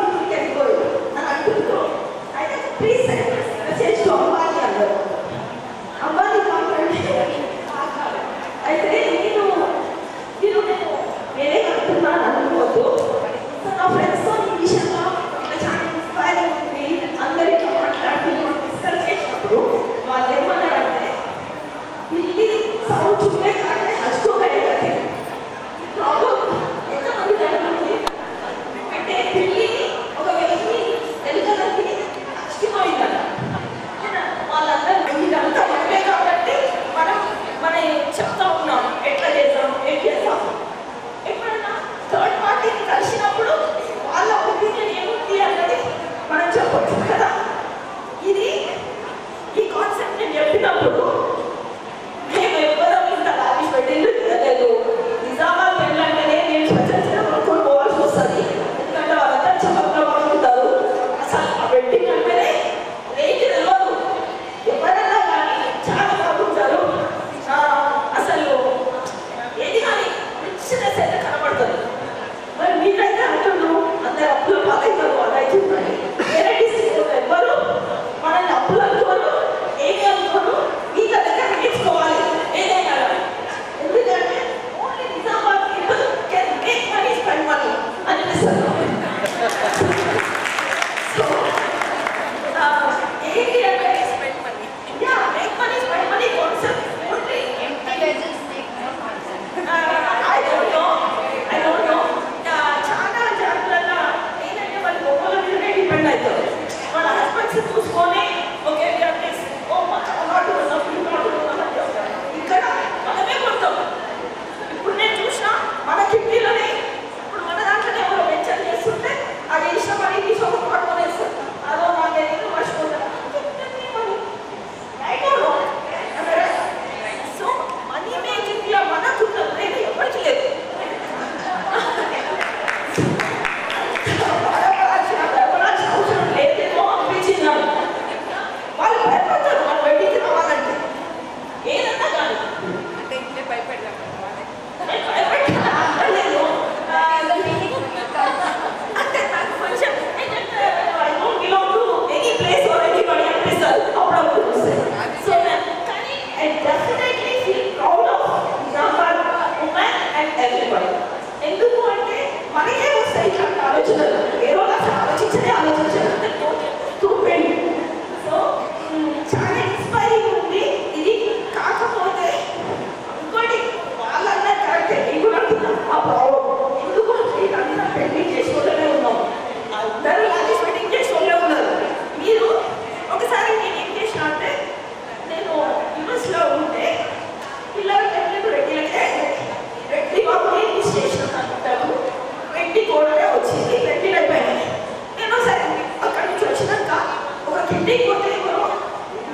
S12: పెళ్ళైపోతే ఎవరో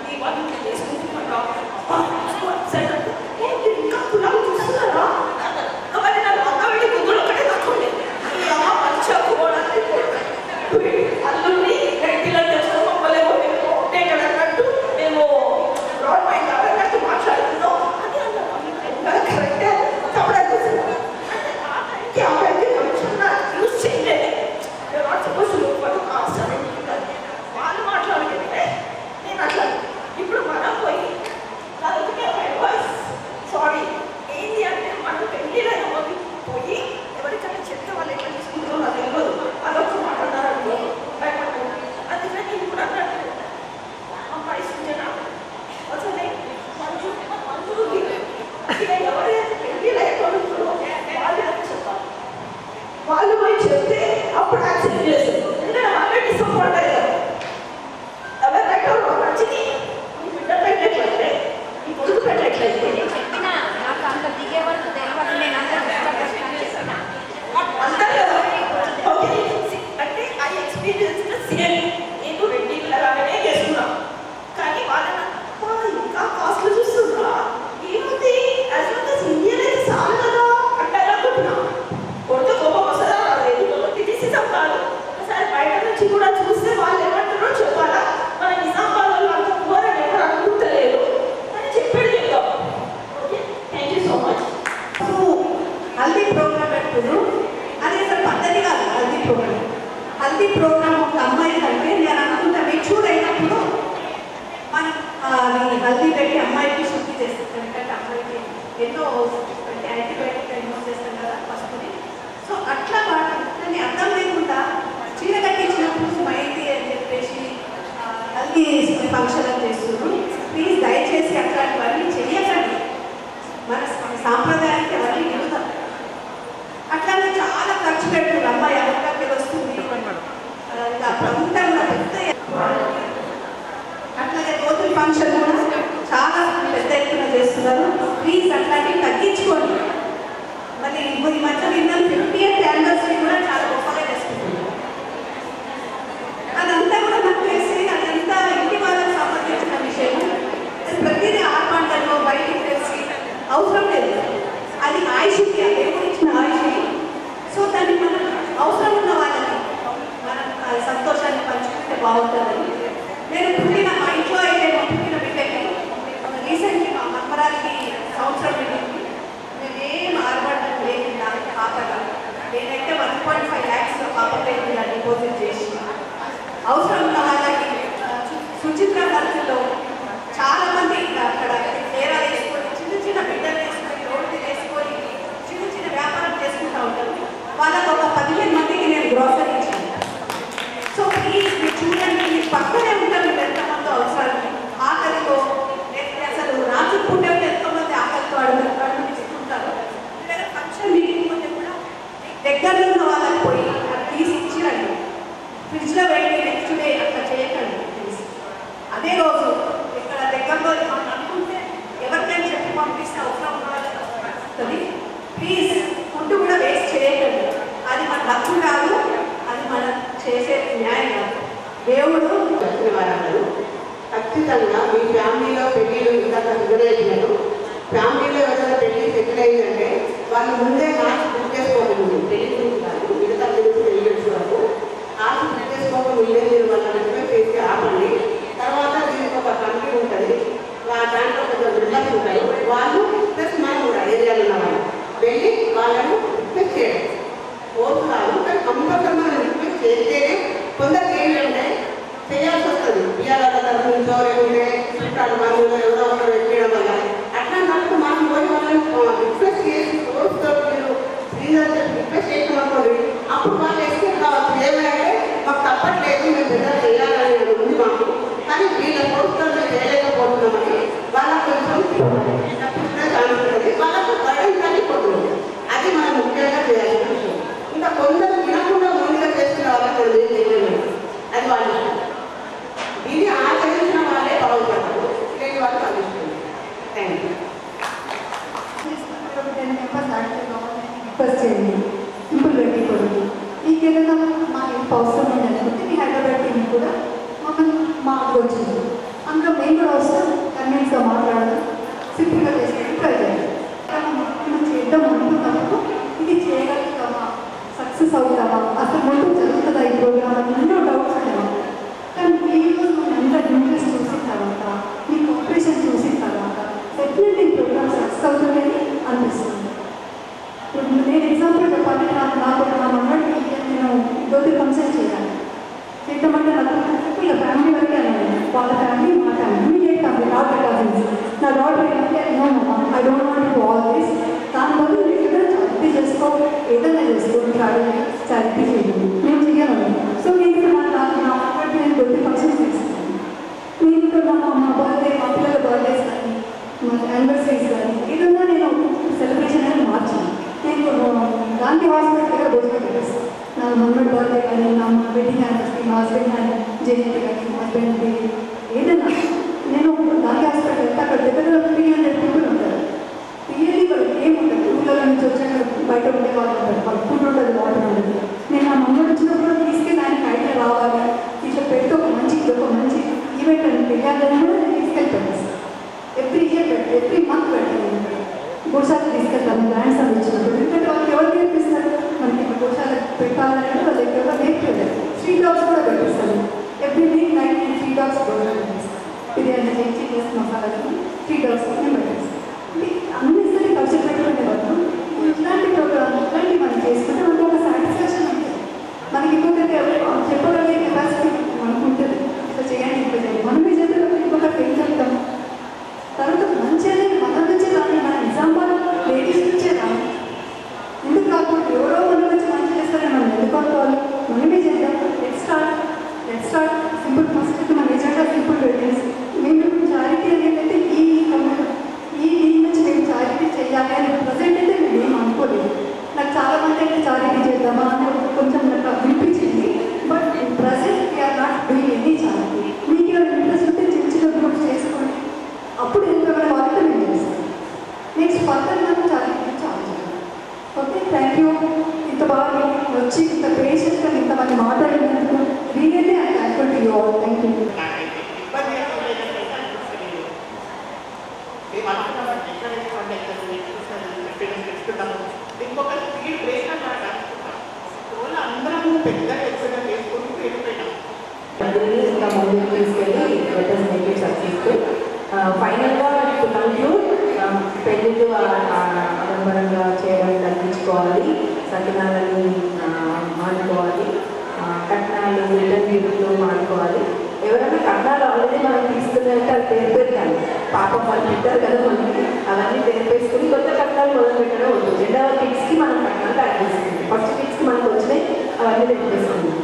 S12: ఈ వాళ్ళు చేసుకుంటున్నారా ఇంకా కులాలు చూస్తున్నారా అవన్నీ నా అక్కడి గుగ్గులు ఒకటే తక్కువ ఈ అమ్మ మంచిగా పోవడానికి అల్లుడిని రెడ్డిలో చేస్తూ మమ్మల్ని ఉంటే కదన్నట్టు మేము రోడ్ పైన అన్నట్టు మాట్లాడుతున్నాం అని అన్నారు కరెక్టే తప్పుడు అనిపిస్తుంది అంటే ఆ టైంకి కొంచెం యూజ్ చేయలేదు వాళ్ళు మాట్లాడుతుంటే నేను అట్లా ఇప్పుడు మనం పోయి సారీ ఏంటి అంటే మనం పెళ్ళిళ్ళైన పోయి ఎవరికైనా చెప్తే వాళ్ళు ఎట్లా తీసుకుంటారో నాకు తెలియదు అదొక మాట్లాడారు భయపడ్డారు అందుకని నేను కూడా అన్నట్టు అమ్మాయి సృజన అసలే మంచు ఎవరైతే పెళ్ళిళ్ళైపోతుందో వాళ్ళు చెప్పాలి వాళ్ళు పోయి చెప్తే అప్పుడు యాక్సెప్ట్ చేస్తారు ఎందుకంటే వాళ్ళే డిసప్పాయింట్ అయ్యారు ఎవరైతే మంచిది ఈ బిడ్డ పెట్టట్లయితే ఈ కొడుకు పెట్టట్లయితే
S1: చెప్పినా నాకు అంత దిగే వరకు తెలియదు నేను
S12: ఓకే అంటే ఆ ఎక్స్పీరియన్స్ సేమ్ నేను రెడ్డిలాగానే చేస్తున్నా కానీ వాళ్ళని ఇంకా కాస్ట్లు చూస్తున్నా ఏముంది యాజ్ లాంగ్ యాజ్ ఇండియన్ అయితే చాలు కదా అంటే అనుకుంటున్నా కొడుకు కోపం వస్తుందా క్రిటిసిజం కాదు ఒకసారి బయట నుంచి కూడా చూస్తే వాళ్ళు ఏమంటారో చెప్పాలా మన నిజామాబాద్ వాళ్ళు అంత పూర్ అని ఎవరు అనుకుంటలేరు అని చెప్పాడు చెప్తాం okay thank you so much
S8: haldi program పెట్టుకున్నారు అది అసలు పద్ధతి కాదు హల్దీ ప్రోగ్రామ్ హల్దీ ప్రోగ్రామ్ ఒక అమ్మాయి కంటే నేను అనుకుంటా మెచ్యూర్ అయినప్పుడు మనం హల్దీ పెట్టి అమ్మాయికి శుద్ధి చేస్తాం ఎందుకంటే అమ్మాయికి ఎన్నో అంటే యాంటీబయాటిక్ ఎన్నో చేస్తాం కదా ఫస్ట్ని సో అట్లా వాటిని అర్థం లేకుండా చీర కట్టించినప్పుడు మైంది అని చెప్పేసి హల్దీ ఫంక్షన్ చేస్తున్నారు ప్లీజ్ దయచేసి అట్లాంటివన్నీ చెయ్యకండి మన సాంప్రదాయానికి అవన్నీ నిలుతాం అట్లానే చాలా ఖర్చు పెడుతుంది అమ్మాయి అమ్మకానికి వస్తుంది ప్రభుత్వంలో పెద్ద అట్లాగే కోతుల ఫంక్షన్ కూడా చాలా పెద్ద ఎత్తున చేస్తున్నారు ప్లీజ్ అట్లాంటివి తగ్గించుకోండి మళ్ళీ ఈ మధ్య విన్నాను 50th యానివర్సరీ కూడా చాలా గొప్పగా చేసుకుంటున్నారు అదంతా కూడా నాకు తెలిసి అదంతా ఇంటి వాళ్ళకి సంబంధించిన విషయం ప్రతిదీ ఆర్పాండల్లో బయటికి తెలిసి అవసరం లేదు అది ఆయుష్కి ఆ దేవుడు ఇచ్చిన ఆయుష్ సో దాన్ని మనం అవసరం ఉన్న వాళ్ళకి మనం సంతోషాన్ని పంచుకుంటే బాగుంటుందని నేను పుట్టిన మా ఇంట్లో అయితే మా పుట్టిన బిడ్డకి రీసెంట్లీ మా మమ్మరాలకి సంవత్సరం బిడ్డకి మేమేం ఆర్పాండం లేకుండా పాపగా నేనైతే 1.5 lakhs పాప పేరు డిపాజిట్ చేసి అవసరం ఉన్న వాళ్ళకి సుచిత్ర ఖర్చులో చాలా మంది అక్కడ తేరా వేసుకొని చిన్న చిన్న బిడ్డలు వేసుకొని రోడ్డు వేసుకొని చిన్న చిన్న వ్యాపారం చేసుకుంటూ ఉంటారు వాళ్ళకు ఒక 15 మందికి నేను గ్రోసరీ ఇచ్చాను సో ప్లీజ్ మీరు చూడండి మీరు పక్కనే ఉంటారు మీరు ఎంతమంది అవసరాలు ఆకలితో అసలు రాత్రి పూట ఎంతోమంది ఆకలితో అడుగుతుంటారు లేదా ఫంక్షన్ మీటింగ్ పోతే కూడా దగ్గరలో ఉన్న వాళ్ళకి పోయి తీసి ఇచ్చిరండి ఫ్రిడ్జ్లో పెట్టి నెక్స్ట్ డే అట్లా చేయకండి ప్లీజ్ అదే రోజు ఇక్కడ దగ్గరలో మనం అనుకుంటే ఎవరికైనా చెప్పి పంపిస్తే అవసరం వస్తుంది ప్లీజ్ ఫుడ్ కూడా వేస్ట్ చేయకండి అది మన హక్కు కాదు అది మనం చేసే న్యాయం కాదు దేవుడు
S5: వారు ఖచ్చితంగా మీ ఫ్యామిలీలో పెళ్ళిళ్ళు ఇందాక నిజమైనట్టు ఫ్యామిలీలో ఎవరైనా పెళ్ళి సెటిల్ అయిందంటే వాళ్ళు ముందే ఆశ బుక్ చేసుకోవాలి పెళ్లి గురించి కాదు మిగతా గురించి పెళ్ళి వరకు ఆశ బుక్ చేసుకోవాలి ముందే మీరు వాళ్ళ రిక్వెస్ట్ చేసి ఆపండి తర్వాత దీనికి ఒక కమిటీ ఉంటుంది దాంట్లో కొంచెం బిల్డర్స్ ఉంటాయి వాళ్ళు ప్లస్ మనం కూడా ఏరియాలో ఉన్న వాళ్ళు వెళ్ళి వాళ్ళను రిక్వెస్ట్ చేయడం ఓటు కాదు కానీ కంపల్సరీ మనం రిక్వెస్ట్ చేస్తేనే కొందరికి ఏంటంటే చేయాల్సి వస్తుంది ఇవాళ తరఫు నుంచో లేకుంటే చుట్టాలు బంధువులు ఎవరో ఒకరు ఎక్కడం వల్ల అట్లాంటప్పుడు మనం పోయి వాళ్ళని రిక్వెస్ట్ చేసి ఓటుతో మీరు శ్రీధర్ రిక్వెస్ట్ చేసిన అనుకోండి అప్పుడు వాళ్ళు ఎక్స్పెక్ట్ కావచ్చు ఏమంటే మాకు తప్పట్లేదు మేము పెద్ద చేయాలని ఉంది మాకు కానీ వీళ్ళ ఓటుతో మేము చేయలేకపోతున్నామని వాళ్ళకు కొంచెం అనుకుంటుంది వాళ్ళకు బయట తగ్గిపోతుంది అది మనం ముఖ్యంగా చేయాల్సిన విషయం ఇంకా కొందరు వినకుండా ముందుగా చేస్తున్న వాళ్ళకి మనం ఏం చేయలేదు అది వాళ్ళు ఇది ఆచరించిన వాళ్ళే బాగుపడతారు లేని వాళ్ళు ఆలోచిస్తుంది థ్యాంక్ యూ
S2: ఫస్ట్ చేయండి సింపుల్ పెట్టి కొడుకు ఈ కింద మాకు అవసరం ఉందనుకుంటే
S13: మాకు వచ్చింది. అందులో మేము కూడా వస్తాం, కన్విన్స్గా మాట్లాడదాం, సింపుల్గా చేసుకొని ట్రై చేయాలి. మనం చేద్దాం అనుకున్నప్పుడు ఇది చేయగలుగుతామా, సక్సెస్ అవుతామా, అసలు ముందు జరుగుతుందా ఈ ప్రోగ్రామ్ అని ఎన్నో డౌట్స్ ఉండేవా. కానీ ఈరోజు మనం ఎంత ఇంట్రెస్ట్ చూసిన తర్వాత, మీ కోఆపరేషన్ చూసిన తర్వాత డెఫినెట్లీ ఈ ప్రోగ్రామ్ సక్సెస్ అవుతుందని అనిపిస్తుంది. ఇప్పుడు నేను ఎగ్జాంపుల్ చెప్పాలి, నాకు నా మనవాడికి నేను జ్యోతి ఫంక్షన్ చేయాలి చేద్దామంటే నాకు ఇలా ఫ్యామిలీ వరకే అన్నాను. వాళ్ళ ఫ్యామిలీ మా family immediate family doctor cousins. నా డాక్టర్ ఏంటంటే no I don't want to all this, దానివల్ల మీరు ఏదైనా చారిటీ చేసుకో, ఏదైనా చేసుకో, ట్రావెల్ చారిటీ చేయండి, నేను చెయ్యాలి. సో నేను నా అప్పటి నేను జ్యోతి ఫంక్షన్ చేస్తాను. నేను ఇక్కడ మా బర్త్డే, మా పిల్లల బర్త్డేస్ కానీ, మా యానివర్సరీస్ కానీ ఏదన్నా నేను సెలబ్రేషన్ అనేది మార్చాను. నేను గాంధీ హాస్పిటల్ దగ్గర భోజనం పెట్టేస్తాను. నా మమ్మీ బర్త్డే కానీ, నా వెడ్డింగ్ యానివర్సరీ, మా హస్బెండ్ కానీ జయంతి కానీ, మా హస్బెండ్ ఏదైనా నేను గాంధీ హాస్పిటల్ వెళ్తే అక్కడ దగ్గర 300 పీపుల్ ఉంటారు. రియల్లీ వాళ్ళు ఏముంటారు, ఊళ్ళలో నుంచి వచ్చాక బయట ఉండే వాళ్ళు ఉంటారు, వాళ్ళు ఫుడ్ ఉంటుంది, వాటర్ ఉంటుంది. నేను నా మమ్మీ వచ్చినప్పుడు తీసుకెళ్ళి ఆయనకి ఐడియా రావాలి, ఇట్లా పెడితే ఒక మంచి ఈవెంట్ అని తెలియాలని కూడా నేను తీసుకెళ్ళి పెట్టేస్తాను. ఎవ్రీ ఇయర్ ఎవ్రీ మంత్ పెట్టాను. గుడిసాలకు తీసుకెళ్తాను బ్రాండ్స్ అని వచ్చినప్పుడు. ఎందుకంటే వాళ్ళకి ఎవరు నేర్పిస్తారు, మనకి గుడిసాలకు పెట్టాలంటే వాళ్ళకి ఎవరు నేర్పించారు. స్ట్రీట్ డాగ్స్ కూడా పెట్టిస్తాను. ఎవ్రీ వీక్ నైట్ నేను స్ట్రీట్ డాగ్స్ ప్రోగ్రామ్ పెట్టేస్తాను. బిర్యానీ చేసి చేసి మసాలాకి స్ట్రీట్ డాగ్స్ నేను పెట్టేస్తాను. అన్నిసరి ఖర్చు పెట్టుకునే వాళ్ళు ఇట్లాంటి ప్రోగ్రామ్ ఇట్లాంటి మనం చేసుకుంటే మనకు ఒక సాటిస్ఫాక్షన్ ఉంటుంది. మనకి ఇంకొకటి చెప్పగలిగే కెపాసిటీ మనకు ఉంటుంది. ఇట్లా చేయండి, ఇట్లా చేయండి, మనమే చేస్తే ఇంకొకటి ఏం చెప్తాం. తర్వాత మంచి అనేది మన నుంచే రాని, మన ఎగ్జాంపుల్ లేడీస్ నుంచే రాని. ఎందుకు కాకుండా ఎవరో మన నుంచి మంచి చేస్తారని మనం ఎందుకు అనుకోవాలి, మనమే చేద్దాం. Let's start simple. ఫస్ట్ మన ఎజెండా సింపుల్ పెట్టేసి మేము చారిటీ అనేది ఈ దీని నుంచి మేము చారిటీ చేయాలి అని ప్రజెంట్ అయితే మేము ఏం అనుకోలేదు. నాకు చాలా మంది అయితే చారిటీ చేద్దామా అని కొంచెం నాకు వినిపించింది. But present we are not doing any charity. మీకు ఎవరు ఇంట్రెస్ట్ ఉంటే చిన్న చిన్న గ్రూప్స్ చేసుకోండి, అప్పుడు ఎంతమంది వాళ్ళతో మేము చేస్తాం. నెక్స్ట్ ఫర్దర్ మనం చారిటీ గురించి ఆలోచించాలి. Okay, thank you. ఇంత బాగా వచ్చి ఇంత పేషెంట్గా ఇంతమంది మాట్లాడినందుకు really I thankful to you all. Thank you.
S5: ఇంకొక స్పీడ్ బ్రేక్ అన్నమాట. అందరం పెద్దగా ఎక్స్గా చేసుకుని వెళ్ళిపోయినాం.
S10: ఇంకా ముందుకు తీసుకెళ్ళి లెటర్స్ మేక్ ఇట్ సక్సెస్ఫుల్. ఫైనల్గా టు కంక్లూడ్, పెళ్ళిళ్ళు ఆడంబరంగా చేయడం తగ్గించుకోవాలి, సకినాలని మానుకోవాలి, కట్నాలు రిటర్న్ గిఫ్ట్లు మానుకోవాలి. ఎవరైనా కట్నాలు ఆల్రెడీ మనం తీసుకున్నట్టు అది తెరిపెట్టాలి. పాపం వాళ్ళు పెట్టారు కదా మనకి, అవన్నీ తెరిపేసుకుని కొత్త కట్నాలు మొదలు పెట్టడం వద్దు. రెండవ కిడ్స్కి మనం కట్నాలు యాడ్ చేసుకుంటాం. ఫస్ట్ కిడ్స్కి మనకు వచ్చినాయి అవన్నీ తెరిపేసుకుంటాం.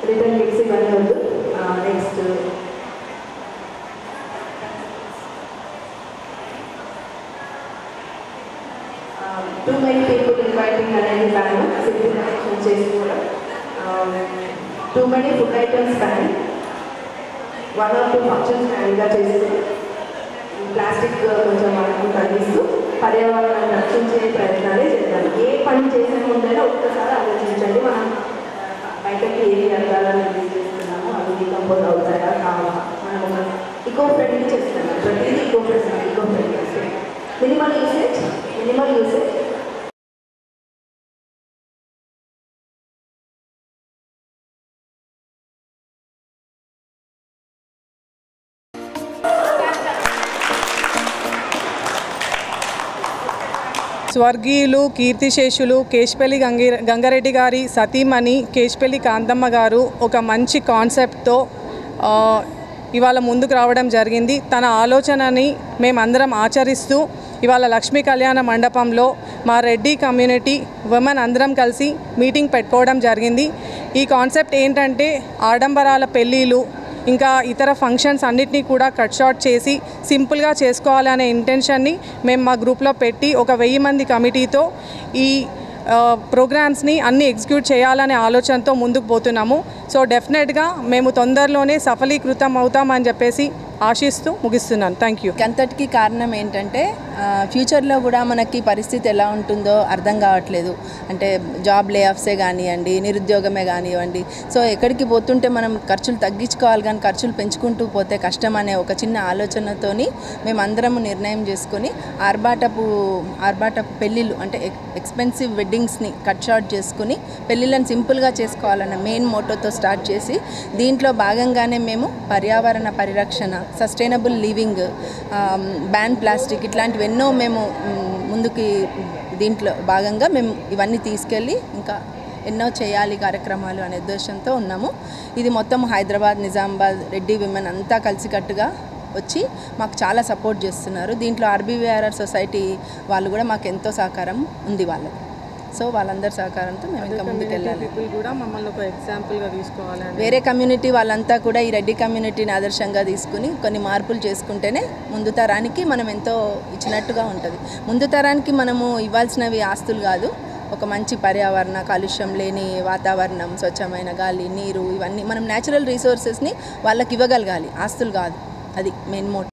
S10: రిటర్న్ గిఫ్ట్స్ ఇవన్నీ వద్దు. Next too many people inviting అనేది బ్యాన్, సింప్లిఫికేషన్ చేసుకోవడం. Too many food items ban, 1 or 2 functions హ్యాండ్గా చేస్తూ ప్లాస్టిక్ కొంచెం వాడకం తగ్గిస్తూ పర్యావరణాన్ని రక్షించే ప్రయత్నాలే చేద్దాం. ఏ పని చేసే ముందైనా ఒక్కసారి ఆలోచించండి, మనం బయటకి ఏమి వ్యర్థాలను రిలీజ్ చేస్తున్నామో అవి డీకంపోజ్ అవుతాయా కావా. మనం ఈకో ఫ్రెండ్లీ చేస్తున్నాం, ప్రతిదీ ఈకో ఫ్రెండ్లీ. Minimal usage.
S14: స్వర్గీయులు కీర్తిశేషులు కేశపల్లి గంగారెడ్డి గారి సతీమణి కేశపల్లి కాంతమ్మ గారు ఒక మంచి కాన్సెప్ట్తో ఇవాళ ముందుకు రావడం జరిగింది. తన ఆలోచనని మేమందరం ఆచరిస్తూ ఇవాళ లక్ష్మీ కళ్యాణ మండపంలో మా రెడ్డి కమ్యూనిటీ ఉమెన్ అందరం కలిసి మీటింగ్ పెట్టుకోవడం జరిగింది. ఈ కాన్సెప్ట్ ఏంటంటే ఆడంబరాల పెళ్ళిళ్ళు ఇంకా ఇతర ఫంక్షన్స్ అన్నిటినీ కూడా కట్ షార్ట్ చేసి సింపుల్గా చేసుకోవాలనే ఇంటెన్షన్ని మేము మా గ్రూప్లో పెట్టి ఒక 1000 మంది కమిటీతో ఈ ప్రోగ్రామ్స్ని అన్నీ ఎగ్జిక్యూట్ చేయాలనే ఆలోచనతో ముందుకు పోతున్నాము. సో డెఫినెట్గా మేము తొందరలోనే సఫలీకృతం అవుతామని చెప్పేసి ఆశిస్తూ ముగిస్తున్నాను. Thank you.
S15: అంతటికీ కారణం ఏంటంటే ఫ్యూచర్లో కూడా మనకి పరిస్థితి ఎలా ఉంటుందో అర్థం కావట్లేదు. అంటే జాబ్ లే ఆఫ్సే కానివ్వండి, నిరుద్యోగమే కానివ్వండి. సో ఎక్కడికి పోతుంటే మనం ఖర్చులు తగ్గించుకోవాలి, కానీ ఖర్చులు పెంచుకుంటూ పోతే కష్టం అనే ఒక చిన్న ఆలోచనతోని మేమందరం నిర్ణయం చేసుకొని ఆర్భాటపు పెళ్ళిళ్ళు అంటే ఎక్స్పెన్సివ్ వెడ్డింగ్స్ని కట్ షార్ట్ చేసుకుని పెళ్ళిళ్ళని సింపుల్గా చేసుకోవాలన్న మెయిన్ మోటోతో స్టార్ట్ చేసి దీంట్లో భాగంగానే మేము పర్యావరణ పరిరక్షణ, సస్టైనబుల్ లివింగ్, బ్యాన్ ప్లాస్టిక్ ఇట్లాంటివి ఎన్నో మేము ముందుకి దీంట్లో భాగంగా మేము ఇవన్నీ తీసుకెళ్ళి ఇంకా ఎన్నో చేయాలి కార్యక్రమాలు అనే ఉద్దేశంతో ఉన్నాము. ఇది మొత్తం హైదరాబాద్, నిజామాబాద్, రెడ్డి విమెన్ అంతా కలిసికట్టుగా వచ్చి మాకు చాలా సపోర్ట్ చేస్తున్నారు. దీంట్లో ఆర్బీవీఆర్ఆర్ సొసైటీ వాళ్ళు కూడా మాకు ఎంతో సహకారం ఉంది వాళ్ళకి. సో వాళ్ళందరి సహకారంతో మేము ఇంకా ముందుకెళ్ళాలి.
S14: కూడా మమ్మల్ని ఒక ఎగ్జాంపుల్గా తీసుకోవాలి.
S15: వేరే కమ్యూనిటీ వాళ్ళంతా కూడా ఈ రెడ్డి కమ్యూనిటీని ఆదర్శంగా తీసుకుని కొన్ని మార్పులు చేసుకుంటేనే ముందు తరానికి మనం ఎంతో ఇచ్చినట్టుగా ఉంటుంది. ముందు తరానికి మనము ఇవ్వాల్సినవి ఆస్తులు కాదు, ఒక మంచి పర్యావరణ, కాలుష్యం లేని వాతావరణం, స్వచ్ఛమైన గాలి, నీరు, ఇవన్నీ మనం న్యాచురల్ రిసోర్సెస్ని వాళ్ళకి ఇవ్వగలగాలి, ఆస్తులు కాదు. అది మెయిన్ మోటివ్.